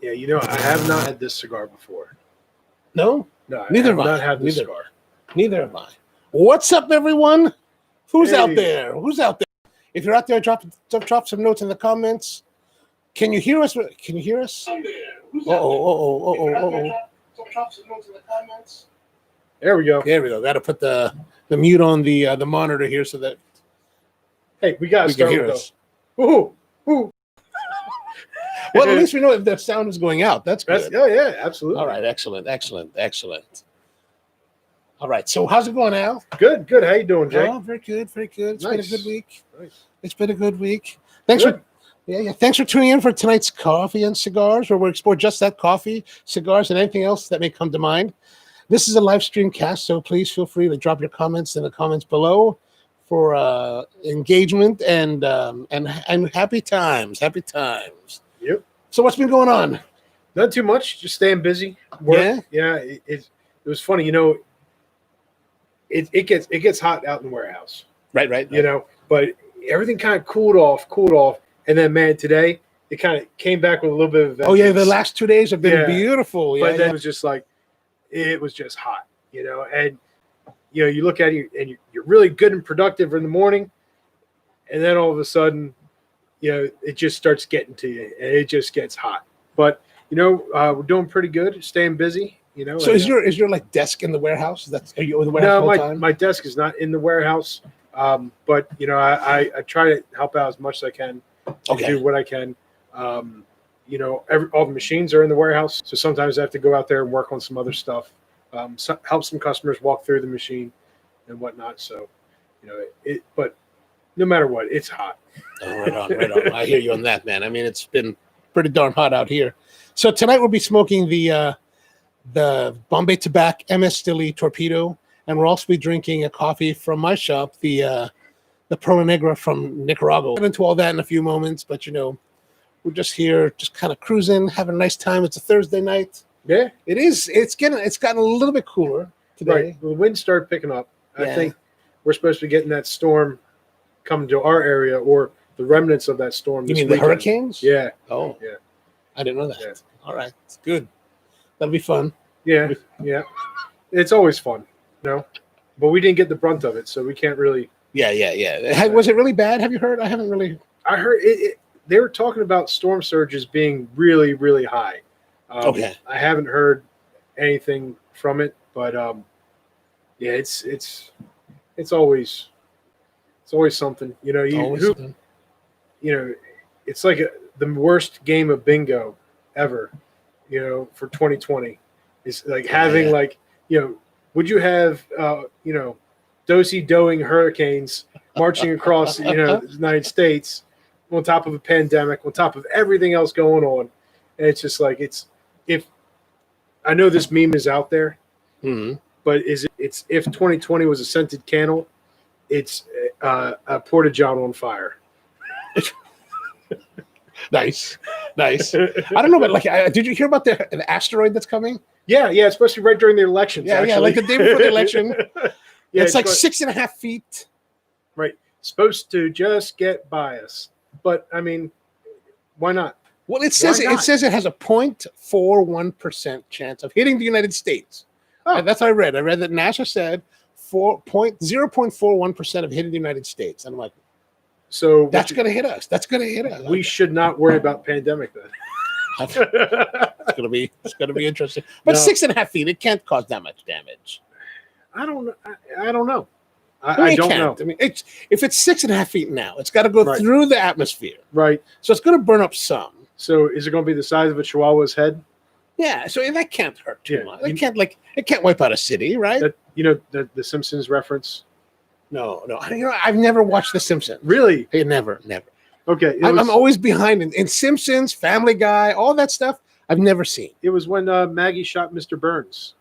Yeah, you know, I have not had this cigar before. No? No, Neither I have have I. not had this Neither. cigar. Neither have I. What's up, everyone? Who's Hey. out there? Who's out there? If you're out there, drop some notes in the comments. Can you hear us? Can you hear us? Oh. Drop some notes in the comments. There we go. There we go. Got to put the mute on the monitor here so that Hey, we got to we start can hear with us. Ooh. Well, at least we know if the sound is going out. That's good. Oh, yeah, absolutely. All right. Excellent. All right. So how's it going, Al? Good. How you doing, Jake? Oh, very good. It's Nice. been a good week. Nice. It's been a good week. Thanks Good. Thanks for tuning in for tonight's Coffee and Cigars, where we'll explore just that coffee, cigars, and anything else that may come to mind. This is a live stream cast, so please feel free to drop your comments in the comments below for engagement and happy times. Happy times. Yep. So what's been going on? Not too much. Just staying busy. Work. Yeah. It was funny. You know, it gets hot out in the warehouse. Right. You know, but everything kind of cooled off, and then man, today it kind of came back with a little bit of vengeance. Oh yeah, the last 2 days have been beautiful. But then it was just like it was just hot, you know, and you know you look at it and you're really good and productive in the morning, and then all of a sudden, you know, it just starts getting to you, and it just gets hot. But you know, we're doing pretty good, staying busy. You know. So is your like desk in the warehouse? Are you in the warehouse all the time? My desk is not in the warehouse. But you know, I try to help out as much as I can. Do what I can. You know, all the machines are in the warehouse, so sometimes I have to go out there and work on some other stuff. Help some customers walk through the machine and whatnot. So, you know, but no matter what, it's hot. Oh, right on. I hear you on that, man. I mean, it's been pretty darn hot out here. So tonight we'll be smoking the Bombay Tobak MS Esteli Torpedo, and we'll also be drinking a coffee from my shop, the Perla Negra from Nicaragua. We'll get into all that in a few moments, but you know, we're just here, just kind of cruising, having a nice time. It's a Thursday night. Yeah, it is. It's gotten a little bit cooler today. Right. The wind started picking up. I think we're supposed to be getting that storm coming to our area, or the remnants of that storm. You mean the hurricanes? Yeah. Oh, yeah. I didn't know that. Yeah. All right, it's good. That'll be fun. Yeah. It's always fun, you know. But we didn't get the brunt of it, so we can't really. Yeah. Was it really bad? Have you heard? I haven't really. I heard it. They were talking about storm surges being really, really high. I haven't heard anything from it, but yeah, it's always something. You know, you know, it's like the worst game of bingo ever. You know, for 2020, is like having like, you know, would you have you know, do-si-doing hurricanes marching across you know the United States on top of a pandemic, on top of everything else going on, and it's just like if I know this meme is out there, but it's if 2020 was a scented candle, it's a porta-john on fire. Nice. I don't know, but like, did you hear about the asteroid that's coming? Yeah, it's supposed to be right during the elections. Yeah, like the day before the election. It's like 6.5 feet. Right, supposed to just get by us, but I mean, why not? Well, it says it has a 0.41% chance of hitting the United States. Oh. That's what I read. I read that NASA said 0.41% of hitting the United States. And I'm like, so that's going to hit us. We should not worry about pandemic then. It's going to be interesting. But 6.5 feet, it can't cause that much damage. I don't know. I don't know. I don't know. I mean, if it's 6.5 feet now, it's got to go through the atmosphere. Right. So it's going to burn up some. So is it going to be the size of a Chihuahua's head? Yeah. So that can't hurt too much. It can't wipe out a city, right? You know the Simpsons reference. No. I've never watched The Simpsons. Really? Hey, never. Okay. I'm always behind in Simpsons, Family Guy, all that stuff. I've never seen. It was when Maggie shot Mr. Burns.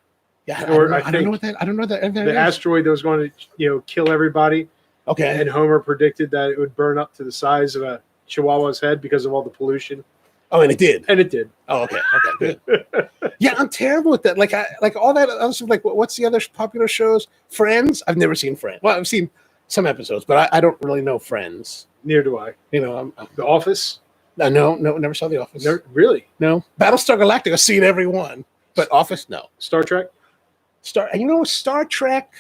Yeah, I don't know what that. I don't know that. The asteroid that was going to kill everybody. Okay. And Homer predicted that it would burn up to the size of a Chihuahua's head because of all the pollution. Oh, and it did. Oh, okay, good. Yeah, I'm terrible with that. Like all that other stuff. Like, what's the other popular shows? Friends. I've never seen Friends. Well, I've seen some episodes, but I don't really know Friends. Neither do I. You know, The Office. No, never saw The Office. Really? No. Battlestar Galactica, seen every one, but Office, no. Star Trek? Star Trek.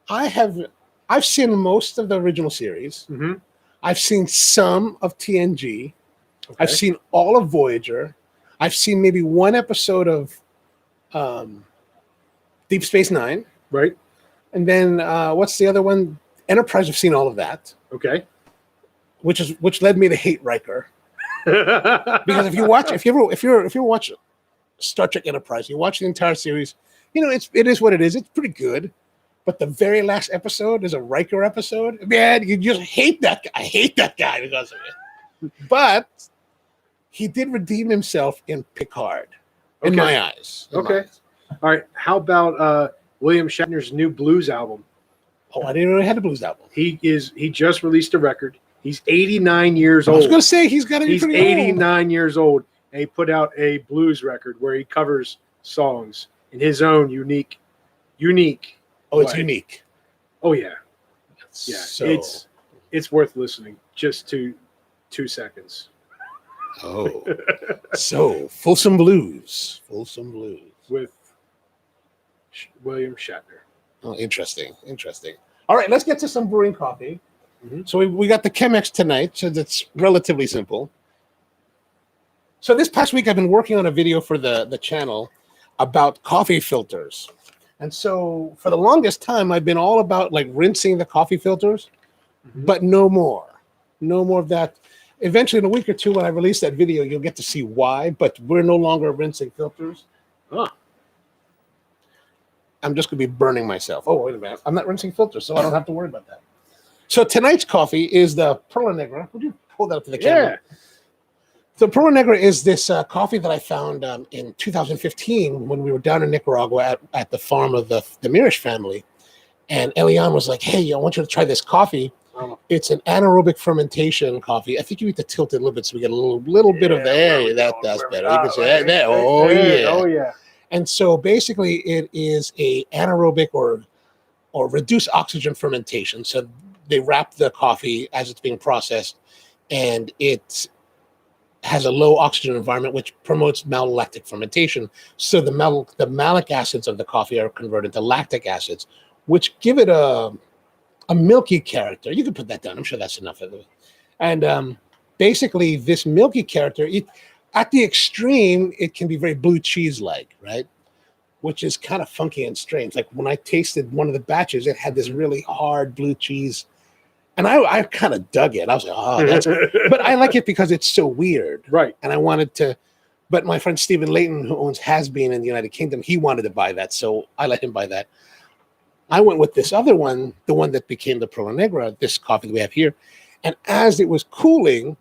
I've seen most of the original series. Mm-hmm. I've seen some of TNG. Okay. I've seen all of Voyager. I've seen maybe one episode of Deep Space Nine. Right. And then what's the other one? Enterprise. I've seen all of that. Okay. Which led me to hate Riker. Because if you watch Star Trek Enterprise, you watch the entire series, it is what it is. It's pretty good. But the very last episode is a Riker episode. Man, you just hate that guy. I hate that guy because of it. But he did redeem himself in Picard, in my eyes. Okay. All right. How about William Shatner's new blues album? Oh, I didn't know he had a blues album. He just released a record. He's 89 years old. I was going to say he's got to be pretty 89 years old, and he put out a blues record where he covers songs in his own unique. Oh, it's way. unique. Oh yeah, yeah. So, it's worth listening. Just 2 seconds. Oh, so Folsom Blues With William Shatner. Oh, interesting. All right, let's get to some brewing coffee. Mm-hmm. So we got the Chemex tonight, so that's relatively simple. So this past week, I've been working on a video for the channel about coffee filters. And so for the longest time, I've been all about like rinsing the coffee filters, but no more of that. Eventually, in a week or two, when I release that video, you'll get to see why, but we're no longer rinsing filters. Huh. I'm just going to be burning myself. Oh, wait a minute. I'm not rinsing filters, so I don't have to worry about that. So tonight's coffee is the Perla Negra. Would you pull that up to the camera? Yeah. So Perla Negra is this coffee that I found in 2015 when we were down in Nicaragua at the farm of the Mirish family. And Elian was like, hey, I want you to try this coffee. It's an anaerobic fermentation coffee. I think you need to tilt it a little bit so we get a little bit of the air. That's better. You can say there. Oh, yeah. Oh, yeah. And so basically it is a anaerobic or reduced oxygen fermentation. So they wrap the coffee as it's being processed, and it has a low oxygen environment, which promotes malolactic fermentation. So the malic acids of the coffee are converted to lactic acids, which give it a milky character. You can put that down. I'm sure that's enough of it. And basically, this milky character, at the extreme, it can be very blue cheese-like, right? Which is kind of funky and strange. Like when I tasted one of the batches, it had this really hard blue cheese. And I kind of dug it. I was like, oh, that's but I like it because it's so weird. Right. And I wanted to, but my friend Stephen Layton, who owns Has Been in the United Kingdom, he wanted to buy that. So I let him buy that. I went with this other one, the one that became the Perla Negra, this coffee that we have here. And as it was cooling,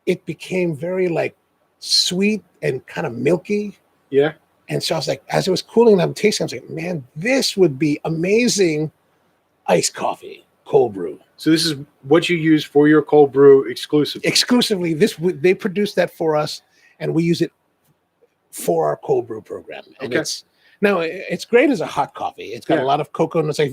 it became very like sweet and kind of milky. Yeah. And so I was like, as it was cooling and I'm tasting, I was like, man, this would be amazing iced coffee, cold brew. So this is what you use for your cold brew exclusively. Exclusively, they produce that for us, and we use it for our cold brew program. And it's great as a hot coffee. It's got a lot of cocoa, and it's like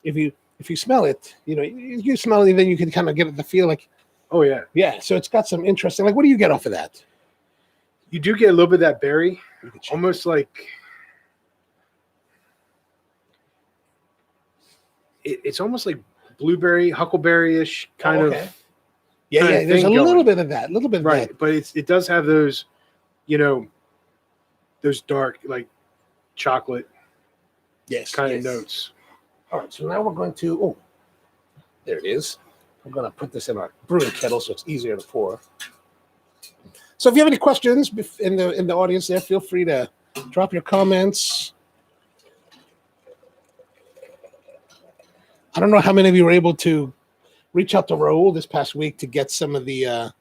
if you smell it, you smell it, and then you can kind of get the feel like, oh yeah, yeah. So it's got some interesting. Like, what do you get off of that? You do get a little bit of that berry, almost like it's almost like blueberry, huckleberry-ish kind of. Yeah. There's a little bit of that, right. But it does have those, those dark like chocolate, kind of notes. All right, so now we're going to. Oh, there it is. I'm going to put this in our brewing kettle so it's easier to pour. So if you have any questions in the audience there, feel free to drop your comments. I don't know how many of you were able to reach out to Rahul this past week to get some of the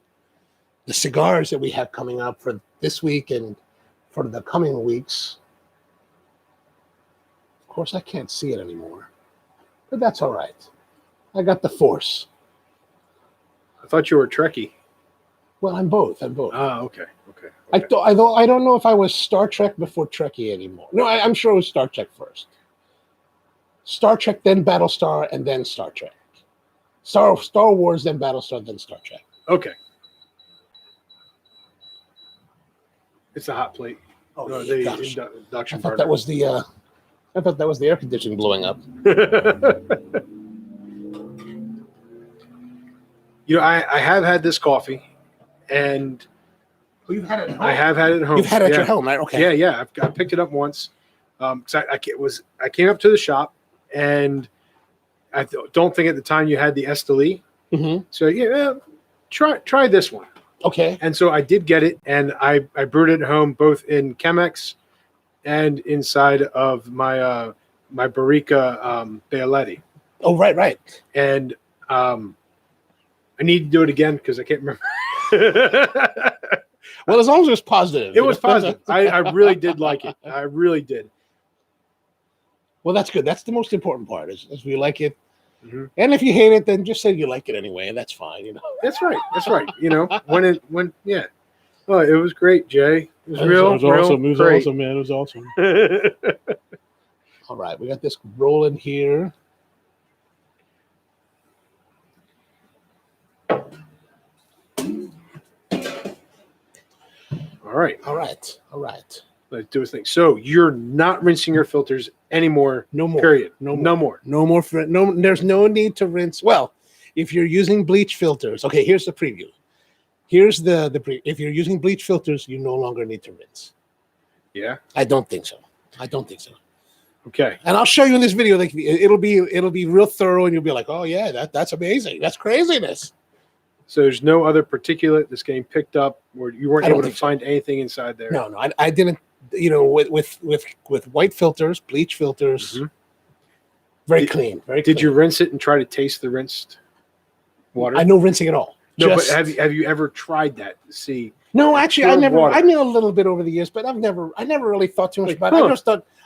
cigars that we have coming up for this week and for the coming weeks. Of course, I can't see it anymore, but that's all right. I got the force. I thought you were a Trekkie. Well, I'm both. Ah, okay. I don't know if I was Star Trek before Trekkie anymore. No, I'm sure it was Star Trek first. Star Trek, then Battlestar, and then Star Trek. Star Wars, then Battlestar, then Star Trek. Okay. It's a hot plate. Oh, No, yeah, the gosh. induction I thought burner. that was the air conditioning blowing up. You know, I have had this coffee, and Oh, you've had it at home. I have had it at home. You've had it at your home, right? Okay. Yeah. I picked it up once. Because I came up to the shop, and I don't think at the time you had the Esteli. Mm-hmm. So try this one. Okay. And so I did get it, and I brewed it at home, both in Chemex and inside of my my Barrica Bialetti. Oh, right. And I need to do it again because I can't remember. Well, as long as it was positive. It was positive. I really did like it. I really did. Well, that's good. That's the most important part is we like it. Mm-hmm. And if you hate it, then just say you like it anyway, and that's fine, you know. That's right. You know, yeah. Oh, it was great, Jay. It was real awesome. It was great. awesome, man. It was awesome. All right, we got this rolling here. All right. Let's do a thing. So you're not rinsing your filters anymore. No more. Period. No more. No. There's no need to rinse. Well, if you're using bleach filters, okay. Here's the preview. Here's the if you're using bleach filters, you no longer need to rinse. Yeah. I don't think so. Okay. And I'll show you in this video. Like it'll be real thorough, and you'll be like, oh yeah, that's amazing. That's craziness. So there's no other particulate that's getting picked up, or you weren't I don't able to think so. find anything inside there. No, I didn't. You know, with white filters, bleach filters, Mhm. very clean. Very. Did clean. you rinse it and try to taste the rinsed water? I know rinsing at all. No, Just- but have you ever tried that to see? No, actually, pure water. I knew a little bit over the years, but I never really thought too much Like, about it.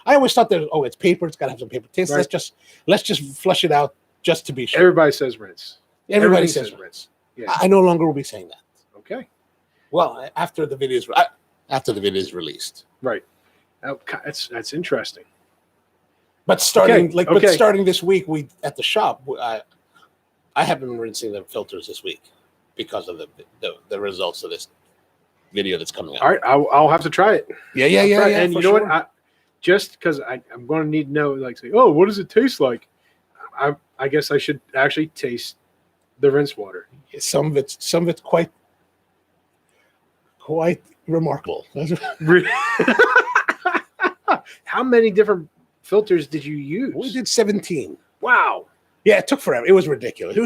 I always thought that, it's paper. It's got to have some paper taste. Right. Let's just flush it out just to be sure. Everybody says rinse. Everybody says rinse. Yeah. I no longer will be saying that. Okay. Well, after the video is released. Right. That's interesting. But starting Okay. starting this week, we at the shop, I have been rinsing the filters this week because of the results of this video that's coming out. All right. I'll have to try it. Yeah. And you know what? Just because I'm going to need to know, like, say, oh, what does it taste like? I guess I should actually taste the rinse water. Some of it's quite remarkable. How many different filters did you use? We did 17. Wow. Yeah, it took forever. It was ridiculous.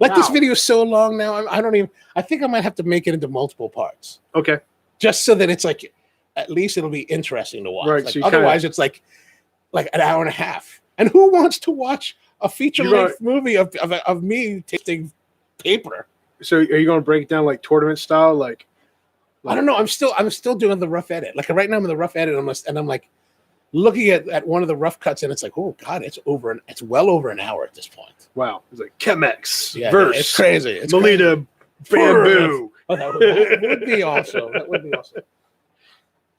Like this Wow. video is so long now. I think I might have to make it into multiple parts Okay. just so that it's like, at least it'll be interesting to watch. Right, Like, so you otherwise it's like an hour and a half. And who wants to watch a feature-length movie of me tasting paper? So are you going to break it down like tournament style? Like I don't know. I'm still doing the rough edit. Like right now I'm in the rough edit, and I'm like looking at one of the rough cuts, and it's like, oh god, it's well over an hour at this point. wow. It's like Chemex Yeah, verse. it's crazy. It's Melita Bamboo. Oh, that would be awesome. That would be awesome.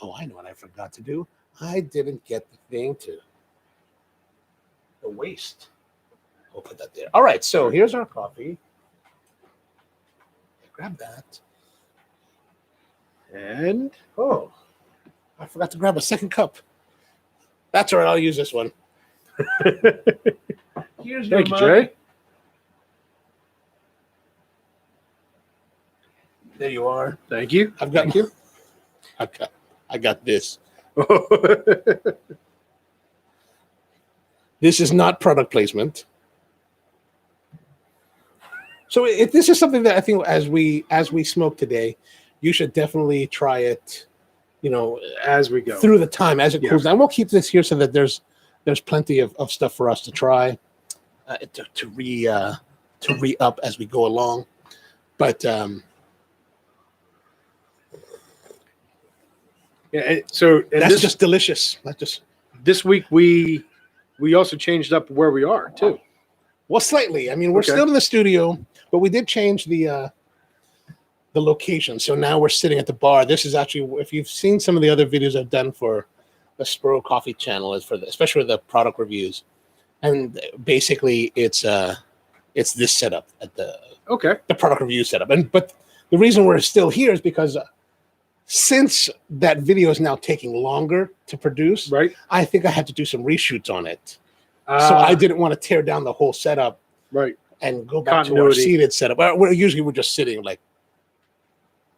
Oh, I know what I forgot to do. I didn't get the thing to the waste. We'll put that there. All right, so here's our coffee. Grab that. And Oh, I forgot to grab a second cup. That's all right. I'll use this one. Here's your thank you, mug. Jay. There you are. Thank you. Thank you. I got this. This is not product placement. So this is something that I think as we smoke today, you should definitely try it, as we go through the time as it Yeah. cools down. We'll keep this here so that there's plenty of stuff for us to try to re-up as we go along. But that's just delicious. That's just this week we also changed up where we are too. well, slightly. I mean, we're still in the studio, but we did change the location. So now we're sitting at the bar. This is actually, if you've seen some of the other videos I've done for the Spro Coffee channel, is especially the product reviews, and basically it's this setup at the product review setup. But the reason we're still here is because since that video is now taking longer to produce, Right. I think I had to do some reshoots on it. So I didn't want to tear down the whole setup, right, and go back to our seated setup. We're just sitting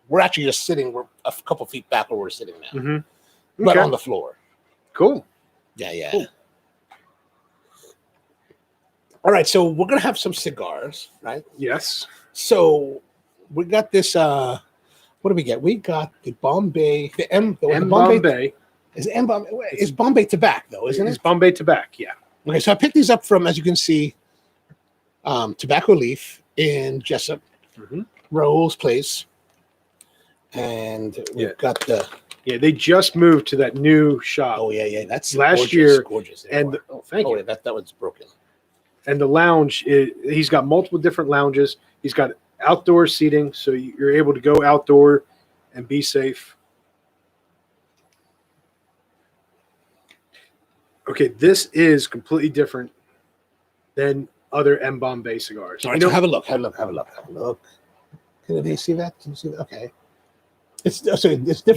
we're actually just sitting. We're a couple feet back where we're sitting now, Mm-hmm. but on the floor. Cool. Yeah. Cool. All right, so we're gonna have some cigars, right? Yes. So we got this. What do we get? We got the Bombay, the Bombay. Is it Bombay? It's Bombay Tobak though, isn't it? It's Bombay Tobak. Yeah. Okay, so I picked these up from, as you can see, Tobacco Leaf in Jessup, Rahul's place, and we've got the. Yeah, they just moved to that new shop. Oh yeah, that's last gorgeous, year. Gorgeous. And thank you. Yeah, that one's broken. And the lounge, he's got multiple different lounges. He's got outdoor seating, so you're able to go outdoor and be safe. Okay, this is completely different than other M Bombay cigars. All right, so have a look. Can they see that? Can you see that? Okay. It's different. It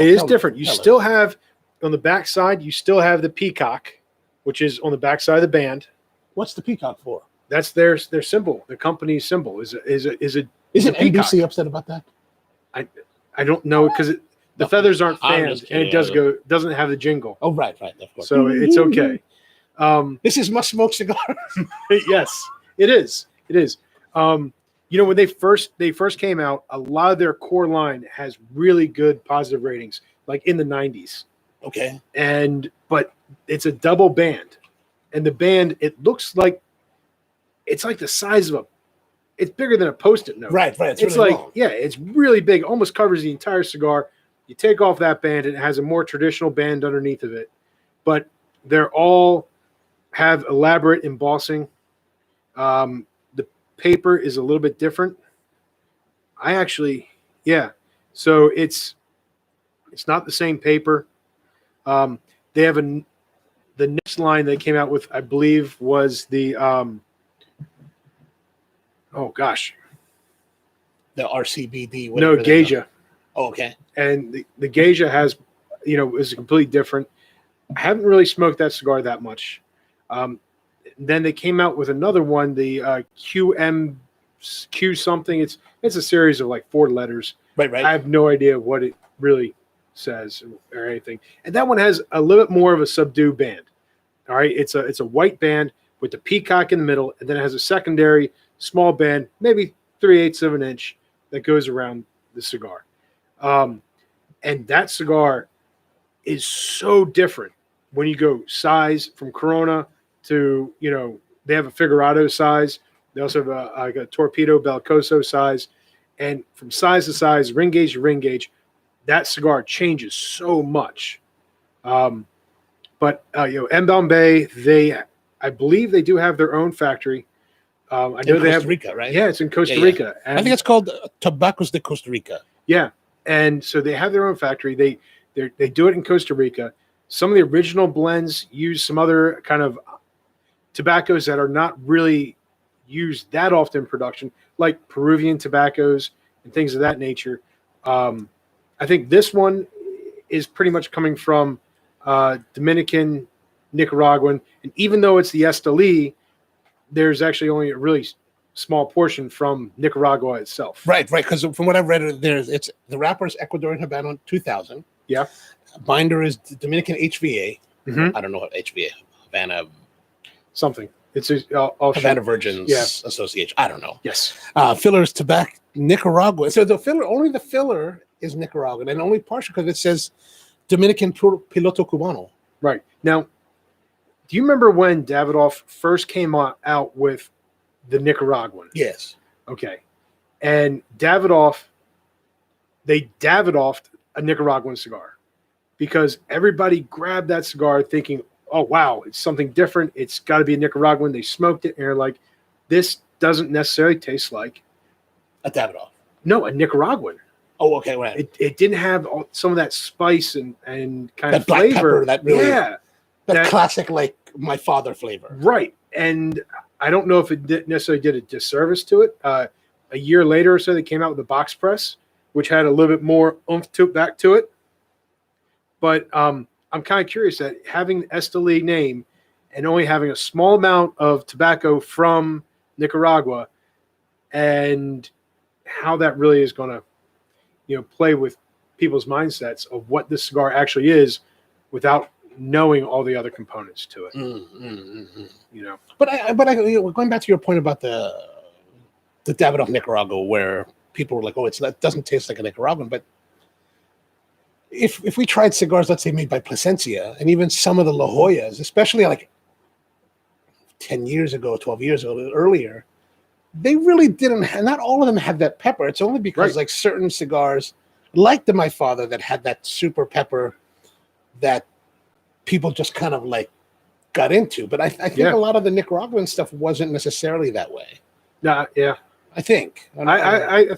is different. You still have, on the back side, you still have the peacock, which is on the back side of the band. What's the peacock for? That's their symbol. The company's symbol is Isn't NBC upset about that? I don't know, because the feathers aren't fanned, and it doesn't have the jingle. Oh, right, of course. So it's okay. This is must smoke cigar. Yes, it is. It is. When they first came out, a lot of their core line has really good positive ratings, like in the 90s. Okay. But it's a double band, and the band, it looks like it's like the size of it's bigger than a Post-it note. Right. It's really like long. it's really big, almost covers the entire cigar. You take off that band, it has a more traditional band underneath of it, but they're all have elaborate embossing. The paper is a little bit different. So it's not the same paper. They have the next line they came out with, I believe, was the the RCBD. No, Geisha. Oh, okay. And the Geisha has, is completely different. I haven't really smoked that cigar that much. Then they came out with another one, the QMQ something. It's a series of like 4 letters. Right. I have no idea what it really says or anything. And that one has a little bit more of a subdued band. All right, it's a white band with the peacock in the middle, and then it has a secondary small band, maybe 3/8 of an inch, that goes around the cigar. And that cigar is so different when you go size from Corona to, they have a Figurado size. They also have a Torpedo Belcoso size. And from size to size, ring gauge to ring gauge, that cigar changes so much. But M Bombay, I believe they do have their own factory. I know they have Costa Rica, right? Yeah, it's in Costa Rica. And I think it's called Tabacos de Costa Rica. Yeah, and so they have their own factory. They do it in Costa Rica. Some of the original blends use some other kind of tobaccos that are not really used that often in production, like Peruvian tobaccos and things of that nature. I think this one is pretty much coming from Dominican, Nicaraguan, and even though it's the Esteli, there's actually only a really small portion from Nicaragua itself. Right. Because from what I've read, it's the wrapper is Ecuadorian Habano 2000. Yeah. Binder is Dominican HVA. Mm-hmm. I don't know what HVA Havana something. It's Havana Virgins Association. I don't know. Yes. Filler is tobacco Nicaragua. So the filler is Nicaraguan, and only partial because it says Dominican Piloto Cubano. Right. Now, do you remember when Davidoff first came out with the Nicaraguan? Yes. Okay. And they Davidoffed a Nicaraguan cigar because everybody grabbed that cigar thinking, oh, wow, it's something different. It's got to be a Nicaraguan. They smoked it, and they're like, this doesn't necessarily taste like a Davidoff. No, a Nicaraguan. Oh, okay, right. It didn't have some of that spice and kind that of black flavor. Pepper, that really, that classic, like my father flavor. Right. And I don't know if it necessarily did a disservice to it. A year later or so, they came out with the box press, which had a little bit more oomph back to it. But I'm kind of curious that having the Esteli name and only having a small amount of tobacco from Nicaragua, and how that really is going to, play with people's mindsets of what this cigar actually is, without knowing all the other components to it. But going back to your point about the Davidoff Nicaragua, where people were like, "Oh, that doesn't taste like a Nicaraguan," but if we tried cigars, let's say made by Plasencia, and even some of the La Joyas, especially like 10 years ago, 12 years ago, earlier, they really didn't. Not all of them had that pepper. It's only because like certain cigars, like the My Father, that had that super pepper that people just kind of like got into. But I think a lot of the Nicaraguan stuff wasn't necessarily that way. Yeah, I think. I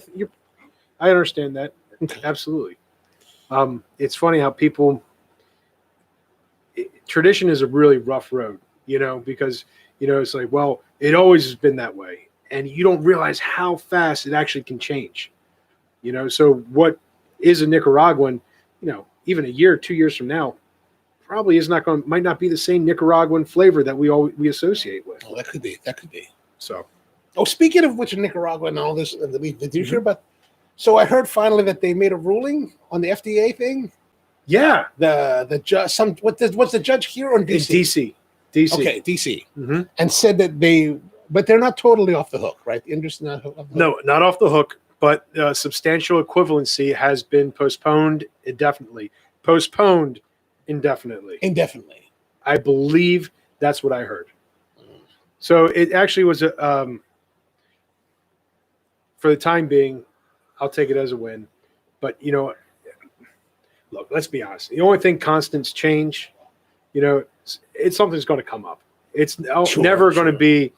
understand that. Absolutely. It's funny how tradition is a really rough road, because, it's like, well, it always has been that way. And you don't realize how fast it actually can change, So what is a Nicaraguan, even a year, 2 years from now, probably might not be the same Nicaraguan flavor that we associate with. Oh, that could be. So. Oh, speaking of which, Nicaragua and all this, did you hear about? So I heard finally that they made a ruling on the FDA thing. Yeah, the judge. What's the judge here on DC? DC. Okay, DC, and said that but they're not totally off the hook, right? The industry's not off the hook. No, not off the hook, but substantial equivalency has been postponed indefinitely. Indefinitely. I believe that's what I heard. So it actually was for the time being, I'll take it as a win. But, look, let's be honest. The only thing constants change, it's something's going to come up. It's never going to be,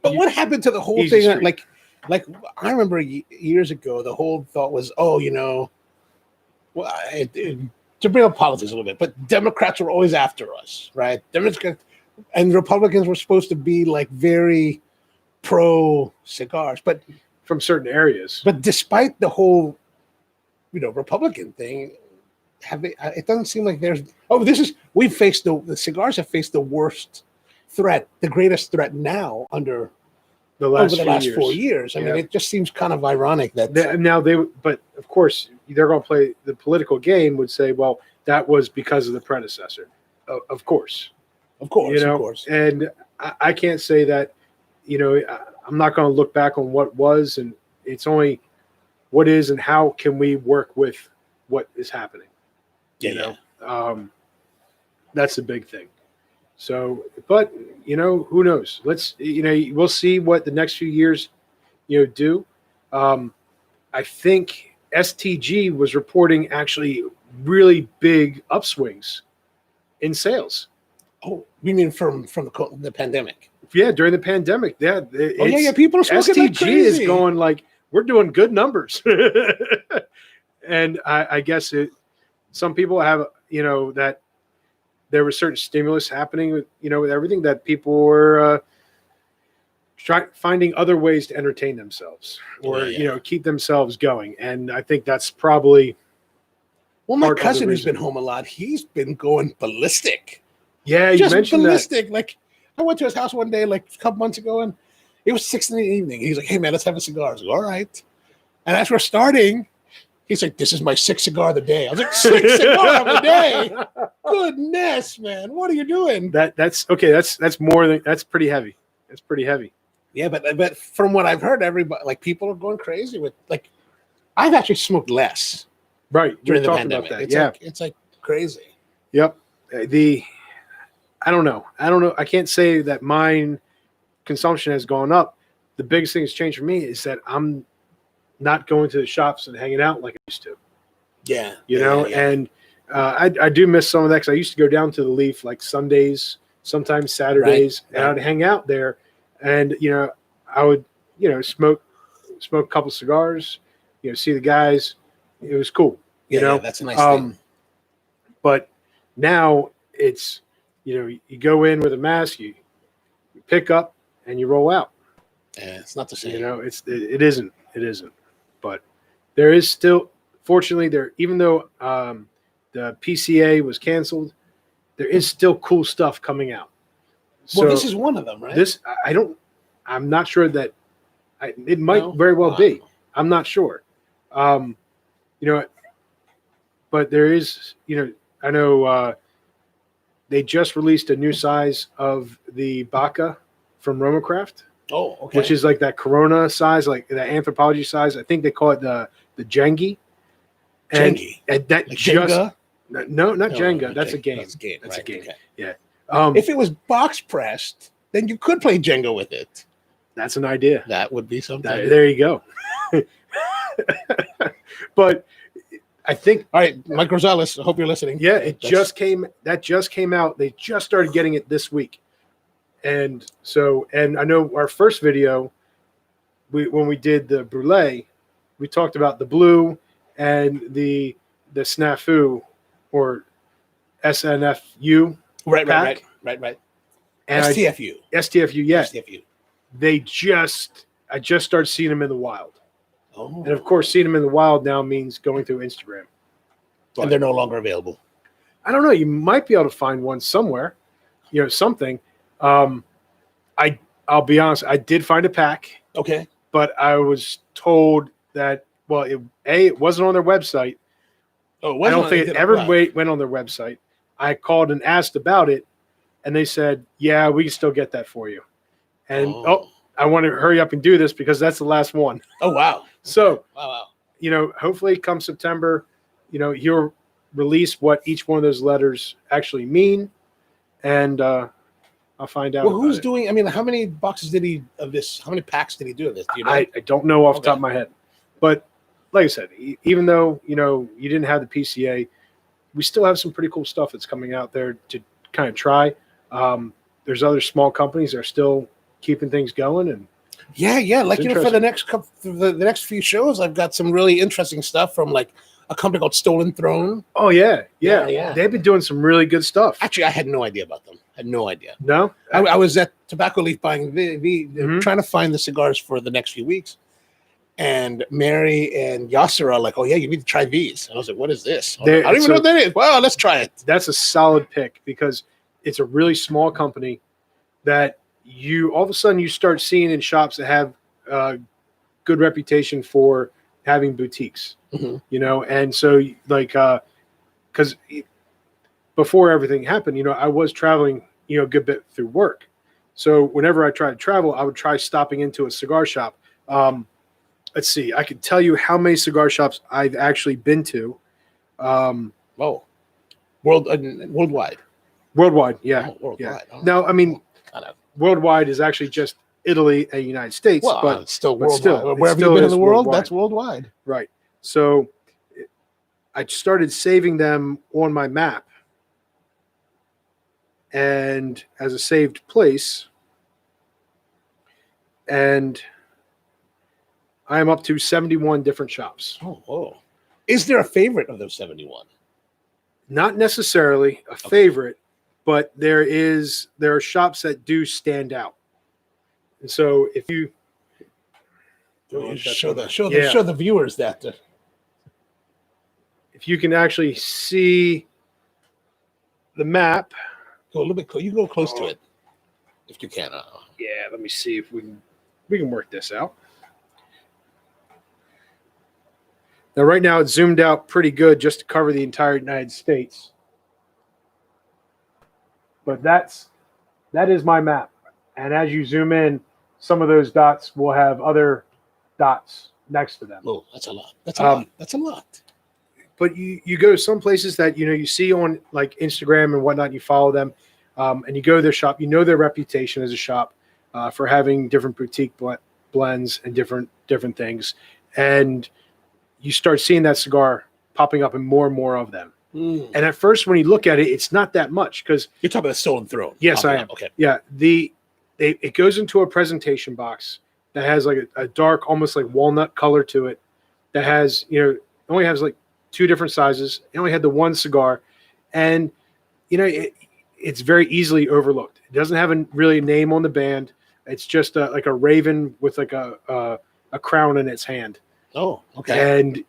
But what happened to the whole thing? Street. Like I remember years ago, the whole thought was, to bring up politics a little bit, but Democrats were always after us, right? Democrats and Republicans were supposed to be like very pro cigars, but from certain areas. But despite the whole, Republican thing, it doesn't seem like there's. We've faced the cigars have faced the worst threat, the greatest threat now over the last 4 years. I mean, it just seems kind of ironic that but of course they're going to play the political game. Would say, well, that was because of the predecessor. Of course. And I can't say that. I'm not going to look back on what was, and it's only what is, and how can we work with what is happening. That's the big thing. So, but who knows? We'll see what the next few years, do. I think STG was reporting actually really big upswings in sales. Oh, you mean from the pandemic? Yeah, during the pandemic. Yeah. People are smoking like crazy. STG is going like, we're doing good numbers. And I guess some people have, that there was certain stimulus happening with, with everything, that people were finding other ways to entertain themselves or, keep themselves going. And I think that's probably. Well, my cousin who's been home a lot, he's been going ballistic. Yeah, you mentioned ballistic. That. Like, I went to his house one day, like a couple months ago, and it was 6 p.m. He's like, "Hey man, let's have a cigar." I was like, "All right." And as we're starting, he's like, "This is my 6th cigar of the day." I was like, 6 cigar of the day? Goodness, man, what are you doing? That's okay. That's pretty heavy. That's pretty heavy. Yeah, but from what I've heard, everybody, like, people are going crazy with, like, I've actually smoked less. Right. During the pandemic. About that. It's like crazy. Yep. I don't know. I can't say that mine consumption has gone up. The biggest thing that's changed for me is that I'm not going to the shops and hanging out like I used to. Yeah. And I do miss some of that, because I used to go down to the Leaf like Sundays, sometimes Saturdays, and I'd hang out there, and I would smoke a couple cigars, see the guys. It was cool. That's a nice thing. But now it's you go in with a mask, you pick up and you roll out. Yeah, it's not the same. It isn't. But there is still, fortunately, even though the PCA was canceled, there is still cool stuff coming out. Well, this is one of them, right? I'm not sure that it might very well be. I'm not sure. You know, but there is, you know, I know they just released a new size of the Baca from Romacraft. Oh, okay. Which is like that Corona size, like that anthropology size. I think they call it the Jengi. Jengi. And that like just Jenga? No, not Jenga. Okay. That's a game. That's a game. That's right. a game. Okay. Yeah. If it was box pressed, then you could play Jenga with it. That's an idea. That would be something. There you go. But I think. All right, Mike Rosales, I hope you're listening. Yeah, that just came out. They just started getting it this week. And so, and I know our first video, when we did the brulee, we talked about the blue and the snafu or SNFU. Right. And STFU. STFU, yeah. STFU. I just started seeing them in the wild. Oh. And of course, seeing them in the wild now means going through Instagram. And they're no longer available. I don't know. You might be able to find one somewhere, you know, something. I'll be honest. I did find a pack. Okay. But I was told that, well, it wasn't on their website. Oh, I don't think it ever went on their website. I called and asked about it, and they said, yeah, we can still get that for you. And, I want to hurry up and do this because that's the last one. Oh, wow. So, wow. You know, hopefully come September, you know, he'll release what each one of those letters actually mean, and I'll find out. Well, who's doing? I mean, how many boxes did he of this? How many packs did he do of this? Do you know? I don't know off the top of my head, but like I said, even though you know you didn't have the PCA, we still have some pretty cool stuff that's coming out there to kind of try. There's other small companies that are still keeping things going, and yeah. Like, you know, for the next few shows, I've got some really interesting stuff from like a company called Stolen Throne. Oh yeah. They've been doing some really good stuff. Actually, I had no idea about them. I had no idea. No, I was at Tobacco Leaf buying trying to find the cigars for the next few weeks, and Mary and Yasser are like, "Oh yeah, you need to try these." And I was like, "What is this?" I don't even know what that is. Well, let's try it. That's a solid pick because it's a really small company that you all of a sudden you start seeing in shops that have good reputation for having boutiques. Mm-hmm. You know, and so like because before everything happened, you know, I was traveling, you know, a good bit through work. So whenever I tried to travel, I would try stopping into a cigar shop. Let's see, I can tell you how many cigar shops I've actually been to. Worldwide. Worldwide, yeah. Oh, worldwide. Yeah. No, I mean, worldwide is actually just Italy and United States. Well, but it's still worldwide. Still, wherever you've been in the world, that's worldwide. Right. So I started saving them on my map. And as a saved place. And I am up to 71 different shops. Oh, whoa. Is there a favorite of those 71? Not necessarily a favorite, but there are shops that do stand out. And so if you show the viewers that if you can actually see the map, go a little bit close. You go close to it if you can. Yeah, let me see if we can work this out. Now, right now, it's zoomed out pretty good just to cover the entire United States. But that is my map. And as you zoom in, some of those dots will have other dots next to them. Oh, that's a lot. That's a lot. That's a lot. But you go to some places that, you know, you see on like Instagram and whatnot, you follow them, and you go to their shop. You know their reputation as a shop for having different boutique blends and different things. And you start seeing that cigar popping up in more and more of them. And at first, when you look at it, it's not that much because you're talking about the Stolen Throne. Yes, I am. Okay. Yeah. It goes into a presentation box that has like a dark, almost like walnut color to it. That has, you know, it only has like 2 different sizes. It only had the one cigar, and you know it's very easily overlooked. It doesn't have really a name on the band. It's just like a raven with like a crown in its hand. Oh, okay. And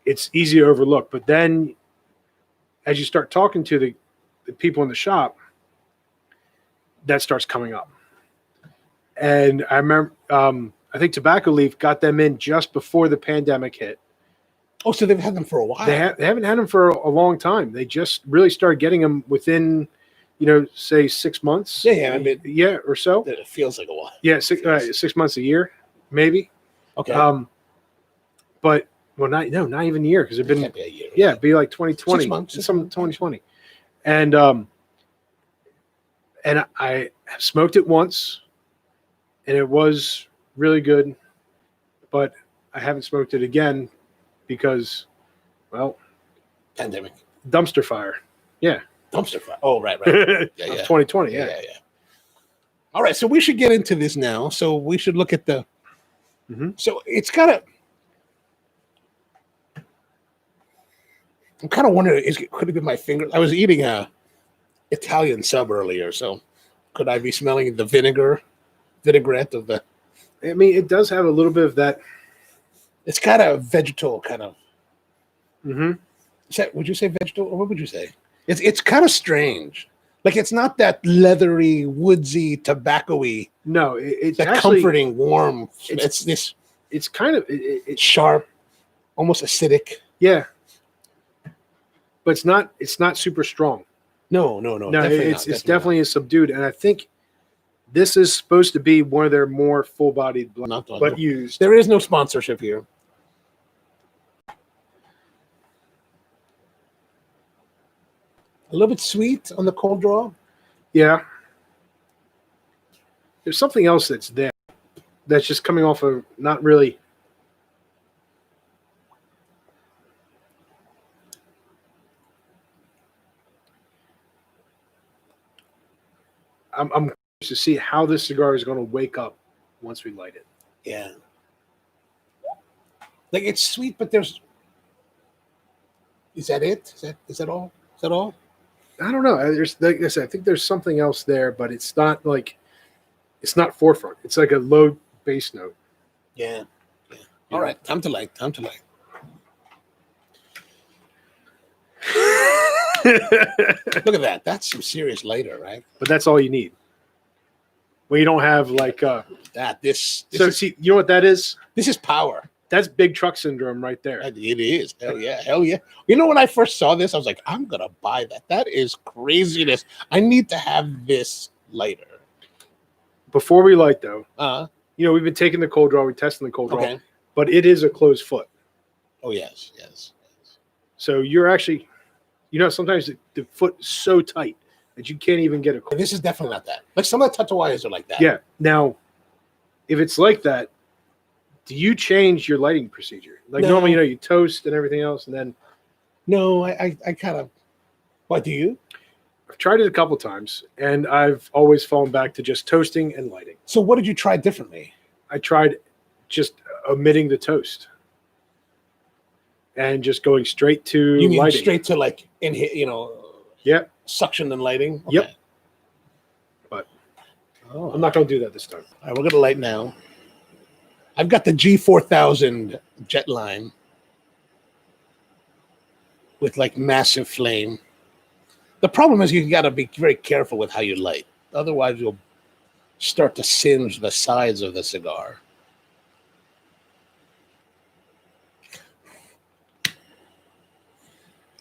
it's easy to overlook. But then as you start talking to the people in the shop, that starts coming up. And I remember, I think Tobacco Leaf got them in just before the pandemic hit. Oh, so they've had them for a while. They haven't had them for a long time. They just really started getting them within, say 6 months. Yeah, or so. It feels like a while. Yeah, 6 months, a year, maybe. Okay. But not even a year, because it'd been Can't be a year. it'd be like 2020, 6 months, some 2020, and I smoked it once, and it was really good, but I haven't smoked it again because, well, pandemic, dumpster fire. Yeah, dumpster fire. Oh, right. Yeah, 2020. Yeah. All right, so we should get into this now. So we should look at the. Mm-hmm. So it's got a. I'm kind of wondering, could it be my finger? I was eating a Italian sub earlier, so could I be smelling the vinaigrette of the? I mean, it does have a little bit of that. It's got a vegetal kind of. Mm-hmm. Would you say vegetal, or what would you say? It's kind of strange. Like, it's not that leathery, woodsy, tobacco-y. No, it's that actually comforting, warm. It's this. It's kind of it's sharp, almost acidic. Yeah. But it's not super strong. No. It's definitely subdued, and I think this is supposed to be one of their more full-bodied blends, but used. There is no sponsorship here. A little bit sweet on the cold draw. Yeah. There's something else that's there that's just coming off of not really. I'm curious to see how this cigar is going to wake up once we light it. Yeah. Like, it's sweet, but there's. Is that it? Is that all? Is that all? I don't know. There's, like I said, I think there's something else there, but it's not forefront. It's like a low bass note. Yeah. All right. Time to light. Look at that. That's some serious lighter, right? But that's all you need. Well, you don't have like that. This so is, see, you know what that is? This is power. That's big truck syndrome right there. It is. Hell yeah. You know, when I first saw this, I was like, I'm gonna buy that. That is craziness. I need to have this lighter. Before we light, though, we've been taking the cold draw, we're testing the cold draw, but it is a closed foot. Oh yes. So you're actually, sometimes the foot is so tight that you can't even get a cold. This is definitely not that. Like, some of the Tatuayas are like that. Yeah. Now, if it's like that, do you change your lighting procedure? Like, normally, you toast and everything else, and then. No, I kind of. What do you? I've tried it a couple times, and I've always fallen back to just toasting and lighting. So what did you try differently? I tried just omitting the toast and just going straight to you mean lighting. Straight to like suction and lighting. Okay. Yep. But I'm not going to do that this time. All right, we're going to light now. I've got the G4000 JetLine with like massive flame. The problem is you got to be very careful with how you light. Otherwise, you'll start to singe the sides of the cigar.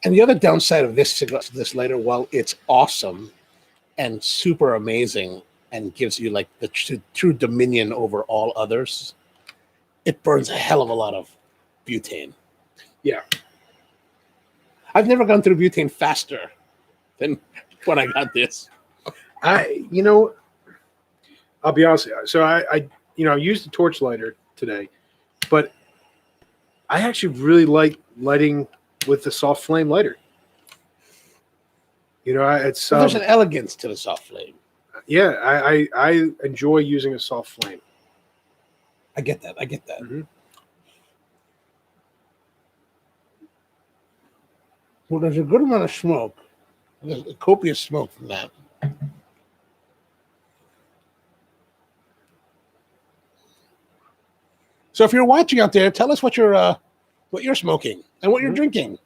And the other downside of this cigar, this lighter, while it's awesome and super amazing and gives you like the true dominion over all others, it burns a hell of a lot of butane. Yeah. I've never gone through butane faster than when I got this. I'll be honest. So I used the torch lighter today, but I actually really like lighting with the soft flame lighter. It's there's an elegance to the soft flame. Yeah, I enjoy using a soft flame. I get that. Mm-hmm. Well, there's a good amount of smoke. There's a copious smoke from that. So if you're watching out there, tell us what you're smoking and what you're drinking.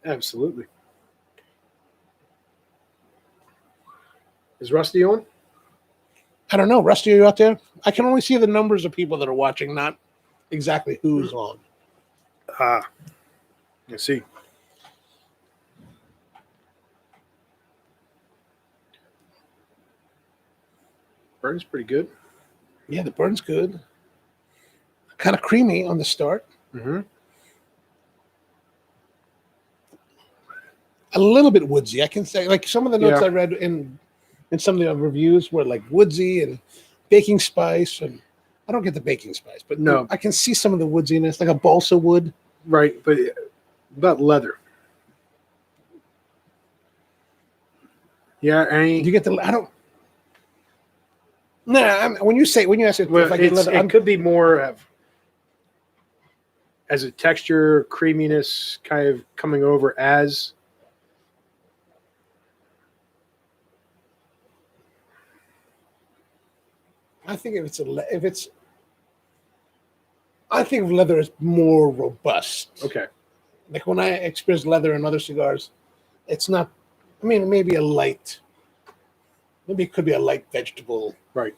Absolutely. Is Rusty on? I don't know. Rusty, are you out there? I can only see the numbers of people that are watching, not exactly who's on. Let's see. Burn's pretty good. Yeah, the burn's good. Kind of creamy on the start. Mm-hmm. A little bit woodsy. I can say, like some of the notes Yeah. I read in some of the reviews were like woodsy and baking spice, and I don't get the baking spice, but No. I can see some of the woodsiness, like a balsa wood. Right, but about leather. Yeah, Do you get the? I don't. Nah, when you ask it, well, if I get leather, it could be more of as a texture, creaminess kind of coming over as. I think I think of leather as more robust. Okay. Like when I experience leather in other cigars, it's not. I mean, maybe it could be a light vegetable, Right.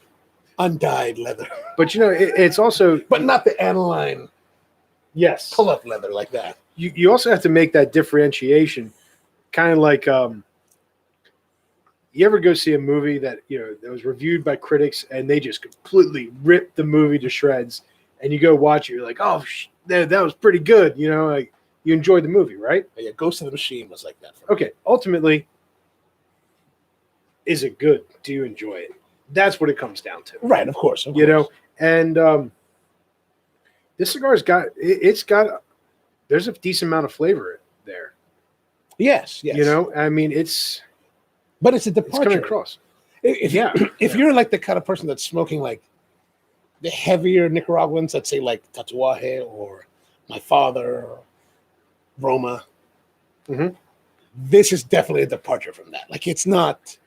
undyed leather, But it's also but not the aniline yes. pull-up leather like that. You also have to make that differentiation, kind of like you ever go see a movie that that was reviewed by critics and they just completely ripped the movie to shreds, and you go watch it, you're like, oh, that was pretty good, like you enjoyed the movie, right? Yeah, Ghost of the Machine was like that. Okay, ultimately, is it good? Do you enjoy it? That's what it comes down to, Right? Of course. And this cigar's got there's a decent amount of flavor there. Yes. I mean, it's but it's a it's departure. coming across. If you're like the kind of person that's smoking like the heavier Nicaraguans, let's say like Tatuaje or my father, or Roma, this is definitely a departure from that. Like it's not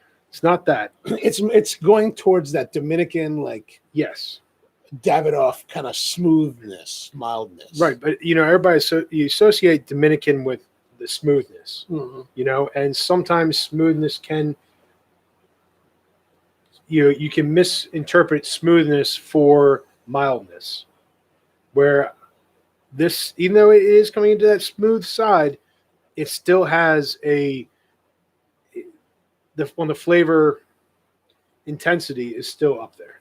that. It's going towards that Dominican, like Yes. Davidoff kind of smoothness, mildness. Right, but everybody you associate Dominican with the smoothness, and sometimes smoothness can you can misinterpret smoothness for mildness, where this, even though it is coming into that smooth side, it still has on the flavor intensity is still up there.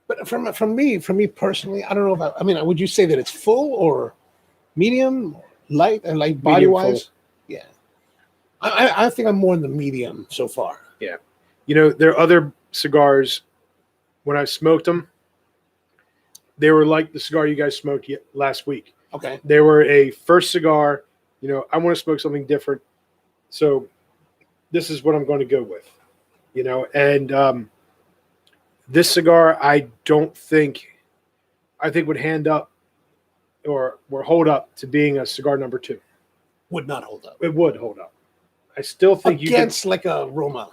But from me personally, I don't know if I mean, would you say that it's full or medium, light, and like body wise? Yeah, I think I'm more in the medium so far. Yeah, there are other cigars. When I smoked them, they were like the cigar you guys smoked last week. Okay, they were a first cigar. I want to smoke something different, so this is what I'm going to go with. And this cigar, I think would hand up or hold up to being a cigar number 2. Would not hold up. It would hold up. I still think against like a Roma.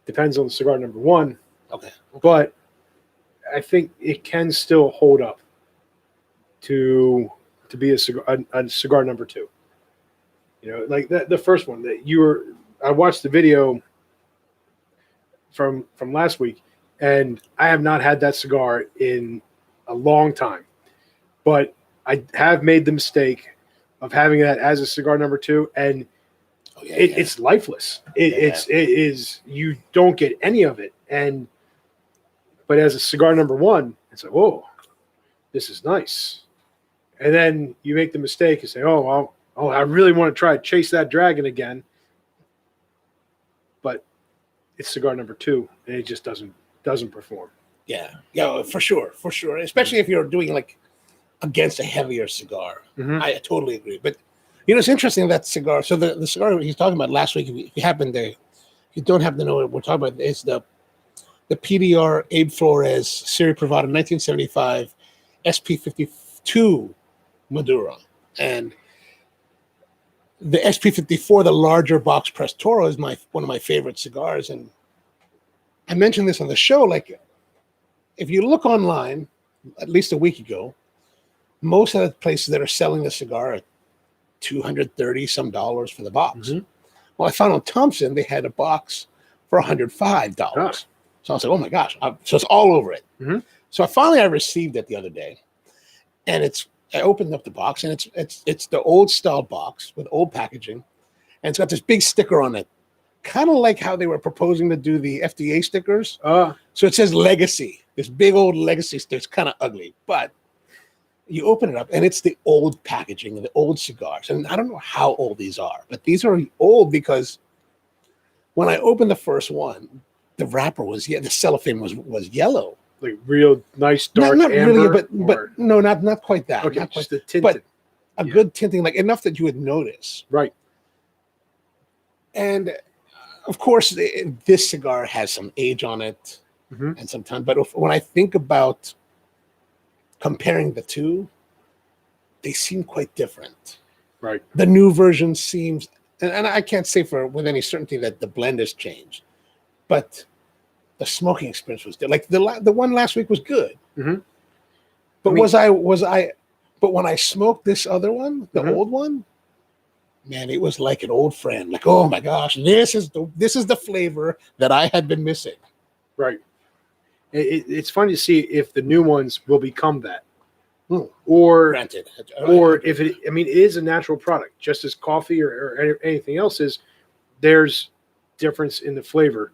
Depends on the cigar number 1. Okay. But I think it can still hold up to be a cigar number 2. Like the first one that I watched the video from last week, and I have not had that cigar in a long time, but I have made the mistake of having that as a cigar number 2, and it's lifeless. It is, you don't get any of it, but as a cigar number 1, it's like, whoa, this is nice. And then you make the mistake and say, oh, I really want to try to chase that dragon again. But it's cigar number 2, and it just doesn't perform. Yeah, for sure. Especially if you're doing like against a heavier cigar. I totally agree. But it's interesting that cigar. So the cigar he's talking about last week, if you don't happen to know what we're talking about, it's the PDR Abe Flores Serie Privada 1975 SP52 Maduro, and the SP54, the larger box press Toro, is one of my favorite cigars. And I mentioned this on the show. Like, if you look online, at least a week ago, most of the places that are selling the cigar are $230 some for the box. Mm-hmm. Well, I found on Thompson they had a box for $105. Ah. So I was like, oh my gosh! So it's all over it. Mm-hmm. So I received it the other day, and I opened up the box, and it's the old style box with old packaging, and it's got this big sticker on it, kind of like how they were proposing to do the FDA stickers. So it says Legacy, this big old Legacy sticker. It's kind of ugly, but you open it up, and it's the old packaging and the old cigars. And I don't know how old these are, but these are old because when I opened the first one, the wrapper the cellophane was yellow. Like real nice dark not amber, really, but no, not quite that. Okay, not quite, just the tinted. but a good tinting, like enough that you would notice. Right. And of course, this cigar has some age on it and some time. But when I think about comparing the two, they seem quite different. Right. The new version seems, and I can't say with any certainty that the blend has changed, but the smoking experience was good. Like the one last week was good. Mm-hmm. But but when I smoked this other one, the old one, man, it was like an old friend. Like, oh my gosh, this is the flavor that I had been missing. Right. It's fun to see if the new ones will become that. Or granted, or if it is a natural product, just as coffee or anything else is. There's difference in the flavor,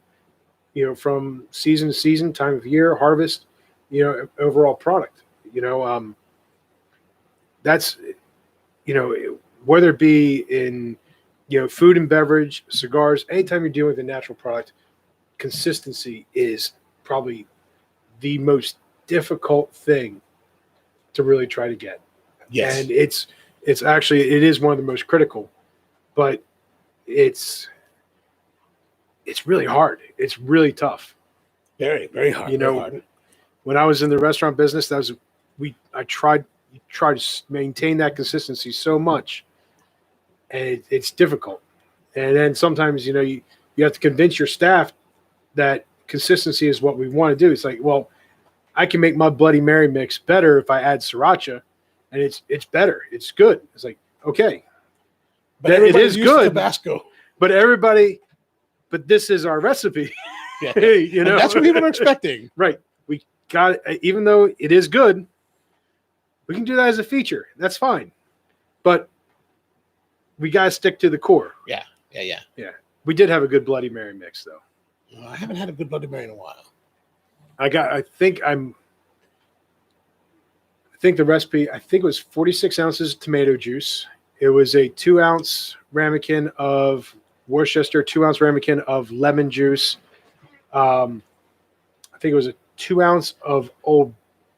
from season to season, time of year, harvest, overall product. That's whether it be in food and beverage, cigars, anytime you're dealing with a natural product, consistency is probably the most difficult thing to really try to get. Yes. And it is one of the most critical, but it's really hard. It's really tough. Very, very hard. Very hard. When I was in the restaurant business, I tried to maintain that consistency so much, and it's difficult. And then sometimes, you have to convince your staff that consistency is what we want to do. It's like, well, I can make my Bloody Mary mix better if I add sriracha, and it's better. It's good. It's like, okay, but it is good. Tabasco. But this is our recipe. Yeah. And that's what people are expecting. Right. We got it. Even though it is good, we can do that as a feature. That's fine. But we got to stick to the core. Yeah. We did have a good Bloody Mary mix, though. Well, I haven't had a good Bloody Mary in a while. I think the recipe, it was 46 ounces of tomato juice. It was a 2-ounce ramekin of Worcester, 2-ounce ramekin of lemon juice. I think it was a 2-ounce of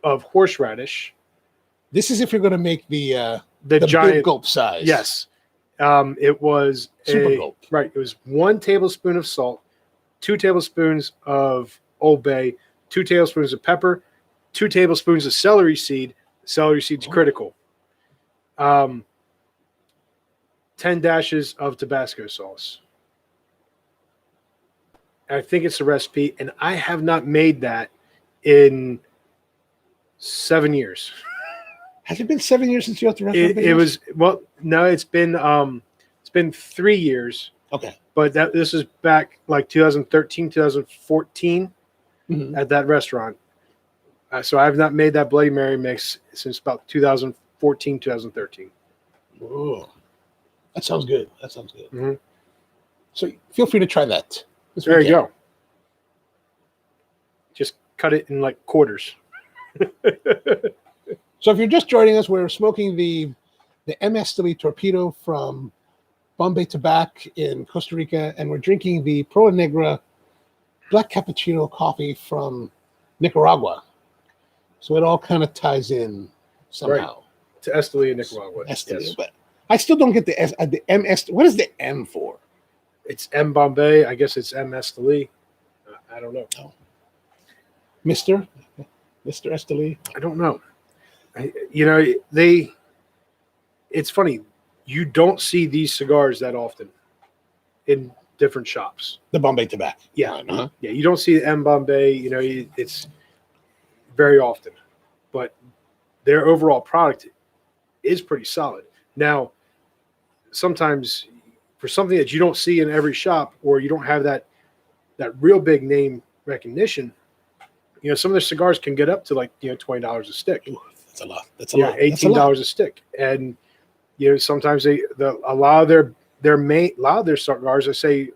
horseradish. This is if you're going to make the giant big gulp size. Yes. It was super gulp. Right. It was 1 tablespoon of salt, 2 tablespoons of Old Bay, 2 tablespoons of pepper, 2 tablespoons of celery seed. Celery seed's critical. 10 dashes of Tabasco sauce. I think it's the recipe, and I have not made that in 7 years. Has it been 7 years since you left the restaurant? It was no, it's been 3 years. Okay, but this is back like 2013, 2014 at that restaurant. So I have not made that Bloody Mary mix since about 2014, 2013. Oh, that sounds good. Mm-hmm. So feel free to try that. There you go. Just cut it in like quarters. So if you're just joining us, we're smoking the Esteli Torpedo from Bombay Tobak in Costa Rica, and we're drinking the Perla Negra black cappuccino coffee from Nicaragua. So it all kind of ties in somehow. Right. To Esteli in Nicaragua. Esteli, yes. But I still don't get the M. What is the M for? It's M Bombay. I guess it's M Esteli. I don't know. Oh. Mr. Esteli? I don't know. It's funny. You don't see these cigars that often in different shops. The Bombay Tobak. Yeah. Uh-huh. Yeah. You don't see M Bombay. very often, but their overall product is pretty solid. Now, sometimes for something that you don't see in every shop, or you don't have that real big name recognition, some of their cigars can get up to like $20 a stick. Ooh, that's a lot. That's a lot. $18 a stick, and sometimes a lot of their cigars, I say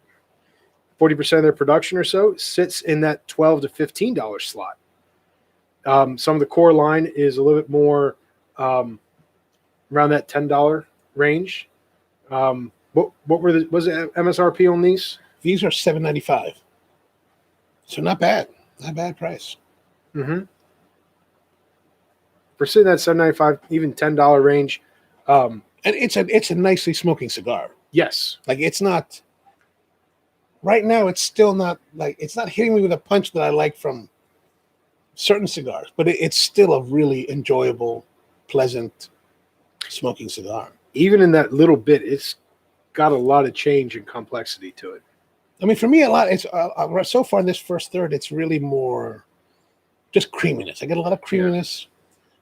40% of their production or so sits in that $12 to $15 slot. Some of the core line is a little bit more around that $10 range. What was it MSRP on these? These are $7.95, so not bad price. Mm-hmm. For sitting at $7.95, even $10 range, and it's a nicely smoking cigar. Yes, like it's not. Right now, it's still not it's not hitting me with a punch that I like from certain cigars, but it's still a really enjoyable, pleasant smoking cigar. Even in that little bit, it's got a lot of change and complexity to it. I mean, for me, a lot. It's so far in this first third, it's really more just creaminess. I get a lot of creaminess,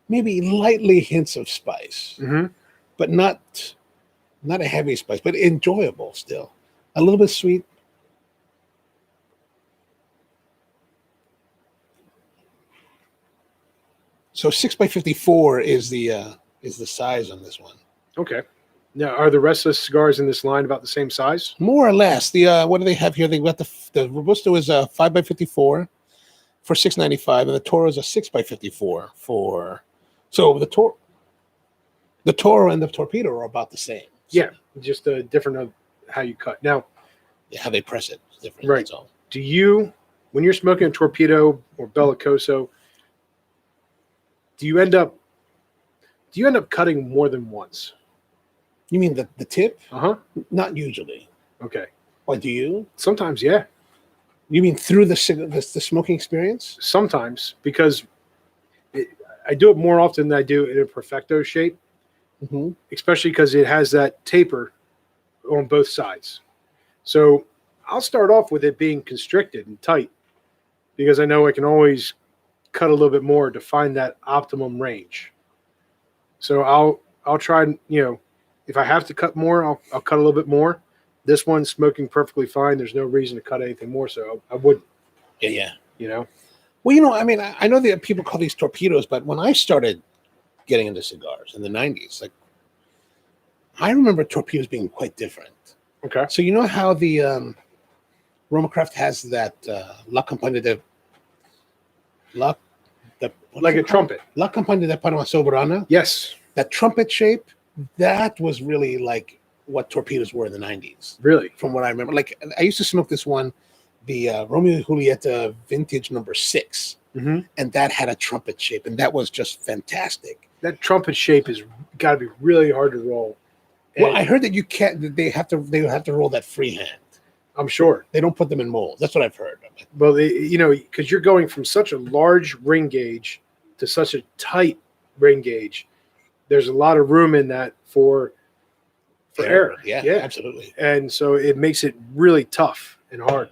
maybe lightly hints of spice, but not a heavy spice, but enjoyable still. A little bit sweet. So 6x54 is the size on this one. Okay. Now, are the rest of the cigars in this line about the same size? More or less. The what do they have here? They got the Robusto is a 5x54 for $6.95, and the Toro is a 6x54 for. So the Toro and the Torpedo are about the same. So, yeah, just different of how you cut. Now, how they press it is different. Right. That's all. Do you, when you're smoking a Torpedo or Bellicoso, do you end up cutting more than once? You mean the tip? Not usually. Okay. Or do you? Sometimes, yeah. You mean through the smoking experience? Sometimes, because I do it more often than I do in a perfecto shape, especially because it has that taper on both sides. So I'll start off with it being constricted and tight, because I know I can always cut a little bit more to find that optimum range. So I'll try, if I have to cut more, I'll cut a little bit more. This one's smoking perfectly fine. There's no reason to cut anything more, so I wouldn't. Yeah. Well, I mean, I know that people call these torpedoes, but when I started getting into cigars in the 90s, I remember torpedoes being quite different. Okay. So you know how the Romacraft has that La Campana de like a trumpet. La Campana de Panama Soberana. Yes. That trumpet shape, that was really like what torpedoes were in the 90s. Really? From what I remember. I used to smoke this one, the Romeo and Julieta vintage number 6. And that had a trumpet shape, and that was just fantastic. That trumpet shape is got to be really hard to roll. Well, I heard that you can't. They have to roll that freehand. I'm sure they don't put them in molds. That's what I've heard. Well, because you're going from such a large ring gauge to such a tight ring gauge, there's a lot of room in that for error. Yeah, absolutely. And so it makes it really tough and hard.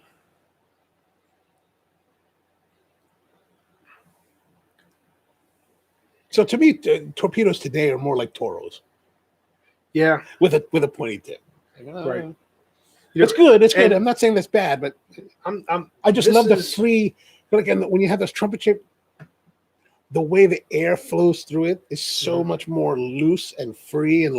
So to me, torpedoes today are more like Toros. Yeah, with a pointy tip. Right. It's good. It's good. I'm not saying that's bad, but I just love the free. Again, when you have this trumpet shape, the way the air flows through it is so much more loose and free, and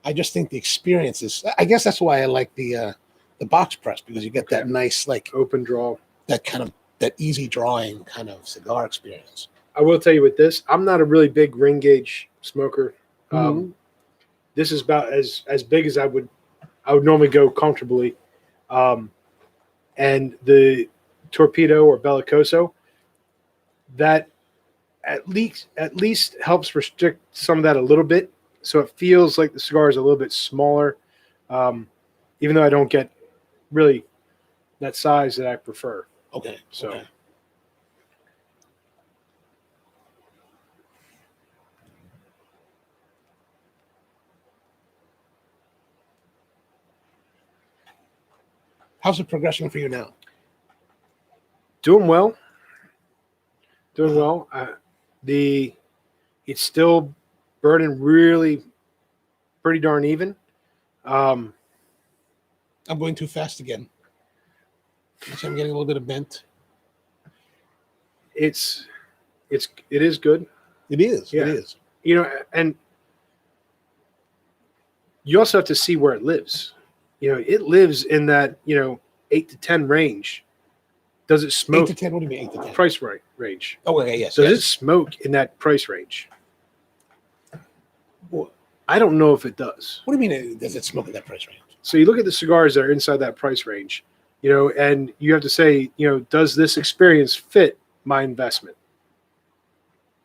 I just think the experience is. I guess that's why I like the box press, because you get that nice open draw, that easy drawing kind of cigar experience. I will tell you with this, I'm not a really big ring gauge smoker. This is about as big as I would normally go comfortably. And the Torpedo or Bellicoso, that at least helps restrict some of that a little bit. So it feels like the cigar is a little bit smaller, even though I don't get really that size that I prefer. Okay. So. Okay. How's the progression for you now? Doing well. Doing well. It's still burning really pretty darn even. I'm going too fast again. I'm getting a little bit of bent. It is good. It is. Yeah. It is. And you also have to see where it lives. It lives in that 8 to 10 range. Does it smoke? 8 to 10. What do you mean 8 to 10? Price range. Oh, okay, yes. Does it smoke in that price range? Well, I don't know if it does. what do you mean? Does it smoke in that price range? So you look at the cigars that are inside that price range, and you have to say, does this experience fit my investment?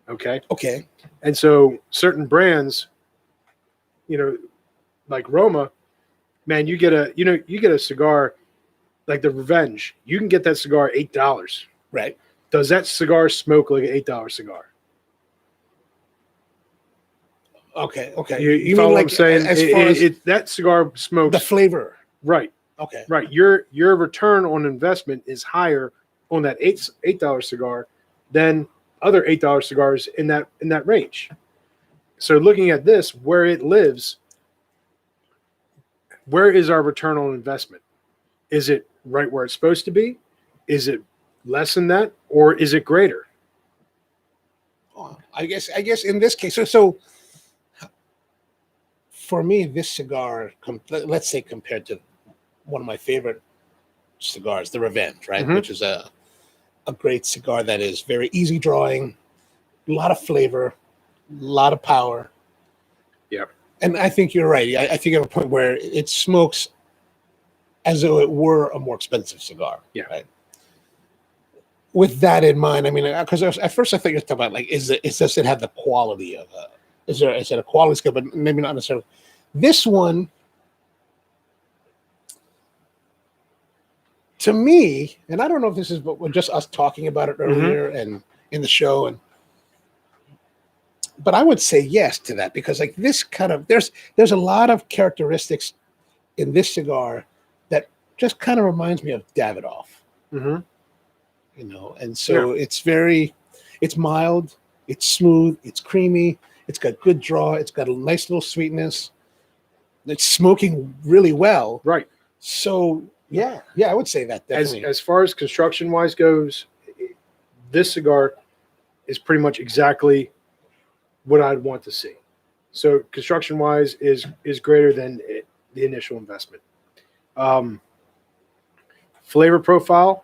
Okay. Okay. And so certain brands, like Roma, man, you get a cigar like the Revenge. You can get that cigar $8. Right. Does that cigar smoke like an $8 cigar? Okay. Okay. You follow what I'm saying? As far as that cigar smokes the flavor. right. Okay. Right. Your return on investment is higher on that $8 cigar than other $8 cigars in that range. So looking at this, where it lives, where is our return on investment? Is it right where it's supposed to be? Is it less than that, or is it greater? Oh, I guess in this case, so for me, this cigar, let's say compared to one of my favorite cigars, the Revenge, right, which is a great cigar that is very easy drawing, a lot of flavor, a lot of power. Yeah. And I think you're right. I think at a point where it smokes as though it were a more expensive cigar. Yeah. Right. With that in mind, I mean, because at first I thought you were talking about like, does it have the quality of is it a quality skill, but maybe not necessarily. This one, to me, and I don't know if this is just us talking about it earlier and in the show, but I would say yes to that, because like this kind of there's a lot of characteristics in this cigar that just kind of reminds me of Davidoff. And so it's mild, it's smooth, it's creamy, it's got good draw, it's got a nice little sweetness, it's smoking really well. Right. So yeah, I would say that definitely. As far as construction wise goes, this cigar is pretty much exactly what I'd want to see. So construction wise is greater than the initial investment. Flavor profile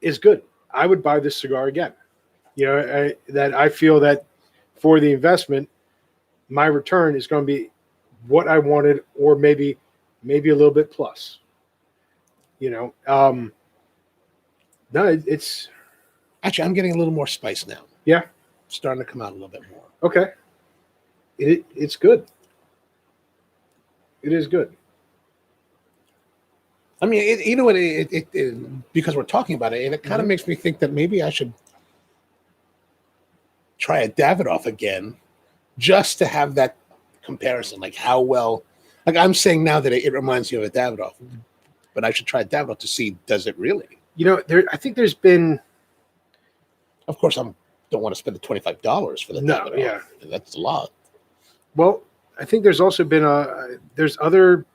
is good. I would buy this cigar again. I feel that for the investment, my return is going to be what I wanted, or maybe a little bit plus. No, it's actually, I'm getting a little more spice now. Yeah, starting to come out a little bit more. Okay, it's good. It is good. I mean, it because we're talking about it, and it kind of makes me think that maybe I should try a Davidoff again, just to have that comparison, like how well. Like I'm saying now that it reminds me of a Davidoff, but I should try a Davidoff to see, does it really? I think there's been. Of course, don't want to spend the $25 for the Davidoff. Yeah, that's a lot. Well, I think there's also been there's other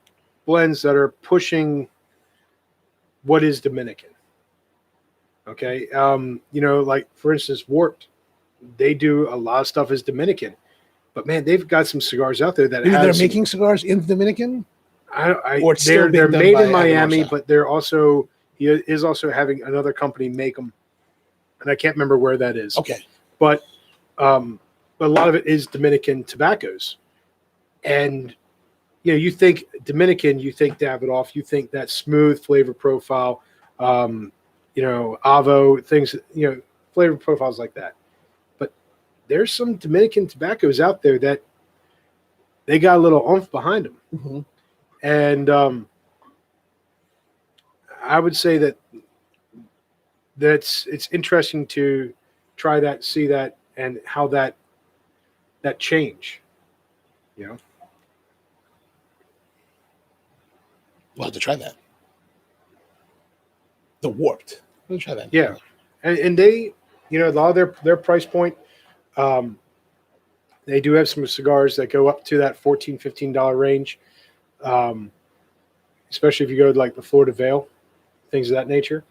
blends that are pushing what is Dominican. Okay, like for instance, Warped, they do a lot of stuff as Dominican, but man, they've got some cigars out there that they're making cigars in the Dominican. They're made in Miami, but he is also having another company make them, and I can't remember where that is. Okay, but a lot of it is Dominican tobaccos, and you think Dominican, you think Davidoff, you think that smooth flavor profile, Avo things, flavor profiles like that. But there's some Dominican tobaccos out there that they got a little oomph behind them. And I would say it's interesting to try that, see that, and how that change. We'll have to try that. The Warped. We'll try that. Yeah, and they you know, a lot of their price point. They do have some cigars that go up to that $14-15 range, especially if you go to like the Florida Veil, things of that nature.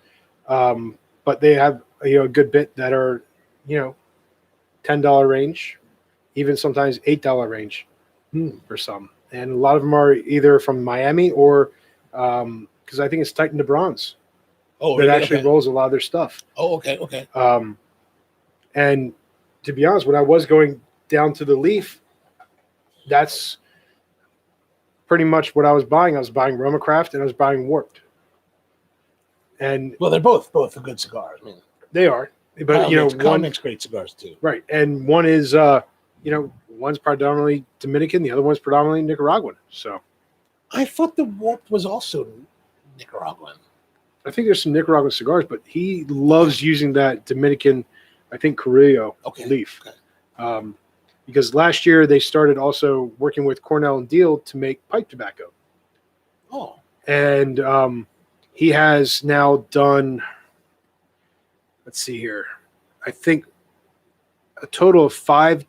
But they have a good bit that are $10 range, even sometimes $8 range for some, and a lot of them are either from Miami or because I think it's Titan de Bronze. Oh, that actually rolls a lot of their stuff. Oh, okay. And to be honest, when I was going down to the Leaf, that's pretty much what I was buying. I was buying Roma Craft and I was buying Warped. And well, they're both a good cigars. I mean, they are, but one makes great cigars too. Right, and one is one's predominantly Dominican, the other one's predominantly Nicaraguan. So I thought the Warped was also Nicaraguan. I think there's some Nicaraguan cigars, but he loves using that Dominican, I think, Carrillo leaf. Okay. Because last year they started also working with Cornell and Deal to make pipe tobacco. Oh. And he has now done, let's see here, I think a total of 5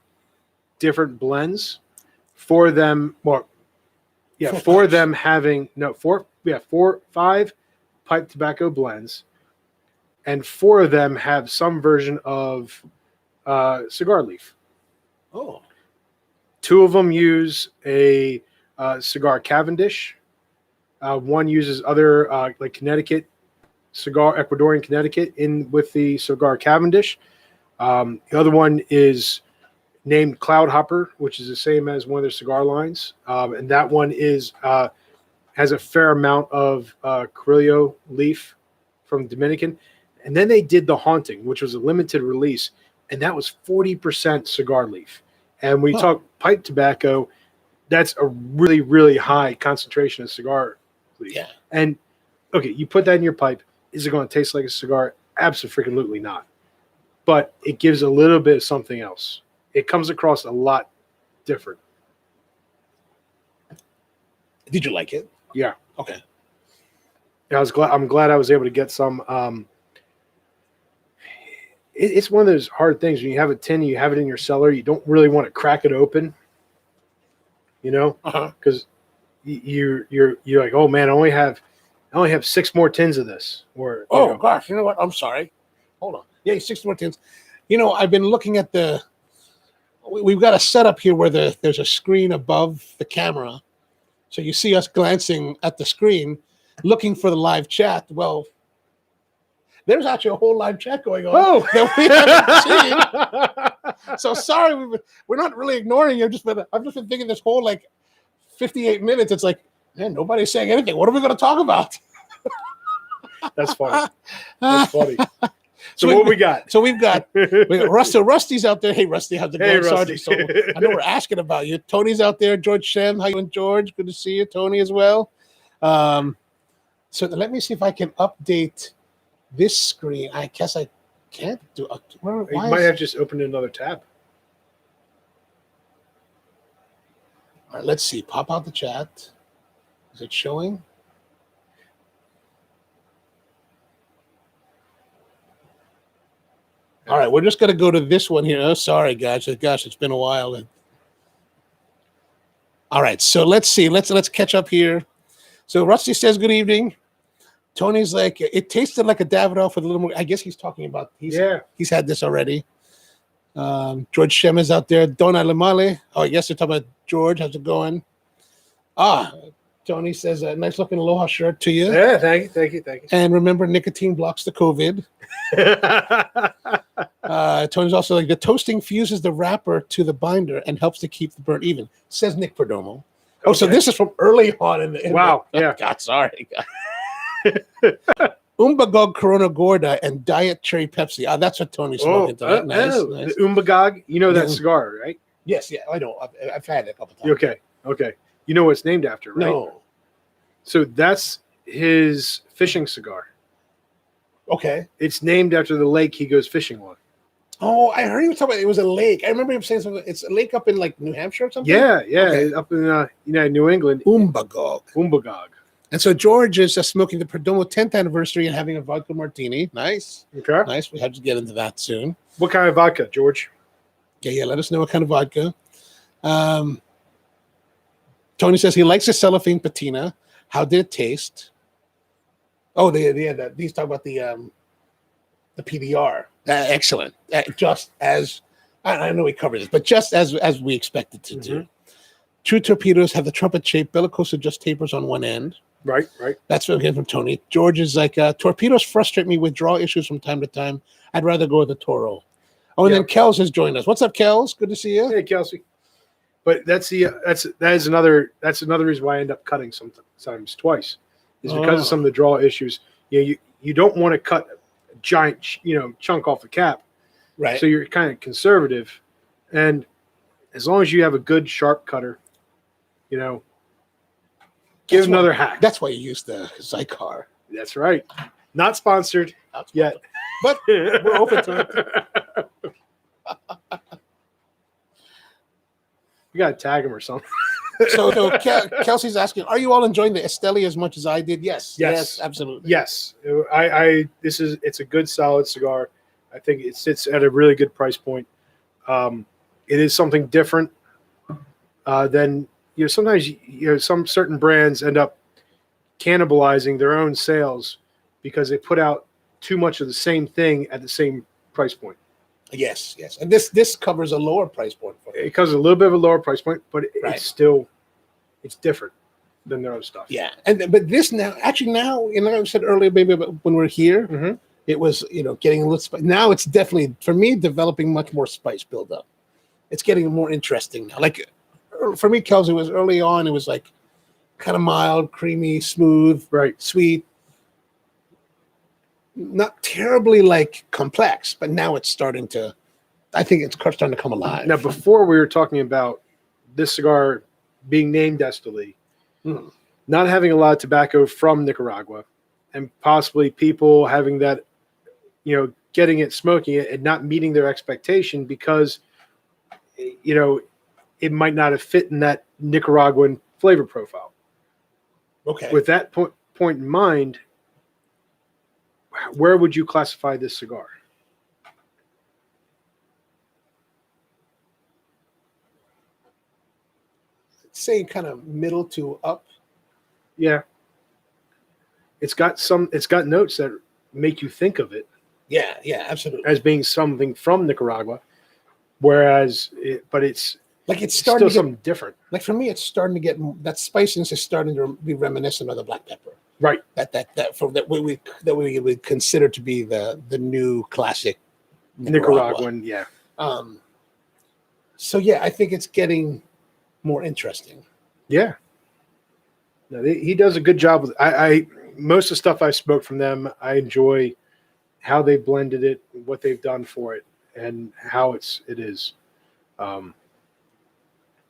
different blends. 4 of them, five pipe tobacco blends, and 4 of them have some version of cigar leaf. Oh. 2 of them use a cigar Cavendish. One uses other like Connecticut cigar, Ecuadorian Connecticut, in with the cigar Cavendish. The other one is named Cloud Hopper, which is the same as one of their cigar lines, and that one is has a fair amount of Carrillo leaf from Dominican. And then they did the Haunting, which was a limited release, and that was 40% cigar leaf. And when you talk pipe tobacco, that's a really, really high concentration of cigar leaf. Yeah. And okay, you put that in your pipe. Is it going to taste like a cigar? Absolutely not. But it gives a little bit of something else. It comes across a lot different. Did you like it? Yeah. Okay. Yeah, I'm glad I was able to get some. It's one of those hard things when you have a tin, you have it in your cellar, you don't really want to crack it open, because you're like, oh man, I only have 6 more tins of this. Or gosh, you know what? I'm sorry. Hold on. Yeah, 6 more tins. I've been looking at we've got a setup here where there's a screen above the camera, so you see us glancing at the screen, looking for the live chat. Well, there's actually a whole live chat going on that we haven't seen. So sorry, we're not really ignoring you. I've just been thinking this whole 58 minutes. It's like, man, nobody's saying anything. What are we going to talk about? That's funny. That's funny. So what we got? So we got Rusty. Rusty's out there. Hey, Rusty, how's it going? Rusty. So I know we're asking about you. Tony's out there. George Shem, how you doing, George? Good to see you. Tony as well. So let me see if I can update this screen. I guess I can't do it. You might have just opened another tab. All right, let's see. Pop out the chat. Is it showing? All right, we're just going to go to this one here. Oh, sorry, guys. Gosh, it's been a while. All right, so let's see. Let's catch up here. So Rusty says, good evening. Tony's like, it tasted like a Davidoff with a little more. I guess he's talking about, he's had this already. George Shem is out there. Dona Lamale. Oh, I guess they're talking about George. How's it going? Tony says, a nice looking Aloha shirt to you. Yeah, thank you. And remember, nicotine blocks the COVID. Tony's also like, the toasting fuses the wrapper to the binder and helps to keep the burn even, says Nick Perdomo. Oh, so this is from early on in the. Yeah. God, sorry. Umbagog Corona Gorda and Diet Cherry Pepsi. That's what Tony's smoking tonight. Nice. The Umbagog. You know that cigar, right? Yes, yeah, I know. I've had it a couple times. Okay. You know what it's named after, right? No. So that's his fishing cigar. Okay. It's named after the lake he goes fishing on. Oh, I heard him talk about it was a lake. I remember him saying something. It's a lake up in New Hampshire or something? Yeah. Okay. Up in New England. Umbagog. And so George is smoking the Perdomo 10th anniversary and having a vodka martini. Nice. Okay. Nice. We have to get into that soon. What kind of vodka, George? Yeah. Let us know what kind of vodka. Tony says he likes the cellophane patina. How did it taste? Oh, he's talking about the PBR. Excellent. Just as I know we covered this, but just as we expected to do. True torpedoes have the trumpet shape. Bellicoso just tapers on one end. Right. That's what I'm getting from Tony. George is like, torpedoes frustrate me with draw issues from time to time. I'd rather go with the Toro. Oh, and then Kels has joined us. What's up, Kels? Good to see you. Hey, Kelsey. But that's another reason why I end up cutting sometimes twice, is because of some of the draw issues. You don't want to cut a giant chunk off the cap, right? So you're kind of conservative, and as long as you have a good sharp cutter, give another hack. That's why you use the Xikar. That's right. Not sponsored yet, but we're open to it. We gotta tag him or something. So Kelsey's asking, are you all enjoying the Esteli as much as I did? Yes, absolutely. Yes, it's a good solid cigar. I think it sits at a really good price point. It is something different than sometimes some certain brands end up cannibalizing their own sales because they put out too much of the same thing at the same price point. Yes. And this covers a lower price point. It covers a little bit of a lower price point, but it's different than their own stuff. Yeah. But this now, I said earlier, maybe when we're here, it was, getting a little spice. Now it's definitely, for me, developing much more spice buildup. It's getting more interesting now. Like for me, Kelsey, was early on, it was like kind of mild, creamy, smooth, sweet. Not terribly complex, but now it's starting to, I think it's starting to come alive. Now, before we were talking about this cigar being named Esteli, not having a lot of tobacco from Nicaragua, and possibly people having that, getting it, smoking it, and not meeting their expectation because, it might not have fit in that Nicaraguan flavor profile. Okay. With that point in mind, where would you classify this cigar? Say kind of middle to up. Yeah. It's got notes that make you think of it. Yeah, absolutely. As being something from Nicaragua, whereas it's starting to get something different. Like for me, it's starting to get that spiciness is starting to be reminiscent of the black pepper. Right. That we would consider to be the new classic Nicaraguan. Yeah. So yeah, I think it's getting more interesting. Yeah. No, he does a good job with. I most of the stuff I smoked from them, I enjoy how they blended it, what they've done for it, and how it is.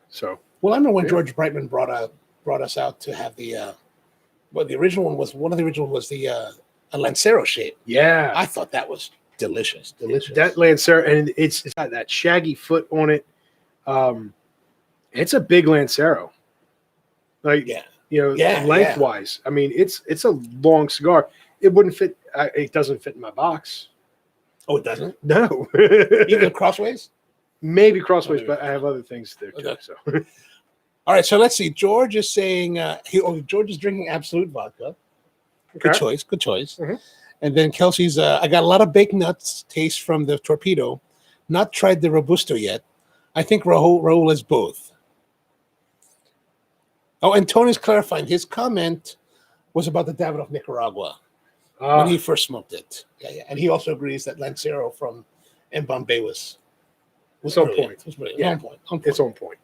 So. Well, I remember when George Brightman brought us out to have the. The original one was the a Lancero shape. Yeah, I thought that was delicious. That Lancero, and it's got that shaggy foot on it. It's a big Lancero, lengthwise. I mean, it's a long cigar. It wouldn't fit. It doesn't fit in my box. Oh, it doesn't? No. Even crossways? Maybe crossways, but I have other things there too. Okay. So. All right, so let's see. George is saying George is drinking Absolute vodka. Good choice. Mm-hmm. And then Kelsey's, I got a lot of baked nuts taste from the Torpedo. Not tried the Robusto yet. I think Rahul is both. Oh, and Tony's clarifying. His comment was about the Davidoff Nicaragua when he first smoked it. Yeah. And he also agrees that Lancero from Bombay was on point. It was brilliant. On point. It's on point.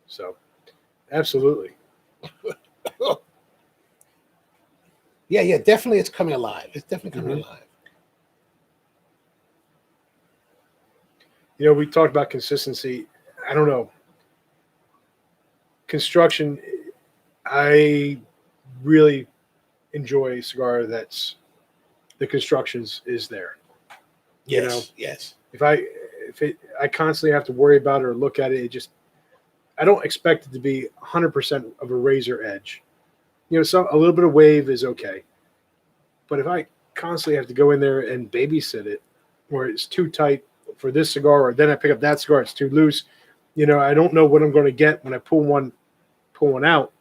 So, absolutely. Yeah, definitely it's coming alive. It's definitely coming alive. We talked about consistency. I don't know. Construction, I really enjoy a cigar that's the constructions is there. Yes. If I constantly have to worry about it or look at it, I don't expect it to be 100% of a razor edge. a little bit of wave is okay. But if I constantly have to go in there and babysit it, where it's too tight for this cigar, or then I pick up that cigar, it's too loose. I don't know what I'm going to get when I pull one out.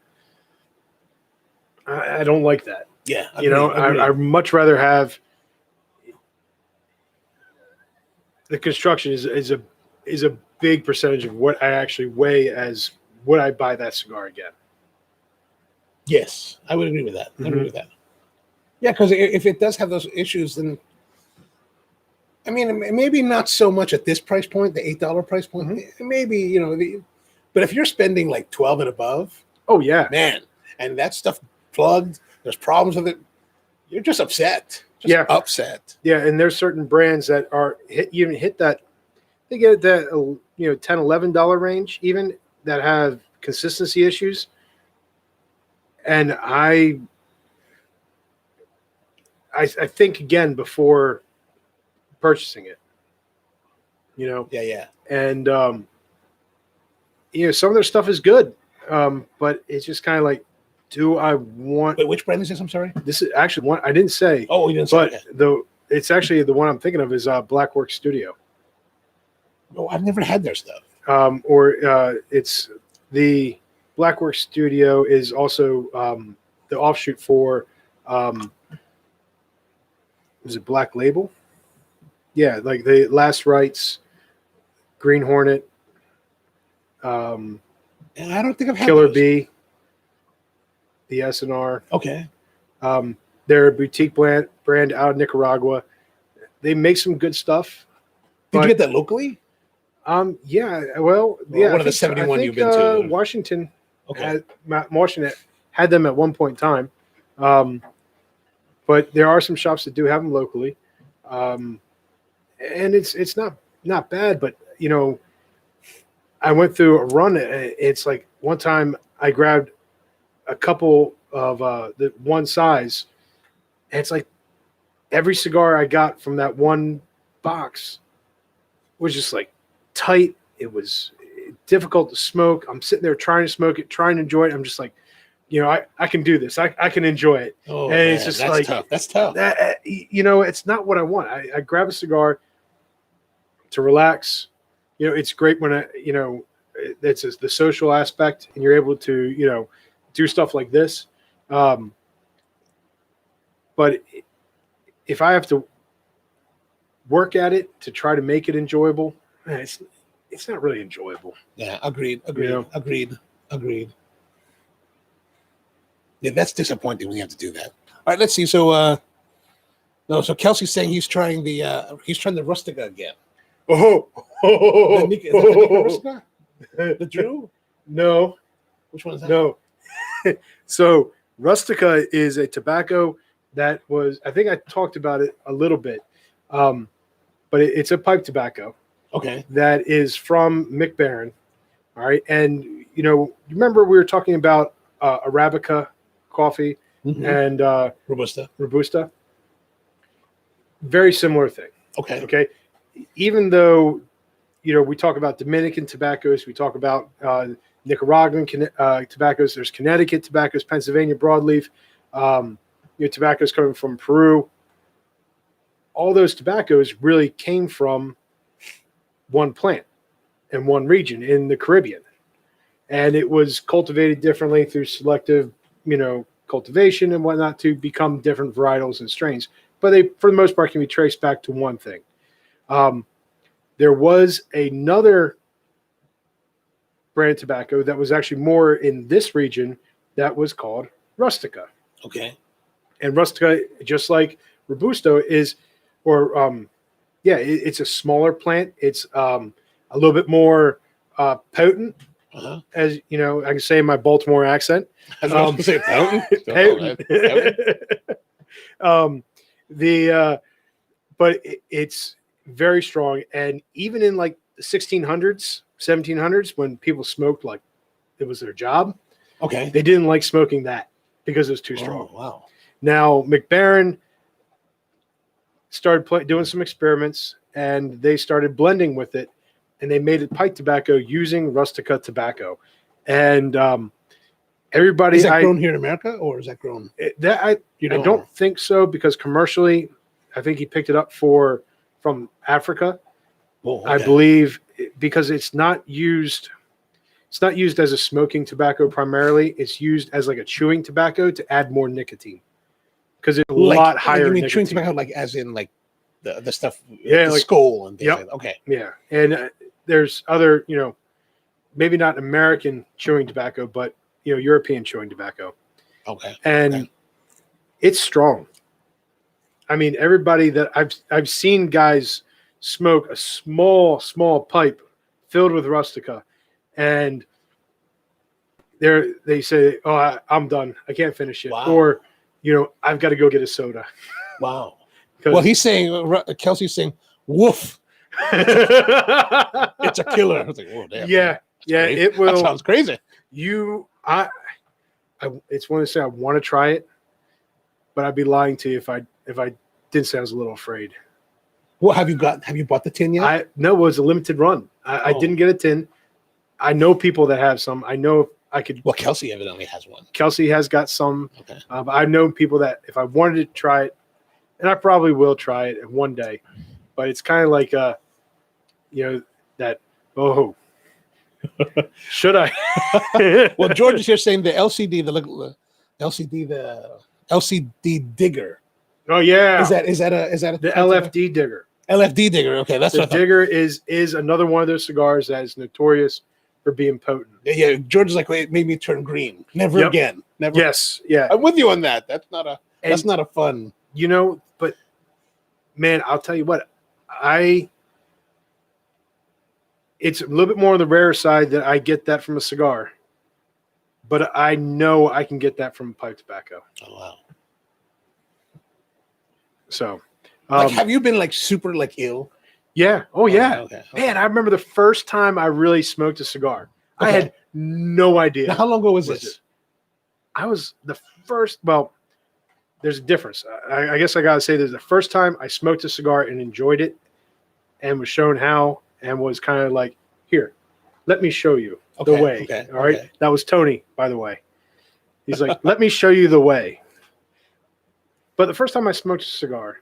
I don't like that. Yeah, agreed. I'd much rather have the construction is a big percentage of what I actually weigh as would I buy that cigar again. Yes, I would agree with that. I agree with that. Yeah, because if it does have those issues, then I mean, maybe not so much at this price point, the $8 price point. Maybe but if you're spending like 12 and above, oh yeah, man, and that stuff plugged, there's problems with it. You're just upset. Upset. Yeah, and there's certain brands that are hit that. They get that $10, $11 range even that have consistency issues, and I think again before purchasing it. Yeah. And some of their stuff is good, but it's just kind of like, do I want? Wait, which brand is this? I'm sorry. This is actually one I didn't say. Oh, you didn't say. But it's actually the one I'm thinking of is Blackwork Studio. Oh, I've never had their stuff. It's the Blackwork Studio is also the offshoot for is it Black Label? Yeah, like the Last Rites, Green Hornet, I don't think I've had Killer those. Bee, the SNR. Okay. They're a boutique brand out of Nicaragua. They make some good stuff. Did you get that locally? Yeah. Well, yeah. One of the 71 you've been to. Washington. Okay. Washington had them at one point in time. But there are some shops that do have them locally. And it's not bad, but I went through a run. It's like one time I grabbed a couple of the one size, and it's like every cigar I got from that one box was just like tight. It was difficult to smoke. I'm sitting there trying to smoke it, trying to enjoy it. I'm just like, I can do this. I can enjoy it. Oh, and man, it's just that's like tough. That's tough. It's not what I want. I grab a cigar to relax. It's great when it's the social aspect, and you're able to do stuff like this. But if I have to work at it to try to make it enjoyable, it's not really enjoyable. Yeah, agreed. Yeah, that's disappointing when you have to do that. All right, let's see. So, so Kelsey's saying he's trying the Rustica again. Oh, Is that the Nica Rustica? The Drew? No. Which one is that? No. So Rustica is a tobacco that was, I think I talked about it a little bit, but it's a pipe tobacco. Okay. That is from McBaron. All right. And, remember we were talking about Arabica coffee and Robusta. Very similar thing. Okay. Even though, we talk about Dominican tobaccos, we talk about Nicaraguan tobaccos, there's Connecticut tobaccos, Pennsylvania broadleaf, tobaccos coming from Peru. All those tobaccos really came from one plant in one region in the Caribbean. And it was cultivated differently through selective, cultivation and whatnot to become different varietals and strains. But they, for the most part, can be traced back to one thing. There was another brand of tobacco that was actually more in this region that was called Rustica. Okay. And Rustica, just like Robusto, it's a smaller plant. It's a little bit more potent. As you know, I can say in my Baltimore accent. I was going to say potent. But it's very strong, and even in like the 1600s, 1700s, when people smoked like it was their job, they didn't like smoking that because it was too strong. Oh, wow. Now McBaron started doing some experiments, and they started blending with it, and they made it pipe tobacco using Rustica tobacco, and everybody. Is that grown here in America, or is that grown? I don't think so, because commercially, I think he picked it up from Africa. Oh, okay. I believe, because it's not used. It's not used as a smoking tobacco primarily. It's used as like a chewing tobacco to add more nicotine, because it's a lot higher. You mean nicotine. chewing tobacco, like as in like the stuff, yeah, the like skull and things like that. Okay, yeah, and there's other, maybe not American chewing tobacco, but European chewing tobacco. Okay, and it's strong. I mean, everybody that I've seen guys smoke a small pipe filled with Rustica, and they say, "Oh, I'm done. I can't finish it," or I've got to go get a soda. Wow. Well, he's saying, Kelsey's saying, "Woof." It's a killer. I was like, "Whoa, damn." Yeah, yeah, crazy. it will. That sounds crazy. It's one to say I want to try it, but I'd be lying to you if I didn't say I was a little afraid. Well, have you bought the tin yet? No, it was a limited run. I didn't get a tin. I know people that have some. I know I could. Well, Kelsey evidently has one. Kelsey has got some. Okay. But I know people that if I wanted to try it, and I probably will try it one day, but it's kind of like that. Oh, should I? Well, George is here saying the LCD digger. Oh yeah. Is that the LFD digger? LFD digger. Okay, that's the what digger is another one of those cigars that is notorious for being potent. Yeah, George is like, it made me turn green. Never again. Never. Yes, yeah. I'm with you on that. That's not a fun. But man, I'll tell you what, it's a little bit more on the rare side that I get that from a cigar, but I know I can get that from pipe tobacco. Oh wow. So, have you been like super like ill? Yeah. Oh yeah. Okay. Man, I remember the first time I really smoked a cigar. Okay. I had no idea. Now, how long ago was this? I was the first. Well, there's a difference. I guess I gotta say, there's the first time I smoked a cigar and enjoyed it, and was shown how, and was kind of like, here, let me show you the way. Okay. All right. Okay. That was Tony, by the way. He's like, let me show you the way. But the first time I smoked a cigar,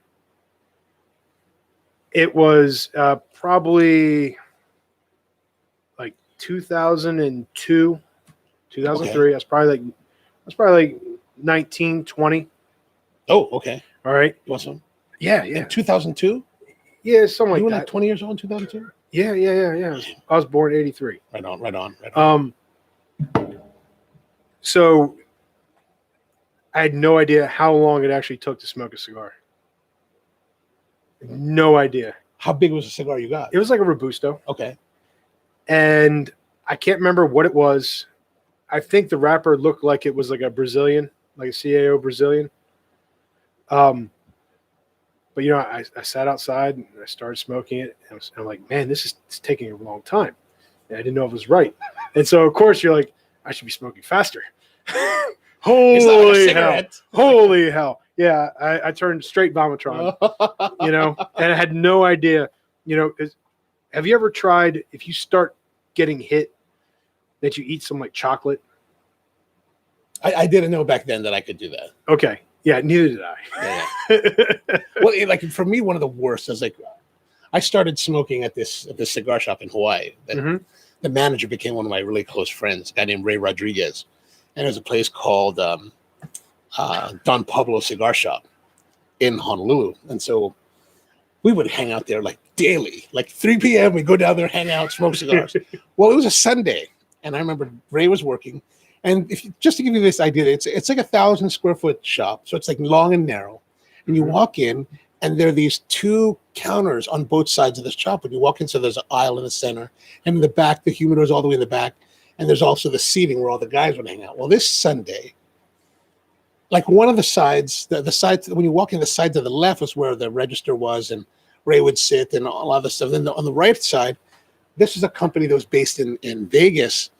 it was probably like 2002, 2003. Okay. I was probably like 19, 20. Oh, okay. All right. Awesome. Yeah. In 2002? Yeah, something like that. You were like 20 years old in 2002? Yeah. I was born in 83. Right on. So I had no idea how long it actually took to smoke a cigar. No idea. How big was the cigar you got? It was like a Robusto. Okay. And I can't remember what it was. I think the wrapper looked like it was like a Brazilian, like a CAO Brazilian. But I sat outside and I started smoking it. And I'm like, man, it's taking a long time. And I didn't know if it was right. And so of course you're like, I should be smoking faster. Holy hell. Holy hell. Yeah, I turned straight Vomitron, and I had no idea, because have you ever tried, if you start getting hit, that you eat some like chocolate? I didn't know back then that I could do that. Okay. Yeah, neither did I. Yeah. Well, like for me, one of the worst is like, I started smoking at this cigar shop in Hawaii. The manager became one of my really close friends, a guy named Ray Rodriguez. And there's a place called Don Pablo Cigar Shop in Honolulu. And so we would hang out there like daily, like 3 p.m. We go down there, hang out, smoke cigars. Well, it was a Sunday. And I remember Ray was working. And just to give you this idea, it's like 1,000 square foot shop. So it's like long and narrow. And you walk in, and there are these 2 counters on both sides of the shop. When you walk in, so there's an aisle in the center. And in the back, the humidor is all the way in the back. And there's also the seating where all the guys would hang out. Well, this Sunday, like one of the sides, the side, when you walk in, the side to the left was where the register was, and Ray would sit and all other stuff. Then on the right side, this is a company that was based in Vegas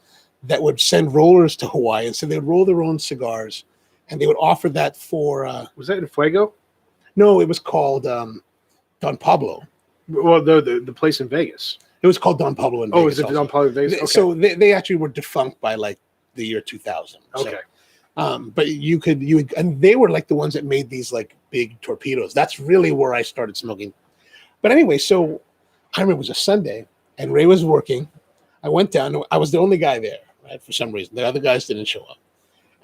that would send rollers to Hawaii. And so they would roll their own cigars, and they would offer that for... was that in Fuego? No, it was called Don Pablo. Well, the place in Vegas. It was called Don Pablo in Vegas. Oh, is it Don Pablo in Vegas? Okay. So they actually were defunct by like the year 2000. Okay. But and they were like the ones that made these like big torpedoes. That's really where I started smoking. But anyway, so I remember it was a Sunday and Ray was working. I went down. I was the only guy there, right? For some reason, the other guys didn't show up,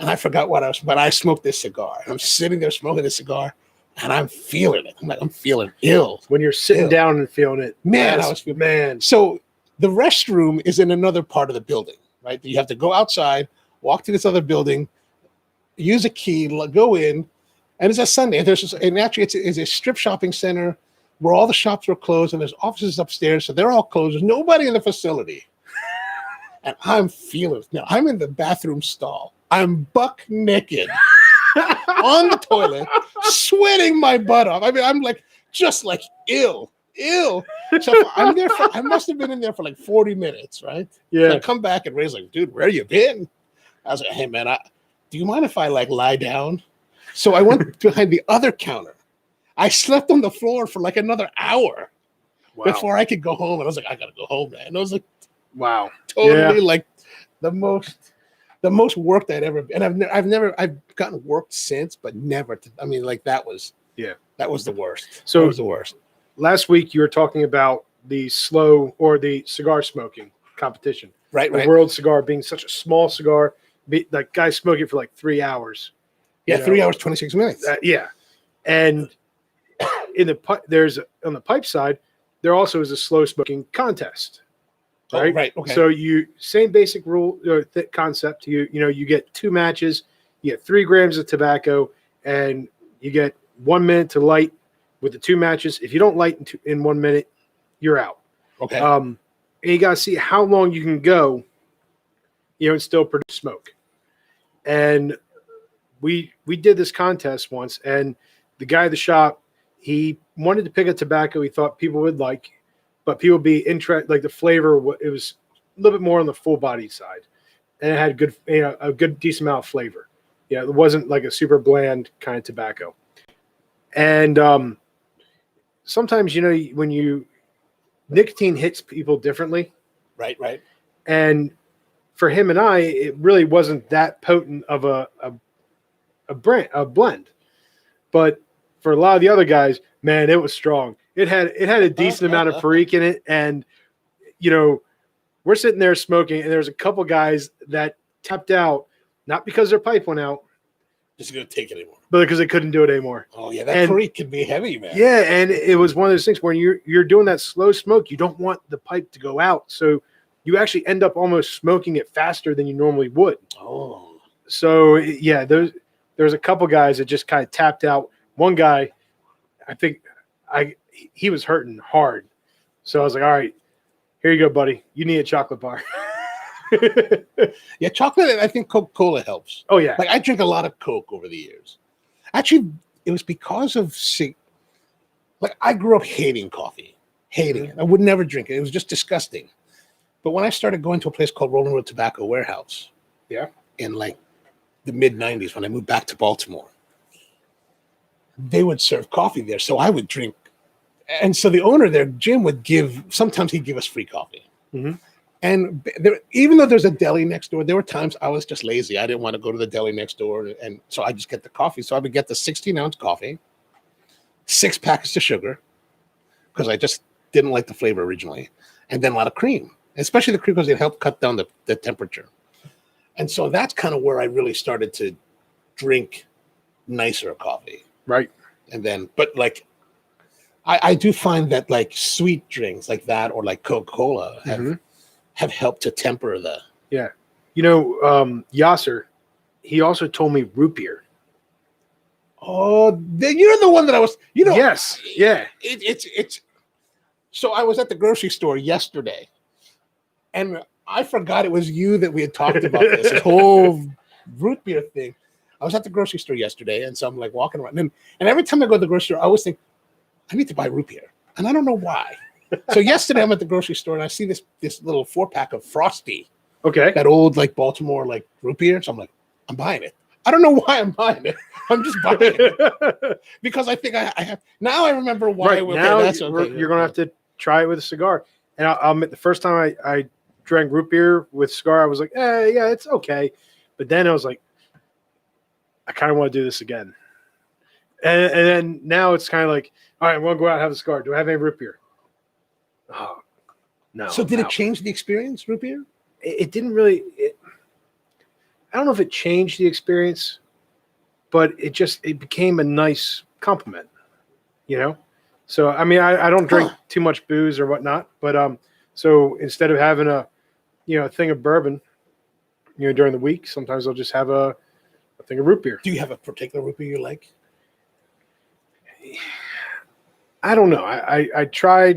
and I forgot what I was. But I smoked this cigar. I'm sitting there smoking this cigar, and I'm feeling it. I'm feeling ill. When you're sitting down and feeling it, man, I was feeling man. So the restroom is in another part of the building, right? You have to go outside, walk to this other building, use a key, go in, and it's a Sunday. And actually, it's a strip shopping center where all the shops were closed, and there's offices upstairs, so they're all closed. There's nobody in the facility. And I'm feeling it. Now, I'm in the bathroom stall. I'm buck naked on the toilet, sweating my butt off. I mean, I'm like, just like ill. So I'm there I must have been in there for like 40 minutes, right? Yeah. So I come back and Ray's like, dude, where you been? I was like, hey, man, do you mind if I like lie down? So I went behind the other counter. I slept on the floor for like another hour before I could go home. And I was like, I gotta go home, man. And I was like, wow, totally like the most worked I'd ever been. And I've gotten worked since, but never. That was the worst. So that was the worst. Last week you were talking about the slow or the cigar smoking competition, right? The World Cigar being such a small cigar, like guys smoking for like 3 hours. Yeah, 3 hours 26 minutes. And there's on the pipe side, there also is a slow smoking contest. Right. Oh, right. Okay. So same basic rule or concept. You get 2 matches, you get 3 grams of tobacco, and you get 1 minute to light with the 2 matches. If you don't light in 1 minute, you're out. Okay. And you gotta see how long you can go, and still produce smoke. And we did this contest once, and the guy at the shop, he wanted to pick a tobacco he thought people would like. But people be interested, like the flavor. It was a little bit more on the full body side, and it had a good decent amount of flavor. Yeah, it wasn't like a super bland kind of tobacco. And sometimes when nicotine hits people differently. Right. And for him and I, it really wasn't that potent of a blend. But for a lot of the other guys, man, it was strong. It had a decent amount of Perique in it, and we're sitting there smoking, and there's a couple guys that tapped out, not because their pipe went out, just gonna take it anymore, but because they couldn't do it anymore. Oh yeah, that Perique can be heavy, man. Yeah, and it was one of those things when you're doing that slow smoke, you don't want the pipe to go out, so you actually end up almost smoking it faster than you normally would. Oh, so yeah, there's a couple guys that just kind of tapped out. One guy, I think he was hurting hard. So I was like, all right, here you go, buddy. You need a chocolate bar. Yeah, chocolate, I think Coca-Cola helps. Oh, yeah. Like I drink a lot of Coke over the years. Actually, it was because of I grew up hating coffee. Hating it. I would never drink it. It was just disgusting. But when I started going to a place called Rolling Road Tobacco Warehouse, in like the mid-90s when I moved back to Baltimore, they would serve coffee there. So I would drink. And so the owner there, Jim, sometimes he'd give us free coffee. Mm-hmm. And even though there's a deli next door, there were times I was just lazy. I didn't want to go to the deli next door. And so I just get the coffee. So I would get the 16-ounce coffee, 6 packets of sugar, because I just didn't like the flavor originally, and then a lot of cream, especially the cream because it helped cut down the temperature. And so that's kind of where I really started to drink nicer coffee. Right. And then, but like, I do find that like sweet drinks like that or like Coca-Cola have helped to temper the. Yeah. Yasser, he also told me root beer. Oh, you're the one that I was, Yes. Yeah. It's. So I was at the grocery store yesterday and I forgot it was you that we had talked about this whole root beer thing. I was at the grocery store yesterday, and so I'm like walking around, and every time I go to the grocery store, I always think, I need to buy root beer, and I don't know why. So yesterday, I'm at the grocery store, and I see this little 4-pack of Frosty, that old like Baltimore like root beer. So I'm like, I'm buying it. I don't know why I'm buying it. I'm just buying it because I think I have. Now I remember why. Right now, you're gonna have to try it with a cigar. And I'll admit, the first time I drank root beer with Cigar, I was like, yeah, it's okay. But then I was like, I kind of want to do this again. And then now it's kind of like, all right, I want to go out and have a Cigar. Do I have any root beer? Oh, no. So did it change the experience, root beer? It didn't really. I don't know if it changed the experience, but it became a nice compliment, you know? So, I mean, I don't drink too much booze or whatnot, but so instead of having a thing of bourbon, during the week, sometimes I'll just have a thing of root beer. Do you have a particular root beer you like? I don't know. I try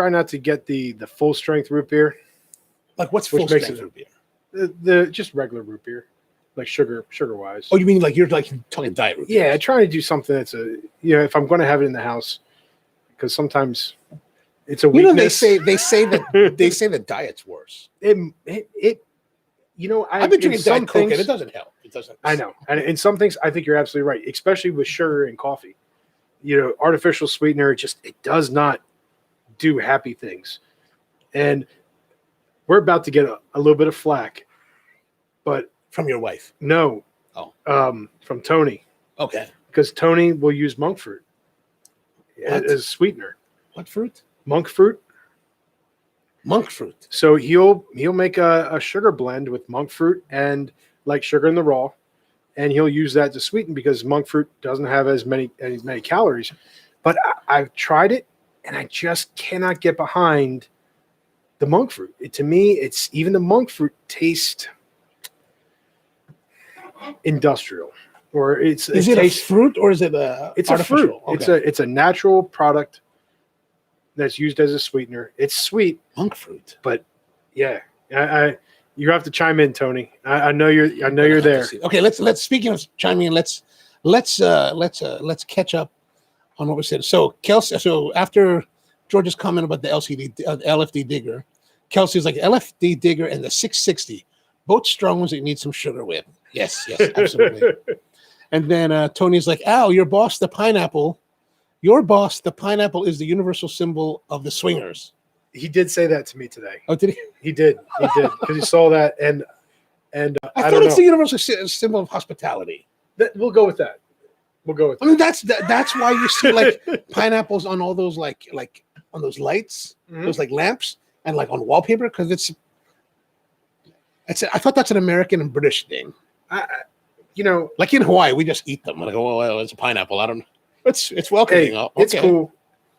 not to get the full strength root beer. Like what's full strength root beer? The just regular root beer, like sugar wise. Oh, you mean like you're like talking diet root beer? Yeah, I try to do something that's if I'm going to have it in the house, because sometimes it's a weakness. They say that diet's worse. I've been drinking Diet Coke and it doesn't help. It doesn't. I know, and in some things, I think you're absolutely right, especially with sugar and coffee. Artificial sweetener, it does not do happy things, and we're about to get a little bit of flack, but from your wife? No. Oh. From Tony. Okay. Because Tony will use monk fruit as sweetener. What fruit? Monk fruit. Monk fruit. So he'll make a sugar blend with monk fruit and like sugar in the raw, and he'll use that to sweeten because monk fruit doesn't have as many calories. But I've tried it, and I just cannot get behind the monk fruit. To me, it's even the monk fruit tastes industrial, or is it a fruit or is it it's artificial? A fruit. Okay. It's a natural product that's used as a sweetener. It's sweet, monk fruit, but yeah, you have to chime in, Tony. I know you're there. Okay, let's speaking of chiming in, let's catch up on what we said. So Kelsey, after George's comment about the LFD digger, Kelsey's like LFD digger and the 660, both strong ones that you need some sugar with. Yes, absolutely. And then Tony's like, Al, your boss, the pineapple is the universal symbol of the swingers. He did say that to me today. Oh, did he? He did because he saw that, and I thought it's the universal symbol of hospitality. We'll go with that. I mean, that's why you see like pineapples on all those like on those lights, those like lamps, and like on wallpaper, because I thought that's an American and British thing. Like in Hawaii, we just eat them. Like, oh, well, it's a pineapple. I don't know. It's welcoming. Hey, it's cool.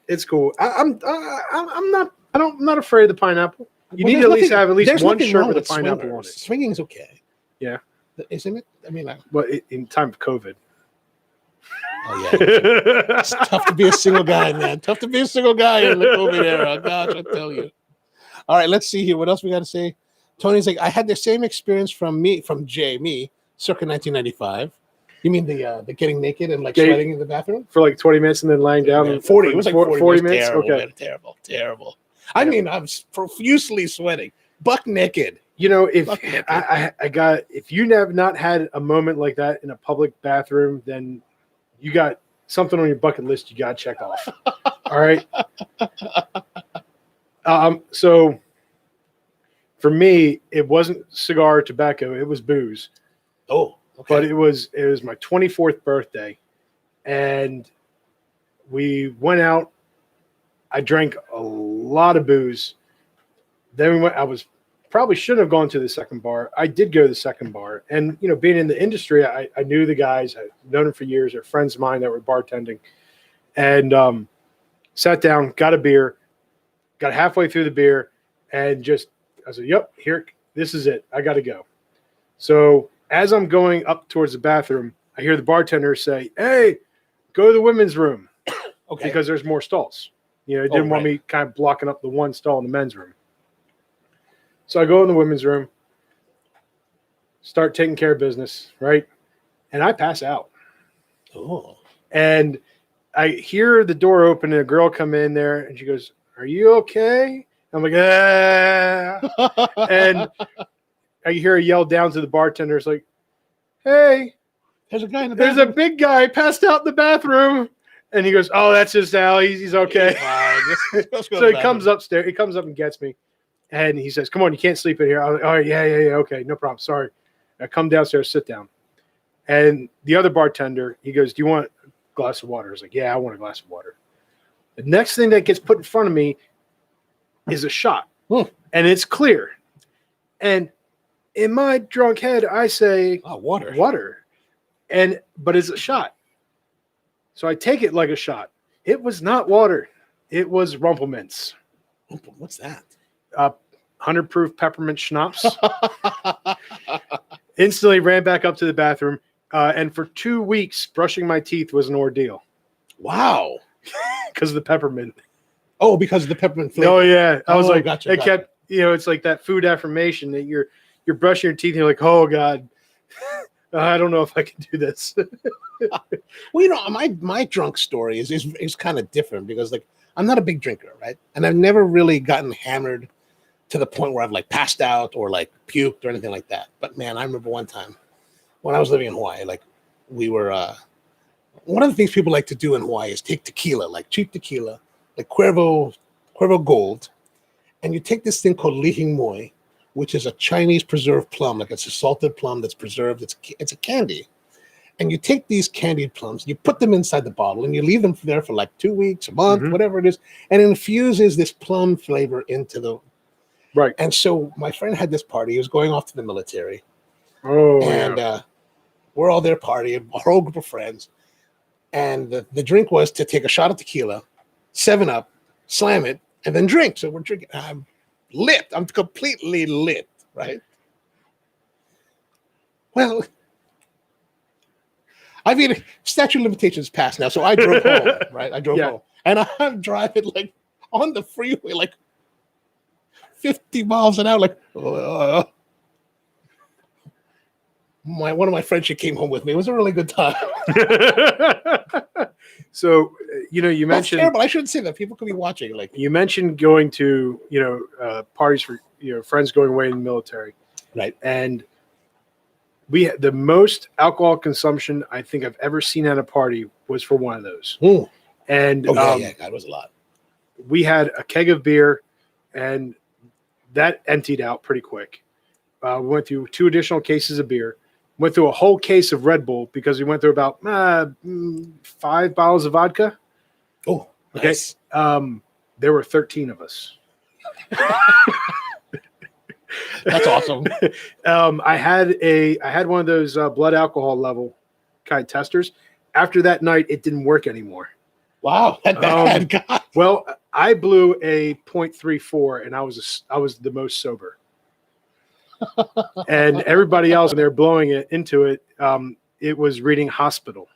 It's cool. I'm not afraid of the pineapple. You need to at least have one shirt with a pineapple on it. Swinging's okay. Yeah, isn't it? I mean, in time of COVID. Oh yeah, it's tough to be a single guy, man. Tough to be a single guy in the COVID era. Gosh, I tell you. All right, let's see here. What else we got to say? Tony's like, I had the same experience from Jay, circa 1995. You mean the getting naked and like sweating in the bathroom for like 20 minutes and then lying down? Yeah, 40. It was like 40 minutes. Terrible, okay, man, terrible. I mean, I was profusely sweating, buck naked. If you have not had a moment like that in a public bathroom, then you got something on your bucket list you got to check off. All right. So for me, it wasn't cigar or tobacco; it was booze. Oh, okay. But it was my 24th birthday, and we went out. I drank a lot of booze. Then we went. Probably shouldn't have gone to the second bar. I did go to the second bar, and being in the industry, I knew the guys. I've known them for years. They're friends of mine that were bartending, and sat down, got a beer, got halfway through the beer, and I said, "Yep, here, this is it. I got to go." So as I'm going up towards the bathroom, I hear the bartender say, "Hey, go to the women's room," okay, because there's more stalls. He didn't want me kind of blocking up the one stall in the men's room. So I go in the women's room, start taking care of business, right? And I pass out. Oh. And I hear the door open and a girl come in there and she goes, "Are you okay?" I'm like, "Ah." And I hear her yell down to the bartender. It's like, "Hey, there's a guy in the bathroom. There's a big guy passed out in the bathroom." And he goes, "Oh, that's just Al. He's okay." So he comes upstairs. He comes up and gets me. And he says, "Come on, you can't sleep in here." I was like, "All right, yeah, okay, no problem. Sorry." I come downstairs, sit down, and the other bartender, he goes, "Do you want a glass of water?" I was like, "Yeah, I want a glass of water." The next thing that gets put in front of me is a shot, and it's clear. And in my drunk head, I say, "Oh, water, water," but it's a shot. So I take it like a shot. It was not water. It was Rumplemints. What's that? 100 proof peppermint schnapps. Instantly ran back up to the bathroom. And for 2 weeks, brushing my teeth was an ordeal. Wow. Because of the peppermint. Oh, because of the peppermint flavor. Oh, yeah. I was like, gotcha, it kept, it's like that food affirmation that you're brushing your teeth and you're like, oh, God. I don't know if I can do this. Well, my drunk story is kind of different because like I'm not a big drinker, right? And I've never really gotten hammered to the point where I've like passed out or like puked or anything like that. But man, I remember one time when I was living in Hawaii, like we were one of the things people like to do in Hawaii is take tequila, like cheap tequila, like Cuervo Gold, and you take this thing called lihing moi, which is a Chinese preserved plum, like it's a salted plum that's preserved. It's a candy. And you take these candied plums, you put them inside the bottle, and you leave them there for like 2 weeks, a month, whatever it is, and it infuses this plum flavor into the... Right. And so my friend had this party. He was going off to the military. Oh, and we're all there partying, a whole group of friends. And the drink was to take a shot of tequila, 7-Up, slam it, and then drink. So we're drinking. I'm lit. I'm completely lit, right? Well... I mean, statute of limitations passed now, so I drove home, right? I drove home, and I'm driving like on the freeway, like 50 miles an hour, like. One of my friends, she came home with me. It was a really good time. So, you mentioned. That's terrible. I shouldn't say that. People could be watching. Like you mentioned, going to parties for friends going away in the military, right? And we had the most alcohol consumption I think I've ever seen at a party was for one of those. And God, it was a lot. We had a keg of beer, and that emptied out pretty quick. We went through 2 additional cases of beer. Went through a whole case of Red Bull because we went through about 5 bottles of vodka. Oh, okay. Nice. There were 13 of us. That's awesome. I had one of those blood alcohol level kind of testers. After that night, it didn't work anymore. Wow, that bad. God. Well, I blew a 0.34, and I was the most sober. And everybody else, when they're blowing it into it, it was reading hospital.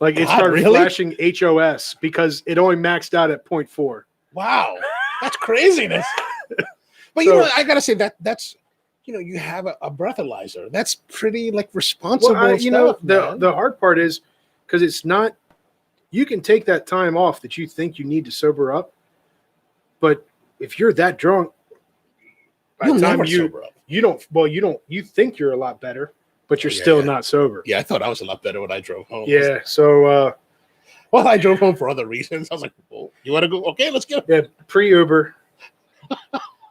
Like it started flashing HOS because it only maxed out at 0.4. Wow, that's craziness. But so, I gotta say that's you have a breathalyzer. That's pretty like responsible. Well, the hard part is because it's not. You can take that time off that you think you need to sober up, but if you're that drunk, by the time sober up. You think you're a lot better, but you're still not sober. Yeah, I thought I was a lot better when I drove home. Yeah, so I drove home for other reasons. I was like, well, you want to go? Okay, let's go. Yeah, pre-Uber.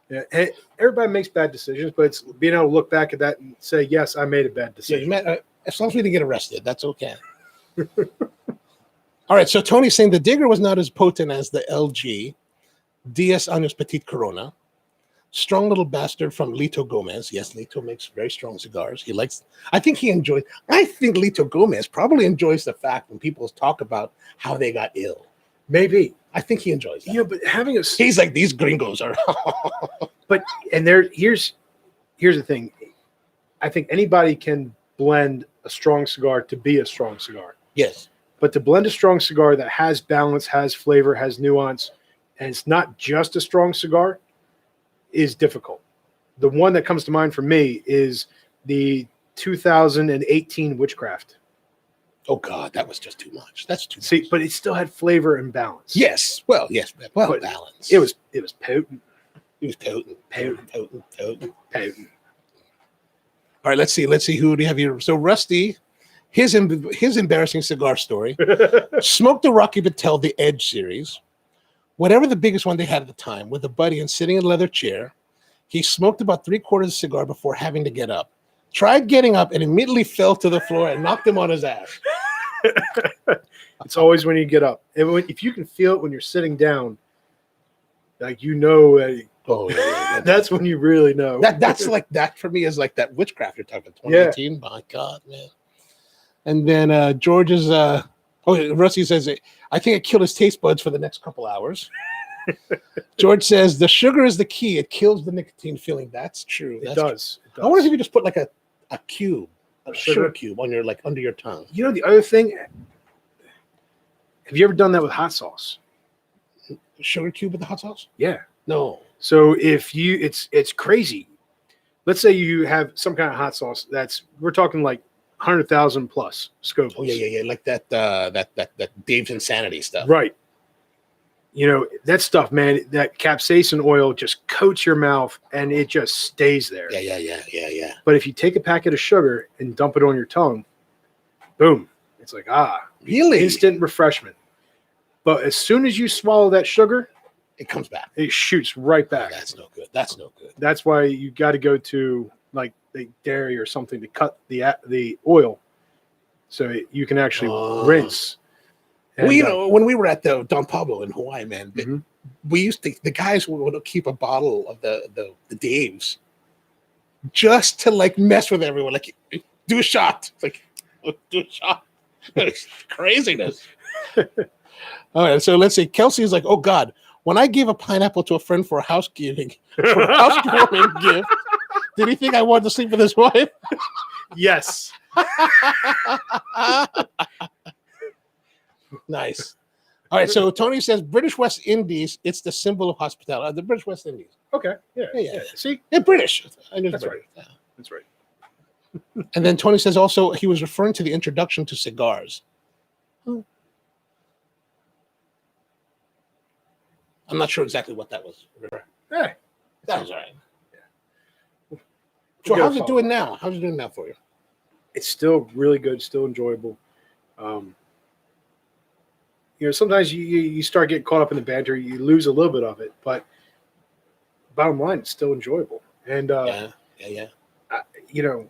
Yeah, everybody makes bad decisions, but it's being able to look back at that and say, yes, I made a bad decision. Yeah, as long as we didn't get arrested, that's okay. All right, so Tony's saying the Digger was not as potent as the LG 10 Años Petite Corona. Strong little bastard from Lito Gomez. Yes, Lito makes very strong cigars. I think Lito Gomez probably enjoys the fact when people talk about how they got ill. Maybe. I think he enjoys that. Yeah, but having he's like, these gringos are. Here's the thing. I think anybody can blend a strong cigar to be a strong cigar. Yes. But to blend a strong cigar that has balance, has flavor, has nuance, and it's not just a strong cigar is difficult. The one that comes to mind for me is the 2018 Witchcraft. Oh God, that was just too much. That's too much. But it still had flavor and balance. Yes. Well, yes. Well, balance. It was potent. It was potent. Potent. All right, let's see. Who do you have here? So Rusty, his embarrassing cigar story. Smoked a Rocky Patel, the Edge series. Whatever the biggest one they had at the time, with a buddy and sitting in a leather chair, He smoked about 3/4 of the cigar before having to get up. Tried getting up and immediately fell to the floor and knocked him on his ass. It's always when you get up. If you can feel it when you're sitting down, like Oh yeah. that's when you really know. That's like that for me is like that witchcraft you're talking about. 2018. Yeah. My God, man. And then George's Rusty says I think it killed his taste buds for the next couple hours. George says the sugar is the key. It kills the nicotine feeling. That's true. It does. I wonder if you could just put like a cube, a sugar cube on your under your tongue. You know the other thing? Have you ever done that with hot sauce? Sugar cube with the hot sauce? Yeah. No. So if it's crazy. Let's say you have some kind of hot sauce we're talking like 100,000 plus scope. Oh yeah, like that Dave's Insanity stuff. Right. You know, that stuff, man, that capsaicin oil just coats your mouth and it just stays there. Yeah. But if you take a packet of sugar and dump it on your tongue, boom, it's like, really? Instant refreshment. But as soon as you swallow that sugar, it comes back. It shoots right back. That's no good. That's no good. That's why you got to go to like the dairy or something to cut the oil so you can actually rinse. And, well, when we were at the Don Pablo in Hawaii, man, we used to, the guys would keep a bottle of the Dave's just to like mess with everyone. Like, do a shot. It's like, do a shot. It's craziness. All right, so let's see. Kelsey is like, oh God, when I gave a pineapple to a friend for a housewarming gift, did he think I wanted to sleep with his wife? Yes. Nice. All right, so Tony says British West Indies, it's the symbol of hospitality. The British West Indies. Okay. Yeah. See? Yeah, British. I know that's British. Right. Yeah. That's right. And then Tony says also he was referring to the introduction to cigars. I'm not sure exactly what that was. Hey, that was all right. Yeah. So how's it doing now? How's it doing now for you? It's still really good, still enjoyable. You know, sometimes you start getting caught up in the banter, you lose a little bit of it, but bottom line, it's still enjoyable. And yeah. You know,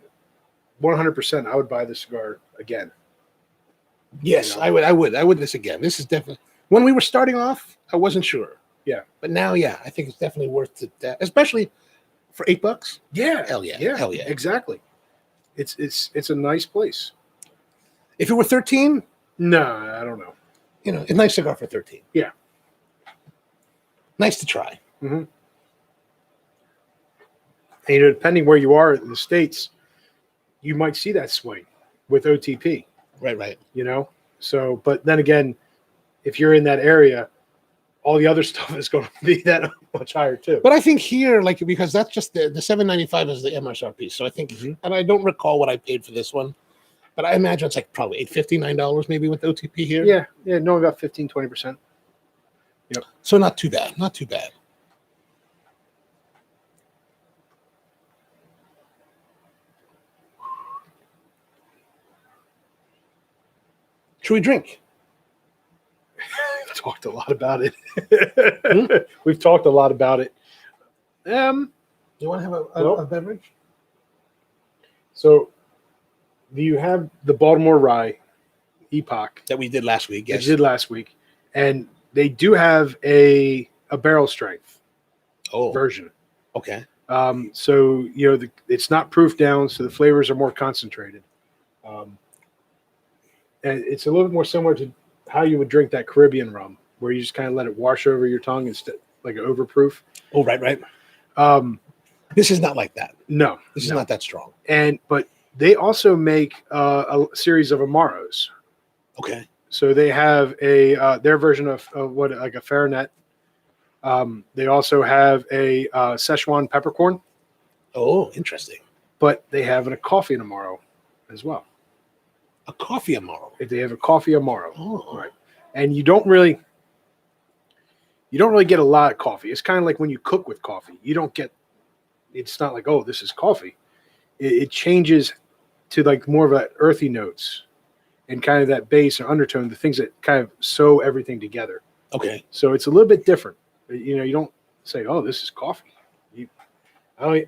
100%, I would buy this cigar again. Yes, you know? I would this again. This is definitely, when we were starting off, I wasn't sure. Yeah. But now, yeah, I think it's definitely worth it, especially for $8. Yeah. Hell yeah. Yeah. Hell yeah. Exactly. It's a nice place. If it were 13, no, I don't know. You know, a nice cigar for 13. Yeah. Nice to try. Mm-hmm. And, you know, depending where you are in the States, you might see that swing with OTP. Right. You know? So, but then again, if you're in that area, all the other stuff is going to be that much higher too. But I think here, like, because that's just the $7.95 is the MSRP. So I think, and I don't recall what I paid for this one, but I imagine it's like probably $8.59 maybe with OTP here. Yeah, no, about 15-20%. Yep. So not too bad. Should we drink? We've talked a lot about it. We've talked a lot about it. You want to have a beverage? So, do you have the Baltimore Rye Epoch that we did last week? Yes, we did last week, and they do have a barrel strength version. Okay. So you know it's not proof down, so the flavors are more concentrated. And it's a little bit more similar to how you would drink that Caribbean rum, where you just kind of let it wash over your tongue instead, like an overproof. Oh, right. This is not like that. No, this is not that strong. But they also make a series of Amaros. Okay. So they have their version of what, like a Fahrenheit. They also have a Szechuan peppercorn. Oh, interesting. But they have a coffee Amaro as well. A coffee Amaro. They have a coffee Amaro. Oh, right. And you don't really get a lot of coffee. It's kind of like when you cook with coffee. You don't get. It's not like, oh, this is coffee. It changes to like more of a earthy notes and kind of that bass or undertone, the things that kind of sew everything together. Okay. So it's a little bit different. You know, you don't say, oh, this is coffee. I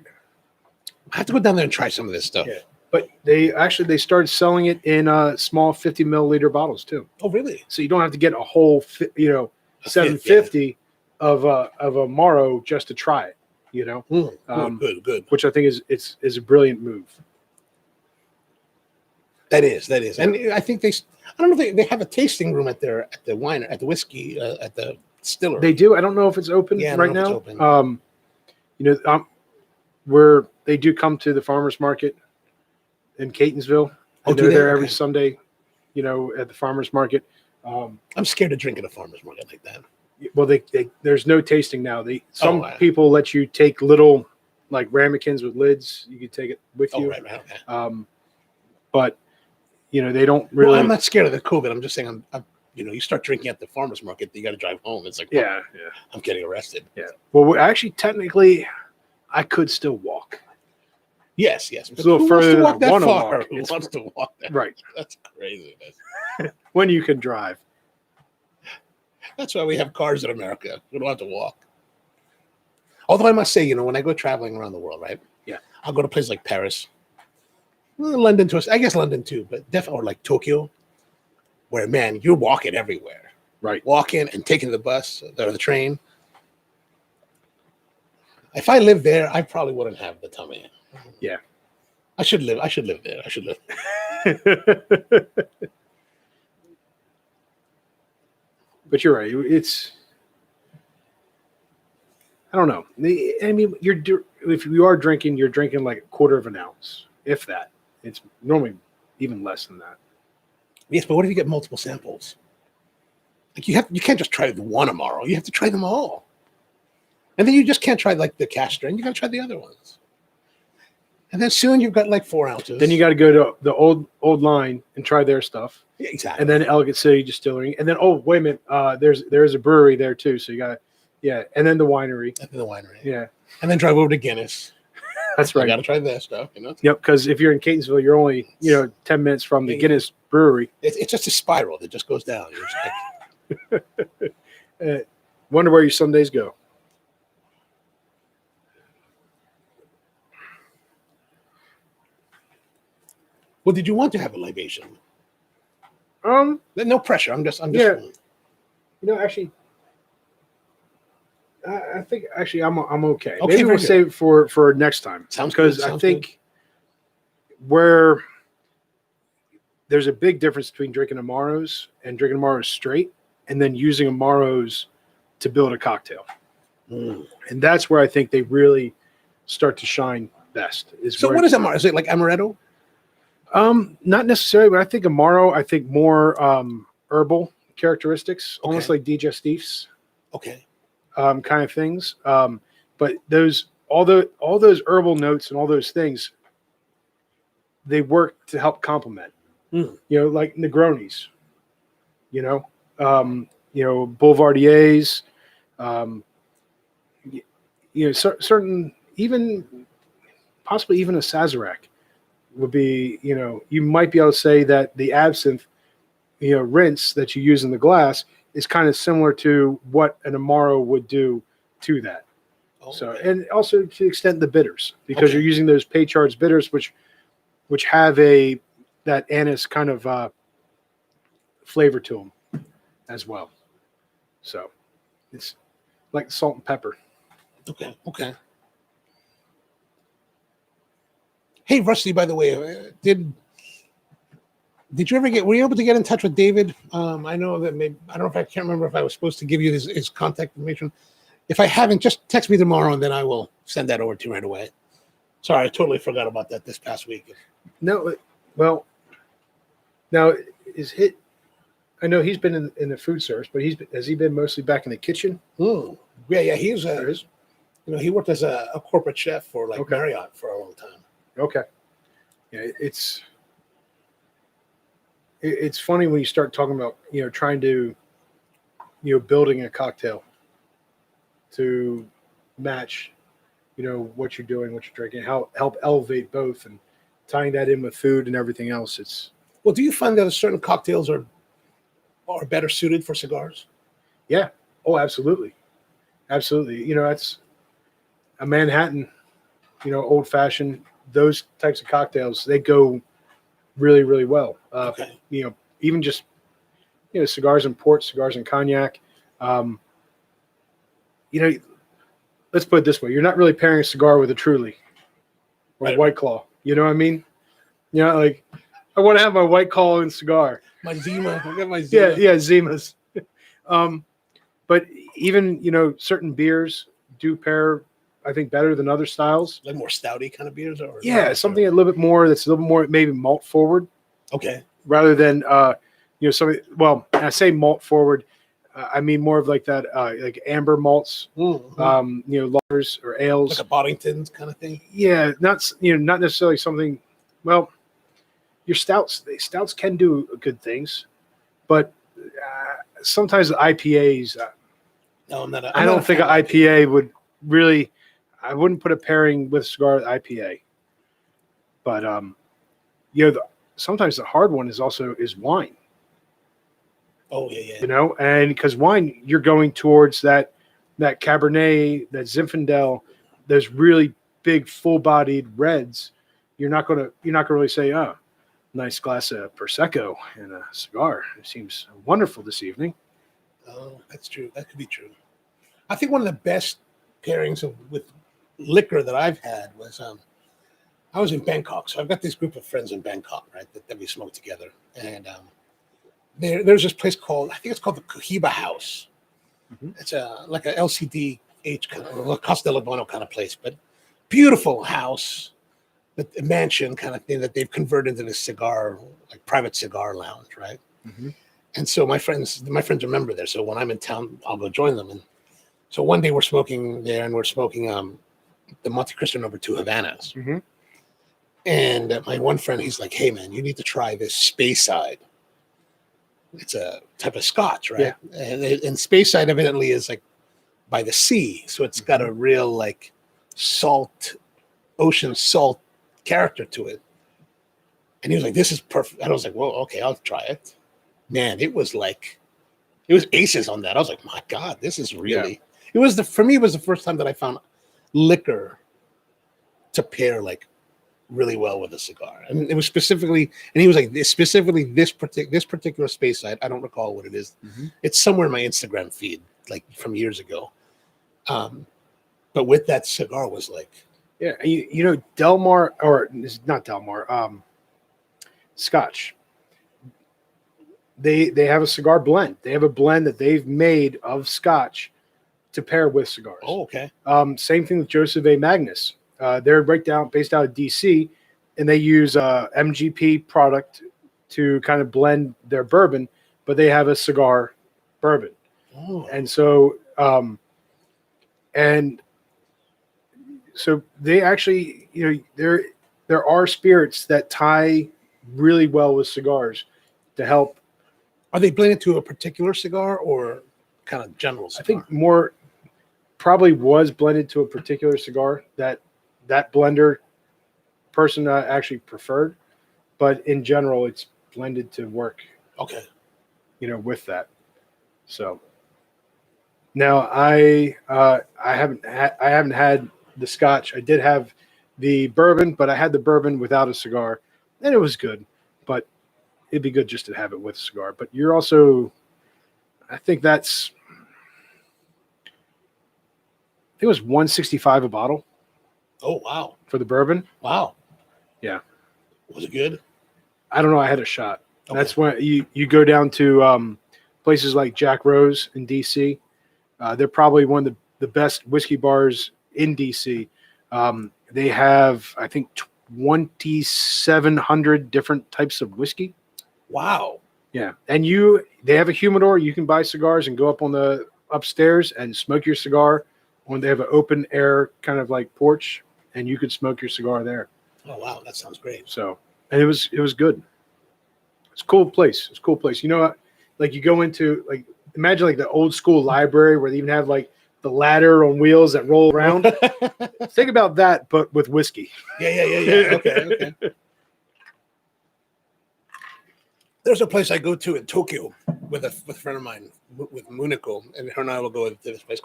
have to go down there and try some of this stuff. Yeah. But they started selling it in small 50 milliliter bottles too. Oh, really? So you don't have to get a whole 750 of a Morrow just to try it. Good. Which I think is a brilliant move. That is, and I think I don't know if they have a tasting room at the whiskey at the distillery. They do. I don't know if it's open right now. Open. Where they do come to the farmers market in Catonsville. And they're there every Sunday, at the farmers market. I'm scared to drink at a farmers market like that. Well, there's no tasting now. Some people let you take little like ramekins with lids. You can take it with you. Right. Okay. But they don't really. Well, I'm not scared of the COVID. I'm just saying, you start drinking at the farmers market, you got to drive home. It's like, yeah. I'm getting arrested. Yeah. Well, actually, technically, I could still walk. Yes. It's a little further than I want to walk. Who wants to walk there? Right. That's crazy. When you can drive. That's why we have cars in America. We don't have to walk. Although I must say, when I go traveling around the world, right? Yeah. I'll go to places like Paris, London I guess London too, but definitely, or like Tokyo, where, man, you're walking everywhere. Right. Walking and taking the bus or the train. If I lived there, I probably wouldn't have the tummy. Yeah. I should live there. But you're right. I don't know. I mean, if you are drinking, you're drinking like a quarter of an ounce, if that. It's normally even less than that. Yes, but what if you get multiple samples? Like you can't just try the one tomorrow. You have to try them all. And then you just can't try like the cash strain. You got to try the other ones. And then soon you've got like 4 ounces. Then you got to go to the old line and try their stuff. Yeah, exactly. And then Elegant City Distillery. And then, wait a minute. There's a brewery there too. So you got to, and then the winery. Yeah. And then drive over to Guinness. That's right. You got to try that stuff, Yep. Because if you're in Catonsville, you're only, 10 minutes from the Guinness brewery. It's just a spiral that just goes down. You're just like, wonder where your Sundays go. Well, did you want to have a libation? No pressure. I'm just. Yeah. Actually, I think I'm okay. Maybe we'll save it for next time. Sounds good. Because I think where there's a big difference between drinking Amaros and drinking Amaros straight, and then using Amaros to build a cocktail. And that's where I think they really start to shine best. So what is Amaro? Is it like Amaretto? Not necessarily, but I think Amaro, more herbal characteristics, almost like digestifs. Okay. Kind of things. But all those herbal notes and all those things, they work to help complement. Like Negronis, Boulevardiers, certain, even possibly even a Sazerac would be, you might be able to say that the absinthe, rinse that you use in the glass is kind of similar to what an Amaro would do to that. So, and also to the extent the bitters, because you're using those Peychaud's bitters, which have that anise kind of flavor to them as well. So it's like salt and pepper. Okay. Hey, Rusty, by the way, did you ever were you able to get in touch with David? I know that I don't know if I can't remember if I was supposed to give you his contact information. If I haven't, just text me tomorrow and then I will send that over to you right away. Sorry, I totally forgot about that this past week. No, well, now I know he's been in the food service, but has he been mostly back in the kitchen? Yeah, he's he worked as a corporate chef for Marriott for a long time. Okay. Yeah, it's funny when you start talking about, trying to, building a cocktail to match, what you're doing, what you're drinking, help elevate both, and tying that in with food and everything else. Well, do you find that certain cocktails are better suited for cigars? Yeah. Oh, absolutely. Absolutely. That's a Manhattan old fashioned, those types of cocktails, they go really, really well. Okay. Even just, cigars and port, cigars and cognac. Let's put it this way. You're not really pairing a cigar with a Truly or a White Claw. You know what I mean? Like I want to have my White Claw and cigar. My Zima. I got my Zima. Yeah, Zimas. But even, certain beers do pair, I think, better than other styles. Like more stouty kind of beers? Something a little bit more that's a little more maybe malt forward. Okay. Rather than, something, well, I say malt forward, I mean more of like that, like amber malts, lagers or ales. Like a Boddington kind of thing? Yeah, not necessarily something, well, your stouts can do good things, but sometimes the IPAs, no, I'm not. I don't think an IPA would really. I wouldn't put a pairing with a cigar with IPA. But sometimes the hard one is wine. Oh yeah. And because wine, you're going towards that Cabernet, that Zinfandel, those really big, full-bodied reds. You're not gonna really say, oh, nice glass of Prosecco and a cigar. It seems wonderful this evening. Oh, that's true. That could be true. I think one of the best pairings with liquor that I've had was I was in Bangkok. So I've got this group of friends in Bangkok, right, that we smoke together. And there's this place I think it's called the Cohiba House. Mm-hmm. It's like a LCD-H kind of, a Costa del Bono kind of place, but beautiful house, a mansion kind of thing that they've converted into this private cigar lounge, right? Mm-hmm. And so my friends are a member there. So when I'm in town, I'll go join them. And so one day we're smoking there, and we're smoking the Monte Cristo No. 2 Havanas. Mm-hmm. And my one friend, he's like, "Hey man, you need to try this Speyside. It's a type of Scotch, right?" Yeah. And Speyside evidently is like by the sea, so it's got a real like ocean salt character to it. And he was like, "This is perfect." And I was like, "Well, okay, I'll try it." Man, it was aces on that. I was like, "My God, this is really." Yeah. For me, it was the first time that I found liquor to pair like really well with a cigar. And it was specifically, and he was like, this particular Speyside. I don't recall what it is. Mm-hmm. It's somewhere in my Instagram feed, like from years ago. But with that cigar was like, yeah, Delmar, or it's not Delmar, Scotch. They have a cigar blend. They have a blend that they've made of Scotch to pair with cigars. Oh, okay. Same thing with Joseph A. Magnus. They're based out of DC, and they use MGP product to kind of blend their bourbon, but they have a cigar bourbon. Oh. And so, they actually, there are spirits that tie really well with cigars to help. Are they blended to a particular cigar or kind of general cigar? I think more probably was blended to a particular cigar that blender person actually preferred, but in general, it's blended to work. Okay. With that. So now I haven't had the Scotch. I did have the bourbon, but I had the bourbon without a cigar, and it was good. But it'd be good just to have it with a cigar. But you're also, I think it was $165 a bottle. Oh wow! For the bourbon. Wow. Yeah. Was it good? I don't know. I had a shot. Okay. That's when you go down to places like Jack Rose in DC. They're probably one of the best whiskey bars in DC. They have, I think, 2,700 different types of whiskey. Wow. Yeah. And they have a humidor. You can buy cigars and go up on the upstairs and smoke your cigar when they have an open air kind of like porch, and you could smoke your cigar there. Oh, wow. That sounds great. So, and it was good. It's a cool place. It's a cool place. Like you go into, like, imagine like the old school library where they even have like the ladder on wheels that roll around. Think about that, but with whiskey. Yeah. Okay. There's a place I go to in Tokyo with a friend of mine, with Muniko, and her and I will go to this place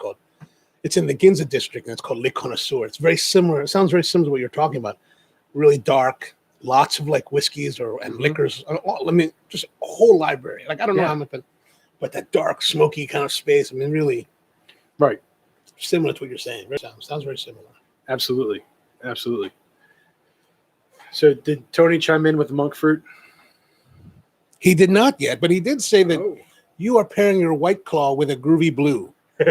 It's in the Ginza district, and it's called Le Connoisseur. It's very similar. It sounds very similar to what you're talking about. Really dark, lots of like whiskeys and liquors. Just a whole library. Like I don't know how much, but that dark, smoky kind of space. I mean, really, right. Similar to what you're saying. Sounds very similar. Absolutely. So did Tony chime in with the monk fruit? He did not yet, but he did say that you are pairing your White Claw with a groovy blue. I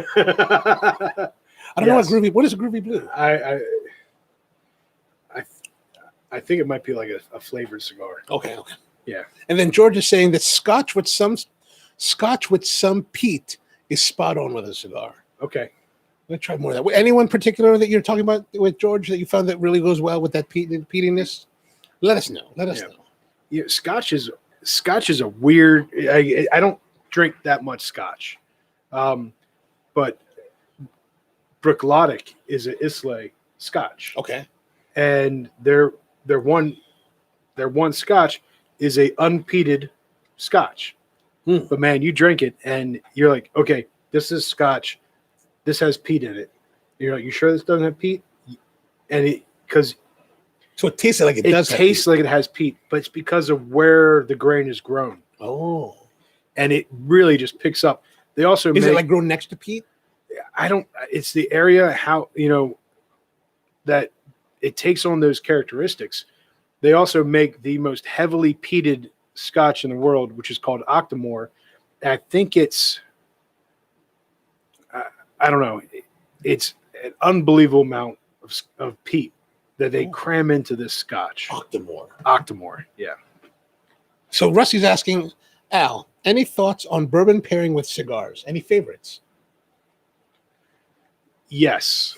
don't know what is a groovy blue? I think it might be like a flavored cigar. Okay. Yeah. And then George is saying that Scotch with some peat is spot on with a cigar. Okay. Let's try more of that. Anyone particular that you're talking about with George that you found that really goes well with that peatiness? Let us know. Let us know. Yeah, Scotch is a weird. I don't drink that much Scotch, but Brooklotic is an Islay Scotch. Okay. And their one Scotch is a unpeated Scotch. But man, you drink it and you're like, okay, this is Scotch. This has peat in it. You're like, you sure this doesn't have peat? And so it tastes like it does. It tastes like it has peat, but it's because of where the grain is grown. Oh, and it really just picks up. They also is it like grown next to peat? It's the area that it takes on those characteristics. They also make the most heavily peated Scotch in the world, which is called Octomore. And I think it's, I don't know, it's an unbelievable amount of peat that they cram into this Scotch. Octomore, yeah. So Rusty's asking, Al, any thoughts on bourbon pairing with cigars? Any favorites? Yes.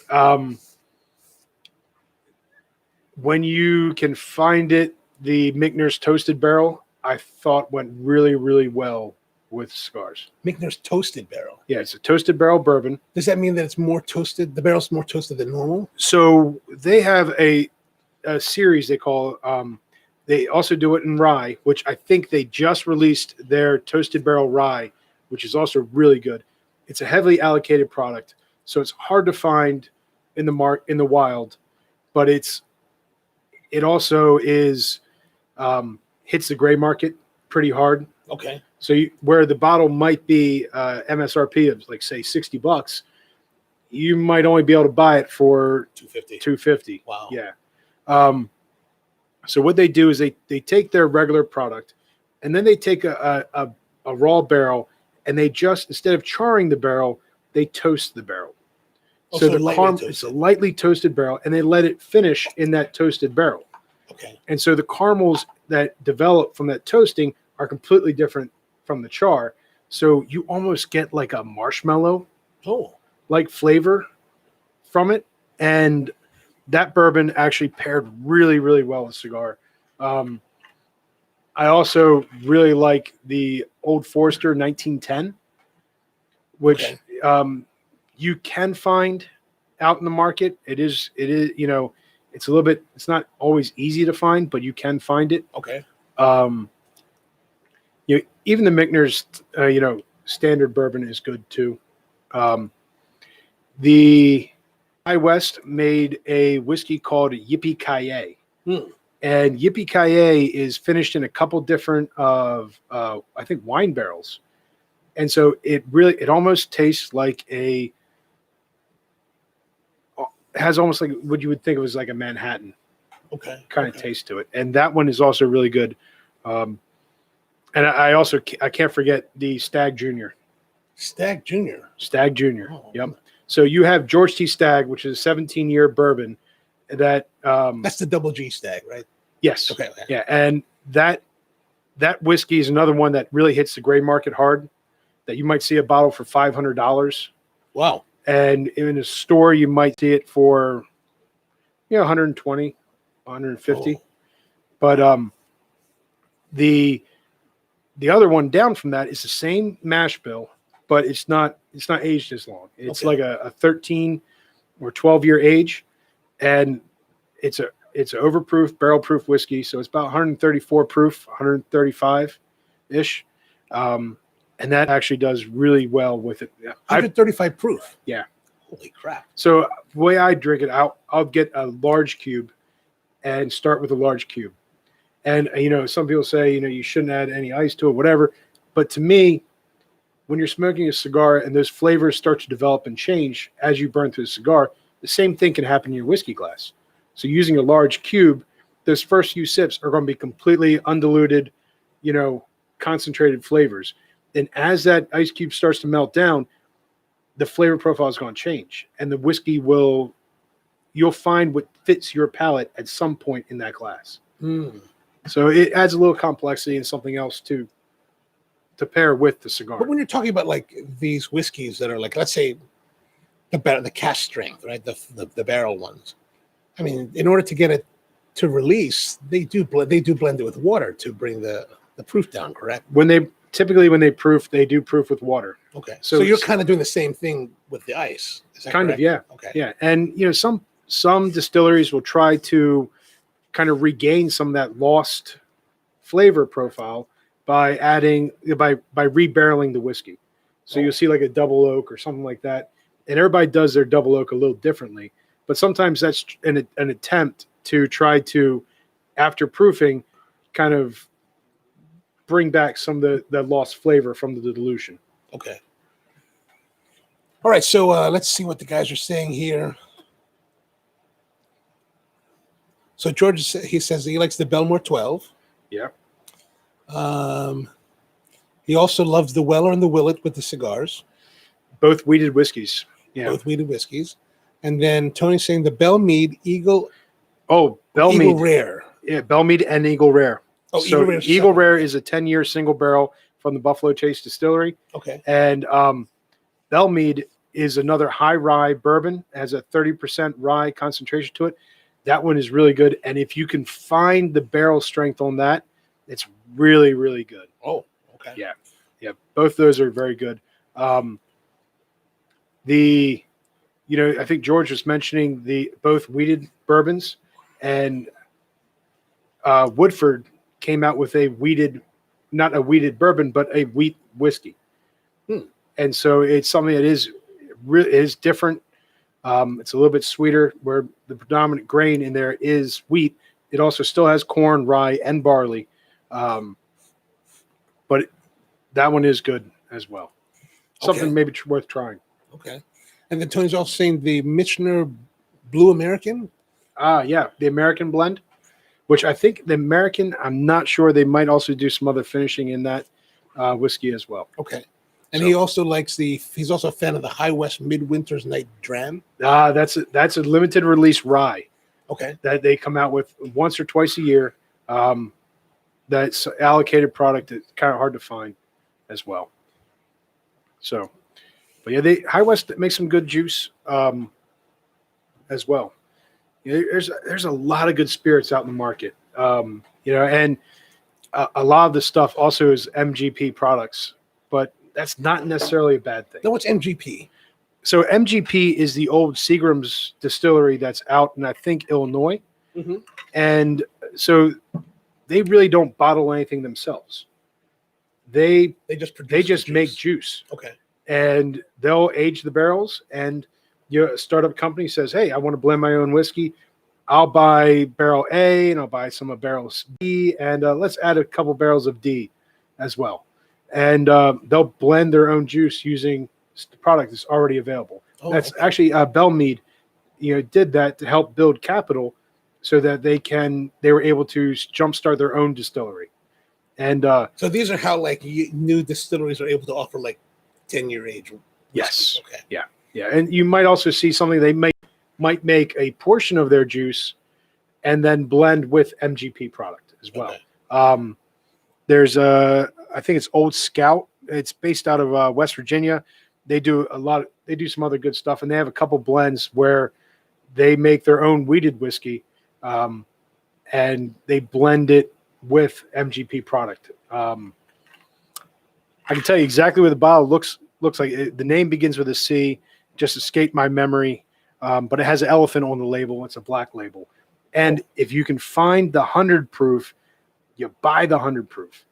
When you can find it, the Michner's Toasted Barrel, I thought went really, really well with cigars. Michner's Toasted Barrel? Yeah, it's a toasted barrel bourbon. Does that mean that it's more toasted? The barrel's more toasted than normal? So they have a series they call, they also do it in rye, which I think they just released their Toasted Barrel Rye, which is also really good. It's a heavily allocated product, so it's hard to find in the wild, but it also is hits the gray market pretty hard. Okay. So where the bottle might be MSRP of like say $60, you might only be able to buy it for $250. Wow. Yeah. So what they do is they take their regular product, and then they take a raw barrel, and they just, instead of charring the barrel, they toast the barrel. So it's a lightly toasted barrel, and they let it finish in that toasted barrel. Okay. And so the caramels that develop from that toasting are completely different from the char. So you almost get like a marshmallow like flavor from it. And that bourbon actually paired really, really well with cigar. I also really like the Old Forester 1910, which you can find out in the market. It is, it's a little bit, it's not always easy to find, but you can find it. Okay. Even the Michner's, standard bourbon is good too. The High West made a whiskey called Yippee-Ki-Yay. And Yippee-Ki-Yay is finished in a couple different I think wine barrels. And so it almost tastes like has almost like what you would think it was like a Manhattan kind of taste to it. And that one is also really good. And I can't forget the Stag Junior. Stag Junior. Stag Junior. Oh, yep. So you have George T. Stagg, which is a 17-year bourbon that that's the double G Stag, right? Yes. Okay. Yeah, and that whiskey is another one that really hits the gray market hard. That you might see a bottle for $500. Wow. And in a store you might see it for 120, 150. But the other one down from that is the same mash bill, but it's not aged as long. It's like a 13 or 12-year age, and it's an overproof, barrel-proof whiskey, so it's about 134 proof, 135-ish. And that actually does really well with it. 135 proof. Yeah. Holy crap! So the way I drink it, I'll get a large cube and start with a large cube. And some people say you shouldn't add any ice to it, whatever. But to me, when you're smoking a cigar and those flavors start to develop and change as you burn through the cigar, the same thing can happen in your whiskey glass. So using a large cube, those first few sips are going to be completely undiluted, concentrated flavors. And as that ice cube starts to melt down, the flavor profile is going to change. And the whiskey you'll find what fits your palate at some point in that glass. So it adds a little complexity and something else to pair with the cigar. But when you're talking about like these whiskeys that are like, let's say the cask strength, right? The barrel ones. I mean, in order to get it to release, they do blend it with water to bring the proof down, correct? When they proof, they do proof with water. Okay. So you're kind of doing the same thing with the ice. Is that kind correct? of, yeah. Okay. Yeah. And some distilleries will try to kind of regain some of that lost flavor profile by adding by rebarreling the whiskey. So you'll see like a double oak or something like that. And everybody does their double oak a little differently. But sometimes that's an attempt to try to, after proofing, kind of bring back some of the lost flavor from the dilution. Okay. All right. So let's see what the guys are saying here. So George, he says he likes the Belmore 12. Yeah. He also loves the Weller and the Willet with the cigars. Both wheated whiskeys. Yeah. Both wheated whiskeys. And then Tony's saying the Bellmead Eagle. Oh, Bellmead. Eagle Rare. Yeah, Bellmead and Eagle Rare. Oh, so Eagle Rare is a 10-year single barrel from the Buffalo Chase Distillery. Okay. And Bellmead is another high rye bourbon. It has a 30% rye concentration to it. That one is really good. And if you can find the barrel strength on that, it's really, really good. Oh, okay. Yeah. Yeah. Both of those are very good. I think George was mentioning both wheated bourbons, and Woodford came out with not a wheated bourbon, but a wheat whiskey. And so it's something that is different. It's a little bit sweeter, where the predominant grain in there is wheat. It also still has corn, rye, and barley. But that one is good as well. Something maybe worth trying. Okay. And then Tony's also saying the Michener Blue American. Yeah, the American blend, which I think the American, I'm not sure. They might also do some other finishing in that whiskey as well. Okay. And he also likes he's also a fan of the High West Midwinter's Night Dram. That's a limited release rye. Okay. That they come out with once or twice a year. That's allocated product. It's kind of hard to find as well. So, but yeah, High West makes some good juice as well. There's a lot of good spirits out in the market. And a lot of the stuff also is MGP products, but that's not necessarily a bad thing. No, what's MGP? So MGP is the old Seagram's distillery that's out in, I think, Illinois. Mm-hmm. And so they really don't bottle anything themselves. They just make juice. Okay. And they'll age the barrels, and a startup company says, hey, I want to blend my own whiskey. I'll buy barrel A, and I'll buy some of barrel B, and let's add a couple barrels of D as well. And they'll blend their own juice using the product that's already available. That's actually Bellmead, did that to help build capital so that they were able to jumpstart their own distillery. And so these are how new distilleries are able to offer 10-year age. Yes. Okay. Yeah. Yeah. And you might also see something they might make a portion of their juice and then blend with MGP product as well. Okay. There's I think it's Old Scout. It's based out of West Virginia. They do some other good stuff, and they have a couple blends where they make their own wheated whiskey, and they blend it with MGP product. I can tell you exactly what the bottle looks like. The name begins with a C, just escaped my memory, but it has an elephant on the label. It's a black label. And if you can find the 100 proof, you buy the 100 proof,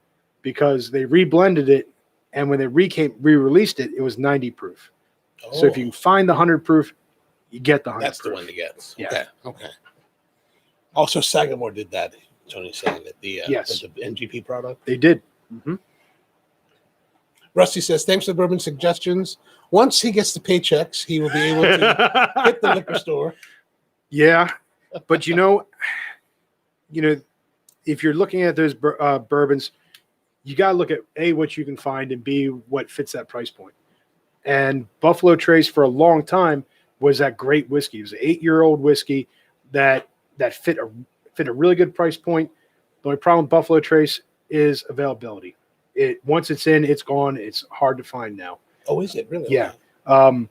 because they reblended it, and when they re-released it, it was 90 proof. So if you can find the 100 proof, you get the 100 That's proof. the one to get. Yeah. Okay. Okay. Also, Sagamore did that. Tony's saying that the NGP product. They did. Mm-hmm. Rusty says, thanks for the bourbon suggestions. Once he gets the paychecks, he will be able to hit the liquor store. Yeah. But you know, if you're looking at those bourbons, you got to look at A, what you can find, and B, what fits that price point. And Buffalo Trace for a long time was that great whiskey. It was an 8-year-old whiskey that fit a really good price point. The only problem with Buffalo Trace is availability. Once it's in, it's gone. It's hard to find now. Oh, is it really? Yeah. Because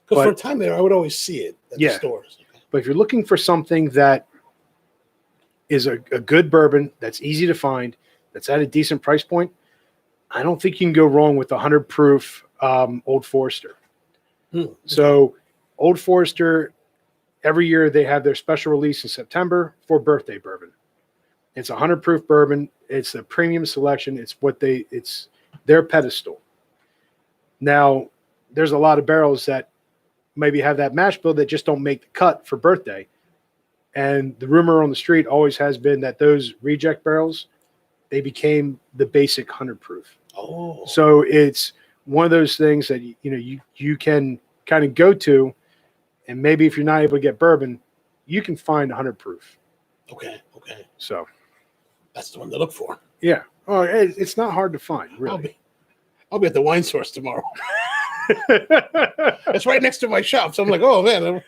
for a time there, I would always see it at the stores. Okay. But if you're looking for something that is a good bourbon that's easy to find, that's at a decent price point, I don't think you can go wrong with the 100 proof Old Forester. So Old Forester, every year they have their special release in September for birthday bourbon. It's a 100 proof bourbon. It's a premium selection. It's their pedestal. Now, there's a lot of barrels that maybe have that mash bill that just don't make the cut for birthday. And the rumor on the street always has been that those reject barrels, they became the basic 100 proof. Oh. So it's one of those things that you can kind of go to, and maybe if you're not able to get bourbon, you can find 100 proof. Okay. So that's the one to look for. Yeah. Oh, it's not hard to find, really. I'll be at the wine source tomorrow. It's right next to my shop, so I'm like, oh man.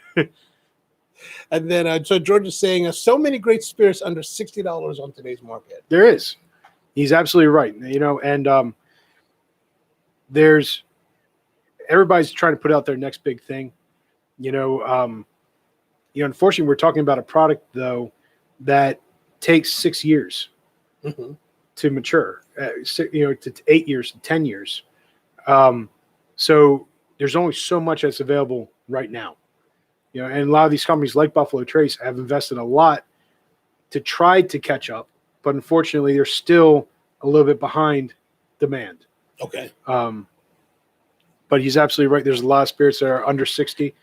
And then so George is saying, so many great spirits under $60 on today's market. There is. He's absolutely right. And there's everybody's trying to put out their next big thing. Unfortunately, we're talking about a product though that takes 6 years to mature. To 8 years, to 10 years. So there's only so much that's available right now. And a lot of these companies like Buffalo Trace have invested a lot to try to catch up, but unfortunately, they're still a little bit behind demand. Okay. But he's absolutely right. There's a lot of spirits that are under 60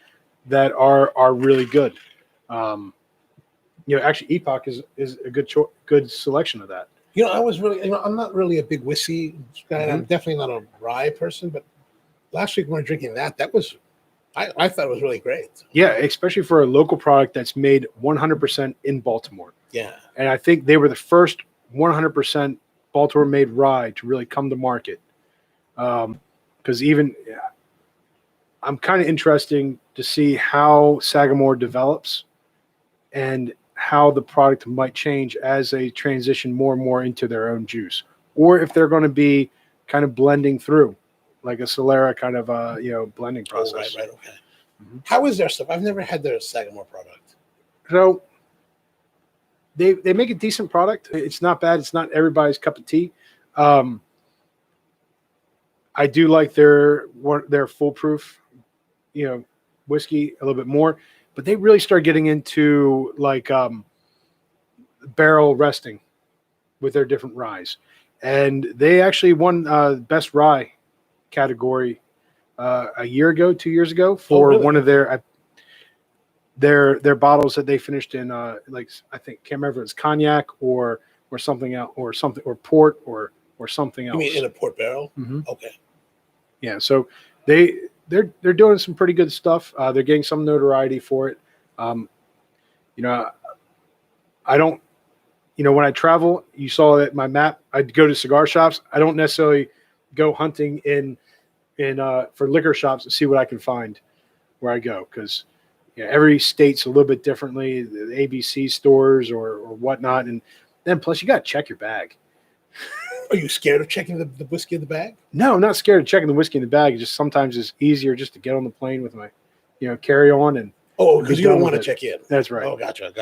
that are really good. Actually, Epoch is a good selection of that. I was really, I'm not really a big whiskey guy. I'm definitely not a rye person, but last week when we were drinking that was, I thought it was really great. Yeah, especially for a local product that's made 100% in Baltimore. Yeah. And I think they were the first 100% Baltimore-made rye to really come to market. Because I'm kind of interested to see how Sagamore develops and how the product might change as they transition more and more into their own juice, or if they're going to be kind of blending through like a Solera kind of blending process. Oh, right, okay. How is their stuff? I've never had their Sagamore product. So they make a decent product. It's not bad. It's not everybody's cup of tea. I do like their foolproof, whiskey a little bit more, but they really start getting into like barrel resting with their different ryes, and they actually won best rye category a year ago, 2 years ago for one of their bottles that they finished in I think can't remember if it's cognac or something else or port or something else. You mean in a port barrel? Mm-hmm. Okay. Yeah, so they're doing some pretty good stuff. They're getting some notoriety for it. I don't, when I travel, you saw that my map, I'd go to cigar shops. I don't necessarily go hunting in for liquor shops to see what I can find where I go. Cause every state's a little bit differently, the ABC stores or whatnot. And then plus you got to check your bag. Are you scared of checking the whiskey in the bag? No, I'm not scared of checking the whiskey in the bag. Just sometimes it's easier just to get on the plane with my, carry on and. Oh, because you don't want to check in. That's right. Oh, gotcha.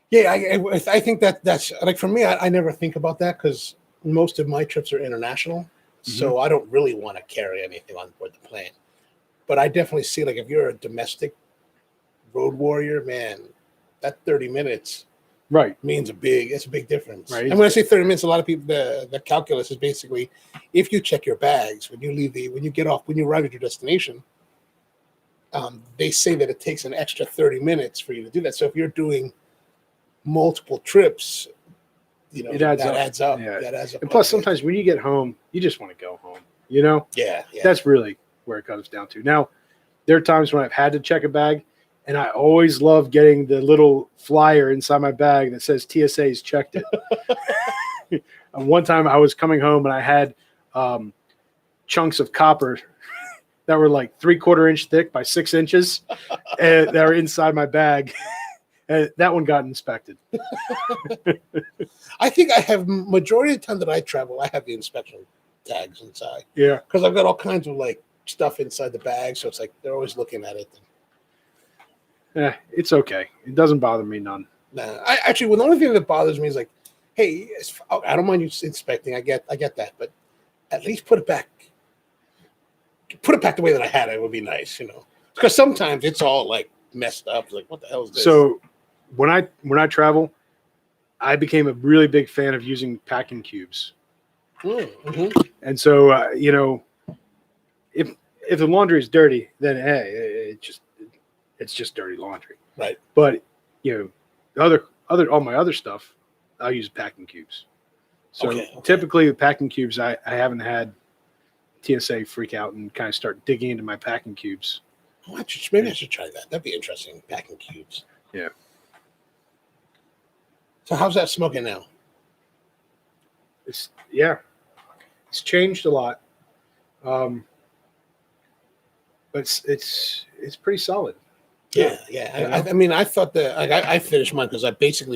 Yeah, I think that's like for me. I never think about that because most of my trips are international, so I don't really want to carry anything on board the plane. But I definitely see like if you're a domestic road warrior, man, that 30 minutes Right. means it's a big difference. Right. And when I say 30 minutes, a lot of people, the calculus is basically, if you check your bags when you get off, when you arrive at your destination, they say that it takes an extra 30 minutes for you to do that. So if you're doing multiple trips, it adds up. Yeah. That adds up. And plus, sometimes when you get home, you just want to go home. Yeah. That's really where it comes down to. Now, there are times when I've had to check a bag, and I always love getting the little flyer inside my bag that says TSA's checked it. And one time I was coming home and I had chunks of copper that were like 3/4 inch thick by 6 inches, and that were inside my bag. And that one got inspected. I think I have majority of the time that I travel, I have the inspection tags inside. Yeah. Because I've got all kinds of like stuff inside the bag. So it's like they're always looking at it. Yeah, it's okay. It doesn't bother me none. Nah, the only thing that bothers me is like, hey, I don't mind you inspecting. I get that, but at least put it back. Put it back the way that I had it would be nice, Because sometimes it's all like messed up. It's like, what the hell is this? So when I travel, I became a really big fan of using packing cubes. Mm-hmm. And so if the laundry is dirty, then hey, it's just dirty laundry. Right. But all my other stuff, I'll use packing cubes. So typically with packing cubes, I haven't had TSA freak out and kind of start digging into my packing cubes. Maybe I should try that. That'd be interesting. Packing cubes. Yeah. So how's that smoking now? It's changed a lot. But it's pretty solid. Yeah. I thought that I finished mine because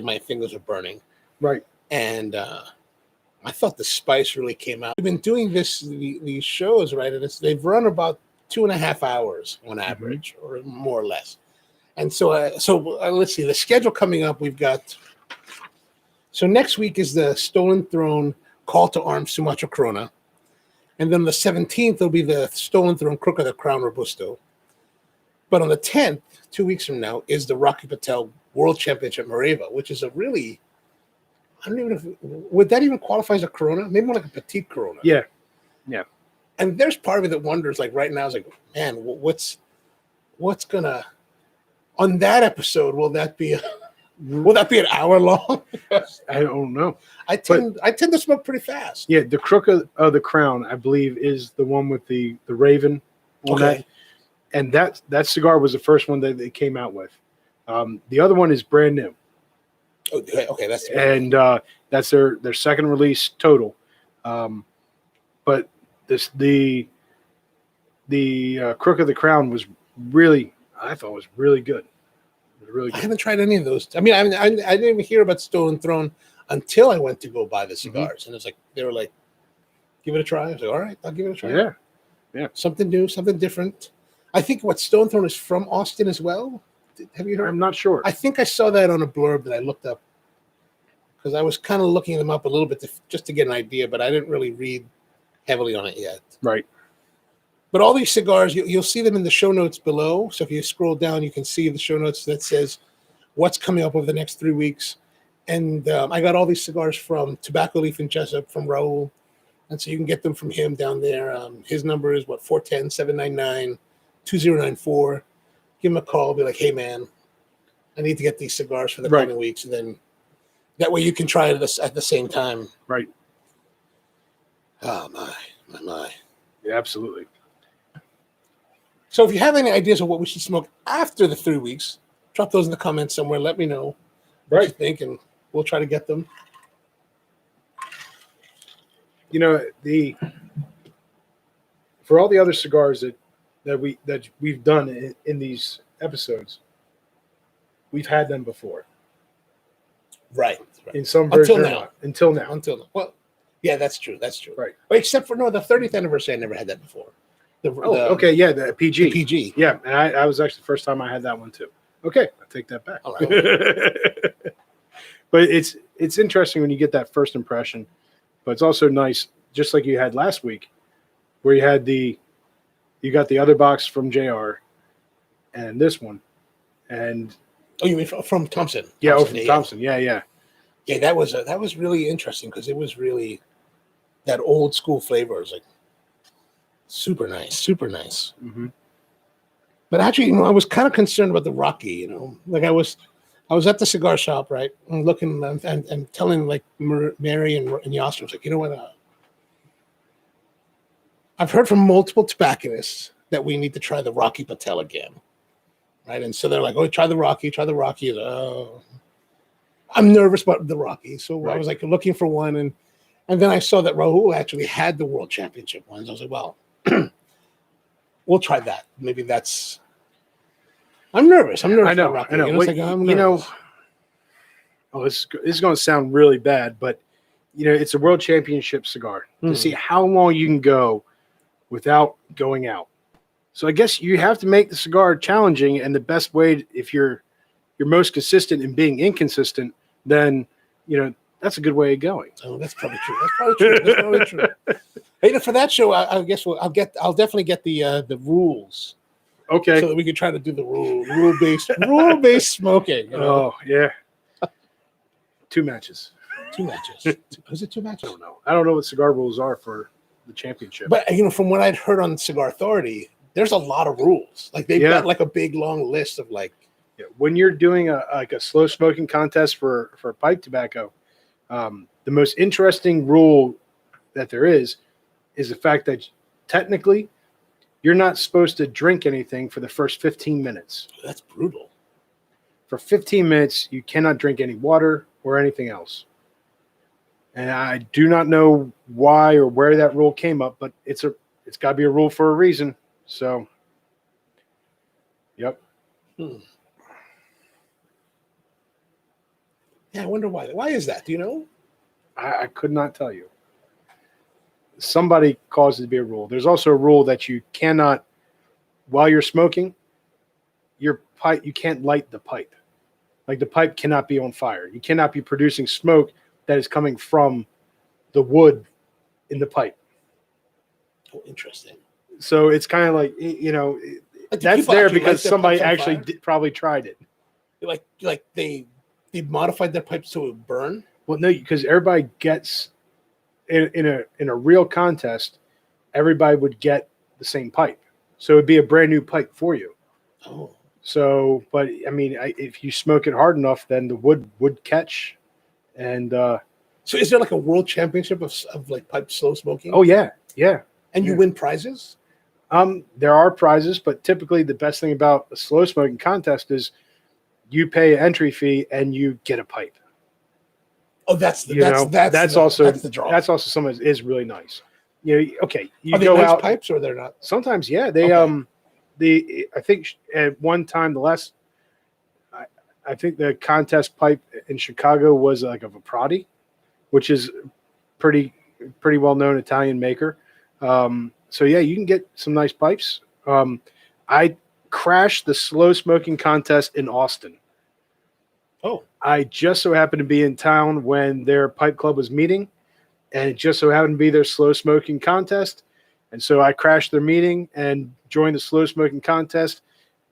my fingers are burning. Right. And I thought the spice really came out. We've been doing these shows, right? And they've run about 2.5 hours on average, or more or less. And so let's see the schedule coming up. We've got. So next week is the Stolen Throne Call to Arms Sumatra Corona. And then on the 17th, there'll be the Stolen Throne Crook of the Crown Robusto. But on the 10th, 2 weeks from now, is the Rocky Patel World Championship Mareva, which is a really, I don't even know would that even qualify as a Corona? Maybe more like a petite Corona. Yeah. And there's part of it that wonders, like right now, is like, man, what's gonna, on that episode, will that be an hour long? I don't know. I tend to smoke pretty fast. Yeah, the Crook of the Crown, I believe, is the one with the Raven on that. And that cigar was the first one that they came out with. The other one is brand new. Okay, that's that's their second release total. But the Crook of the Crown was really, I thought was really good. Really good. I haven't tried any of those. I didn't even hear about Stolen Throne until I went to go buy the cigars, and it's like they were like, "Give it a try." I was like, "All right, I'll give it a try." Yeah. Something new, something different. I think Stolen Throne is from Austin as well. Have you heard? I'm not sure. I think I saw that on a blurb that I looked up because I was kind of looking them up a little bit just to get an idea, but I didn't really read heavily on it yet. Right. But all these cigars, you'll see them in the show notes below. So if you scroll down, you can see the show notes that says what's coming up over the next 3 weeks. And I got all these cigars from Tobacco Leaf and Jessup from Rahul. And so you can get them from him down there. His number is 410-799-2094. Give him a call. Be like, hey, man, I need to get these cigars for the coming weeks. And then that way you can try it at the same time. Right. Oh, my. Yeah, absolutely. So if you have any ideas of what we should smoke after the 3 weeks, drop those in the comments somewhere. Let me know what you think, and we'll try to get them. For all the other cigars that we've done in these episodes, we've had them before. Right. In some version until now. Well, yeah, that's true. Right. Except for the 30th anniversary, I never had that before. The PG. The PG. Yeah, and I was actually the first time I had that one too. Okay, I take that back. All right. But it's interesting when you get that first impression, but it's also nice, just like you had last week, where you got the other box from JR and this one, and Oh, you mean from Thompson? Yeah, Thompson, from Thompson. Yeah. Yeah, that was really interesting because it was really that old school flavor. It was like super nice, super nice. Mm-hmm. But actually, I was kind of concerned about the Rocky. Like I was at the cigar shop, right, and looking and telling like Mary and Yasser, I was like, you know what? I've heard from multiple tobacconists that we need to try the Rocky Patel again, right? And so they're like, oh, try the Rocky. Oh. I'm nervous about the Rocky, so I was like looking for one, and then I saw that Rahul actually had the World Championship ones. I was like, well, we'll try that. Maybe that's. I'm nervous. I know. Rocky. This is going to sound really bad, but it's a World Championship cigar to see how long you can go without going out. So I guess you have to make the cigar challenging, and the best way, if you're most consistent in being inconsistent, then that's a good way of going. Oh, that's probably true. Hey, for that show, I guess I'll definitely get the rules. Okay. So that we can try to do the rule-based smoking. Oh yeah. 2 matches. 2 matches. Is it 2 matches? I don't know what cigar rules are for the championship. But from what I'd heard on Cigar Authority, there's a lot of rules. Like they've got like a big long list of like. Yeah, when you're doing a slow smoking contest for pipe tobacco, the most interesting rule that there is the fact that technically you're not supposed to drink anything for the first 15 minutes. That's brutal. For 15 minutes, you cannot drink any water or anything else. And I do not know why or where that rule came up, but it's got to be a rule for a reason. So, yep. Yeah, I wonder why. Why is that? Do you know? I could not tell you. Somebody caused it to be a rule. There's also a rule that you cannot, while you're smoking, your pipe, you can't light the pipe. Like the pipe cannot be on fire. You cannot be producing smoke that is coming from the wood in the pipe. Oh, interesting. So it's kind of like, that's there because somebody actually probably tried it. Like they modified their pipe so it would burn? Well, no, because everybody gets in a real contest, everybody would get the same pipe, so it'd be a brand new pipe for you. Oh, so but I mean, if you smoke it hard enough, then the wood would catch. And so, is there like a world championship of like pipe slow smoking? Oh yeah. And you win prizes? There are prizes, but typically the best thing about a slow smoking contest is you pay an entry fee and you get a pipe. Oh, that's the draw. That's also something that is really nice. Okay, you are they go nice out pipes or they're not. Sometimes, yeah. They I think at one time I think the contest pipe in Chicago was like a Viprati, which is pretty well known Italian maker. So yeah, you can get some nice pipes. I crashed the slow smoking contest in Austin. Oh, I just so happened to be in town when their pipe club was meeting, and it just so happened to be their slow smoking contest. And so I crashed their meeting and joined the slow smoking contest.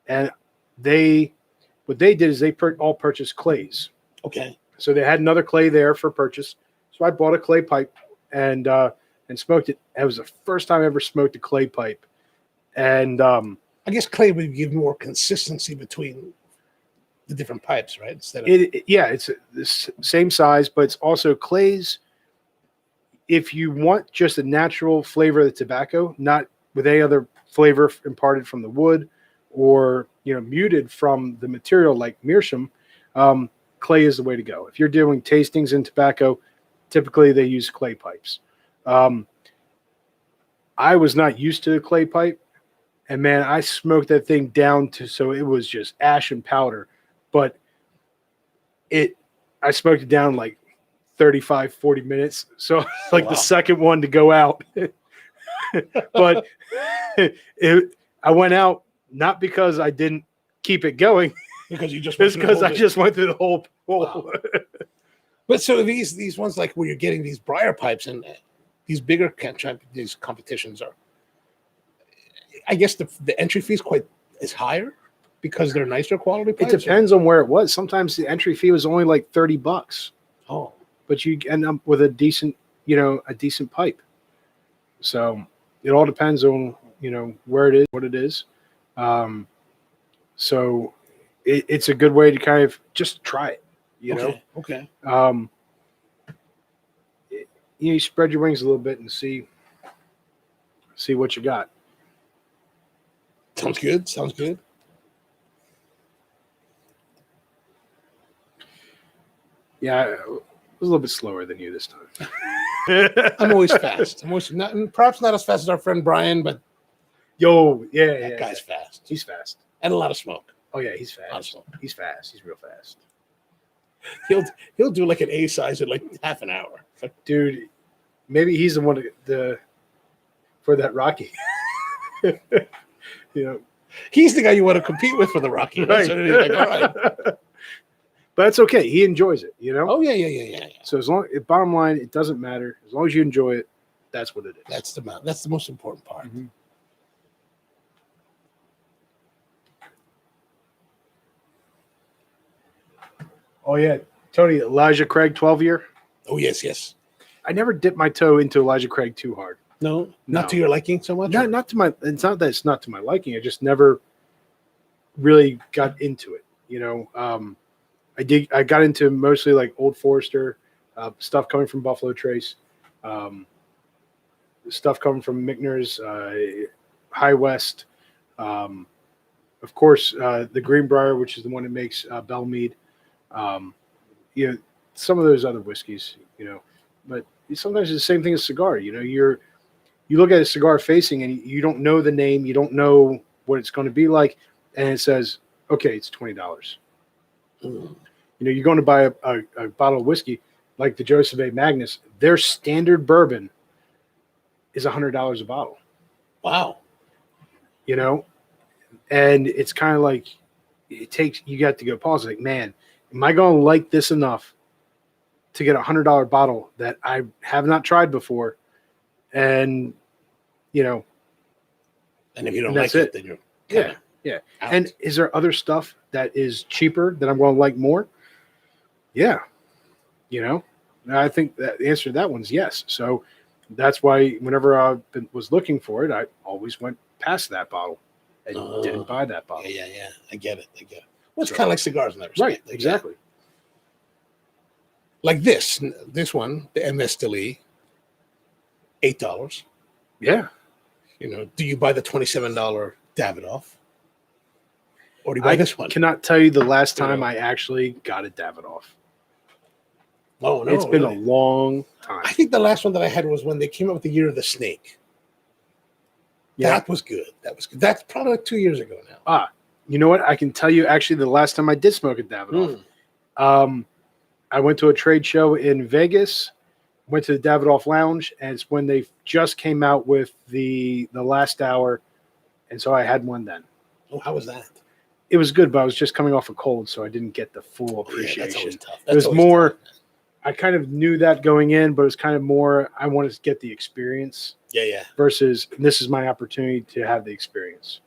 And what they did is they all purchased clays. Okay. So they had another clay there for purchase. So I bought a clay pipe and smoked it. It was the first time I ever smoked a clay pipe. And I guess clay would give more consistency between the different pipes, right? It's the same size, but it's also clays. If you want just a natural flavor of the tobacco, not with any other flavor imparted from the wood or muted from the material like meerschaum, clay is the way to go. If you're doing tastings in tobacco, typically they use clay pipes. I was not used to the clay pipe, and man, I smoked that thing down so it was just ash and powder. But I smoked it down like 35, 40 minutes. So the second one to go out. But I went out not because I didn't keep it going. Because you just I just went through the whole pool. Wow. But so these ones like where you're getting these briar pipes and these bigger these competitions are, I guess the entry fee is higher. because they're nicer quality It pipes? depends on where it was. Sometimes the entry fee was only like $30. Oh, but you end up with a decent, a decent pipe. So it all depends on, where it is, what it is. So it's a good way to kind of just try it, know? Okay. You spread your wings a little bit and see what you got. Sounds good. Sounds good. Yeah, I was a little bit slower than you this time. I'm always fast. I'm always perhaps not as fast as our friend Brian, but that guy's fast. He's fast. And a lot of smoke. Oh yeah, he's fast. He's fast. He's real fast. He'll do like an A size in like half an hour. Dude, maybe he's the one for that Rocky. He's the guy you want to compete with for the Rocky. Right. Like, all right. But that's okay. He enjoys it, Oh yeah. So bottom line, it doesn't matter. As long as you enjoy it, that's what it is. That's the most important part. Mm-hmm. Oh yeah, Tony, Elijah Craig 12-year. Oh yes. I never dipped my toe into Elijah Craig too hard. No, not to your liking so much. Not to my. It's not that it's not to my liking. I just never really got into it. I got into mostly like Old Forester stuff coming from Buffalo Trace, stuff coming from Michner's, High West, of course the Greenbrier, which is the one that makes Bellmead. Some of those other whiskeys, but sometimes it's the same thing as cigar. You look at a cigar facing and you don't know the name, you don't know what it's going to be like, and it says, okay, it's $20. You're going to buy a bottle of whiskey like the Joseph A. Magnus. Their standard bourbon is $100 a bottle. Wow. And it's kind of like you got to go pause. Like, man, am I going to like this enough to get a $100 bottle that I have not tried before? And, and if you don't like it, then you're yeah. out. And is there other stuff that is cheaper that I'm going to like more? Yeah. I think that the answer to that one's yes. So that's why whenever I was looking for it, I always went past that bottle and didn't buy that bottle. Yeah. I get it. Well, it's kind of like cigars in that respect. Right. Exactly. Like this one, the MS Stili, $8. Yeah. Do you buy the $27 Davidoff? Or do you buy this one? I cannot tell you the last time I actually got a Davidoff. Oh, no. It's been a long time. I think the last one that I had was when they came up with the Year of the Snake. Yeah. That was good. That's probably like 2 years ago now. You know what? I can tell you actually the last time I did smoke a Davidoff. I went to a trade show in Vegas, went to the Davidoff Lounge, and it's when they just came out with the last hour, and so I had one then. Oh, how was that? It was good, but I was just coming off a cold, so I didn't get the full appreciation. That's always tough. It was more, I kind of knew that going in, but it was kind of more, I wanted to get the experience. Yeah. Versus, this is my opportunity to have the experience.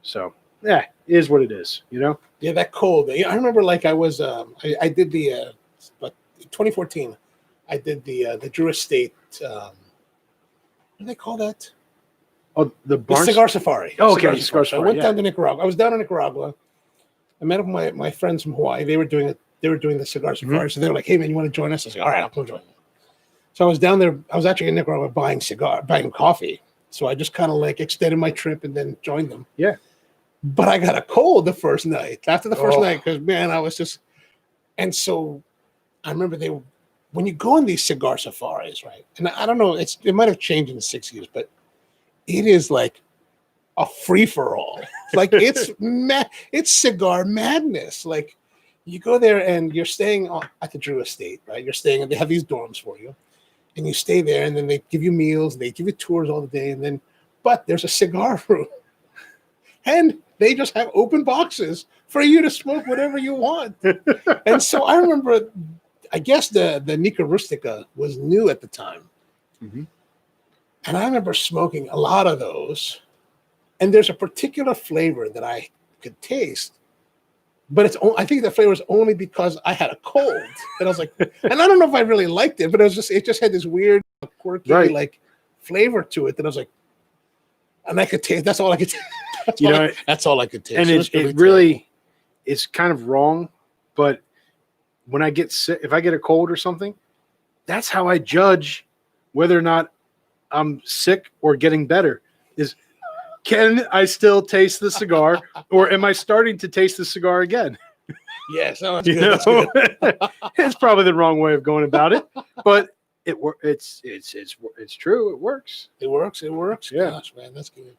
So, it is what it is, Yeah, that cold. I remember I was, I did the, 2014, I did the Drew Estate, what do they call that? Oh, the Cigar Safari. Oh, okay. Cigar Safari. I went down to Nicaragua. I was down in Nicaragua. I met up with my friends from Hawaii. They were doing the Cigar Safari. Mm-hmm. So they were like, hey, man, you want to join us? I was like, all right, I'll come join you. So I was down there. I was actually in Nicaragua buying coffee. So I just kind of extended my trip and then joined them. Yeah. But I got a cold the first night. After the first night, because, man, I was just... And so I remember when you go on these cigar safaris, right? And I don't know, it might have changed in the 6 years, but it is like a free-for-all. It's cigar madness. Like, you go there and you're staying at the Drew Estate, right? You're staying, and they have these dorms for you. And you stay there, and then they give you meals, they give you tours all the day, but there's a cigar room. And they just have open boxes for you to smoke whatever you want. And so I remember, I guess the Nica Rustica was new at the time. Mm-hmm. And I remember smoking a lot of those. And there's a particular flavor that I could taste. But I think the flavor is only because I had a cold, and I was like, and I don't know if I really liked it, but it just had this weird, quirky like flavor to it that I was like, and I could taste. That's all I could taste. That's all I could taste. And it really is kind of wrong, but when I get sick, if I get a cold or something, that's how I judge whether or not I'm sick or getting better. Is can I still taste the cigar, or am I starting to taste the cigar again? Yes, no, that's good. That's good. It's probably the wrong way of going about it, but it's true. It works. It works. It works. Yeah. Gosh, man, that's good.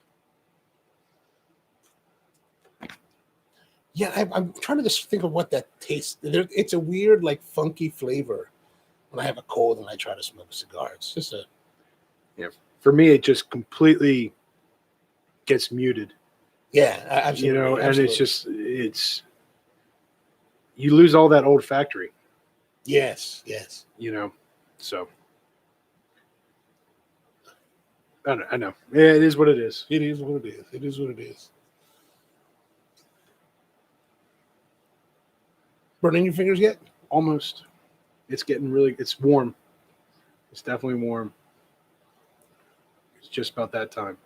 Yeah, I'm trying to just think of what that tastes. It's a weird, like, funky flavor when I have a cold and I try to smoke a cigar. It's just For me, it just completely gets muted. Yeah, absolutely. And absolutely. it's you lose all that olfactory. Yes. So I know. Yeah, it is what it is. It is what it is. It is what it is. Burning your fingers yet? Almost. It's getting it's warm. It's definitely warm. It's just about that time.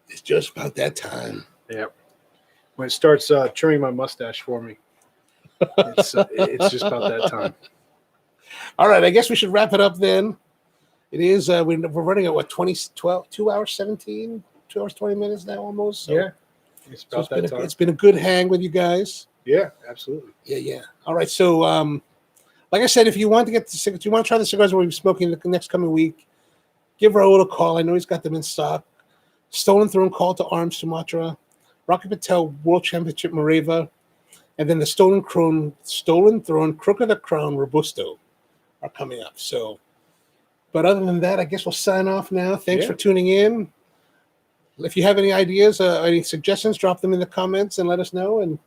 It's just about that time. Yeah. When it starts trimming my mustache for me, it's just about that time. All right, I guess we should wrap it up then. It is, we're running at what, 2 hours, 17? 2 hours, 20 minutes now almost. So. Yeah. It's about that time. It's been a good hang with you guys. Yeah, absolutely. Yeah. All right, so like I said, if you want to if you want to try the cigars we'll be smoking the next coming week, give Rahul a call. I know he's got them in stock. Stolen Throne Call to Arms Sumatra, Rocky Patel World Championship Moreva, and then the Stolen Throne Crook of the Crown Robusto are coming up. So, but other than that, I guess we'll sign off now. Thanks for tuning in. If you have any ideas, any suggestions, drop them in the comments and let us know, and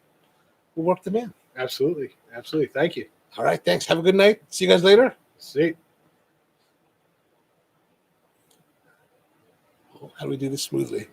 we'll work them in. Absolutely. Thank you. All right, thanks. Have a good night. See you guys later. See. How do we do this smoothly?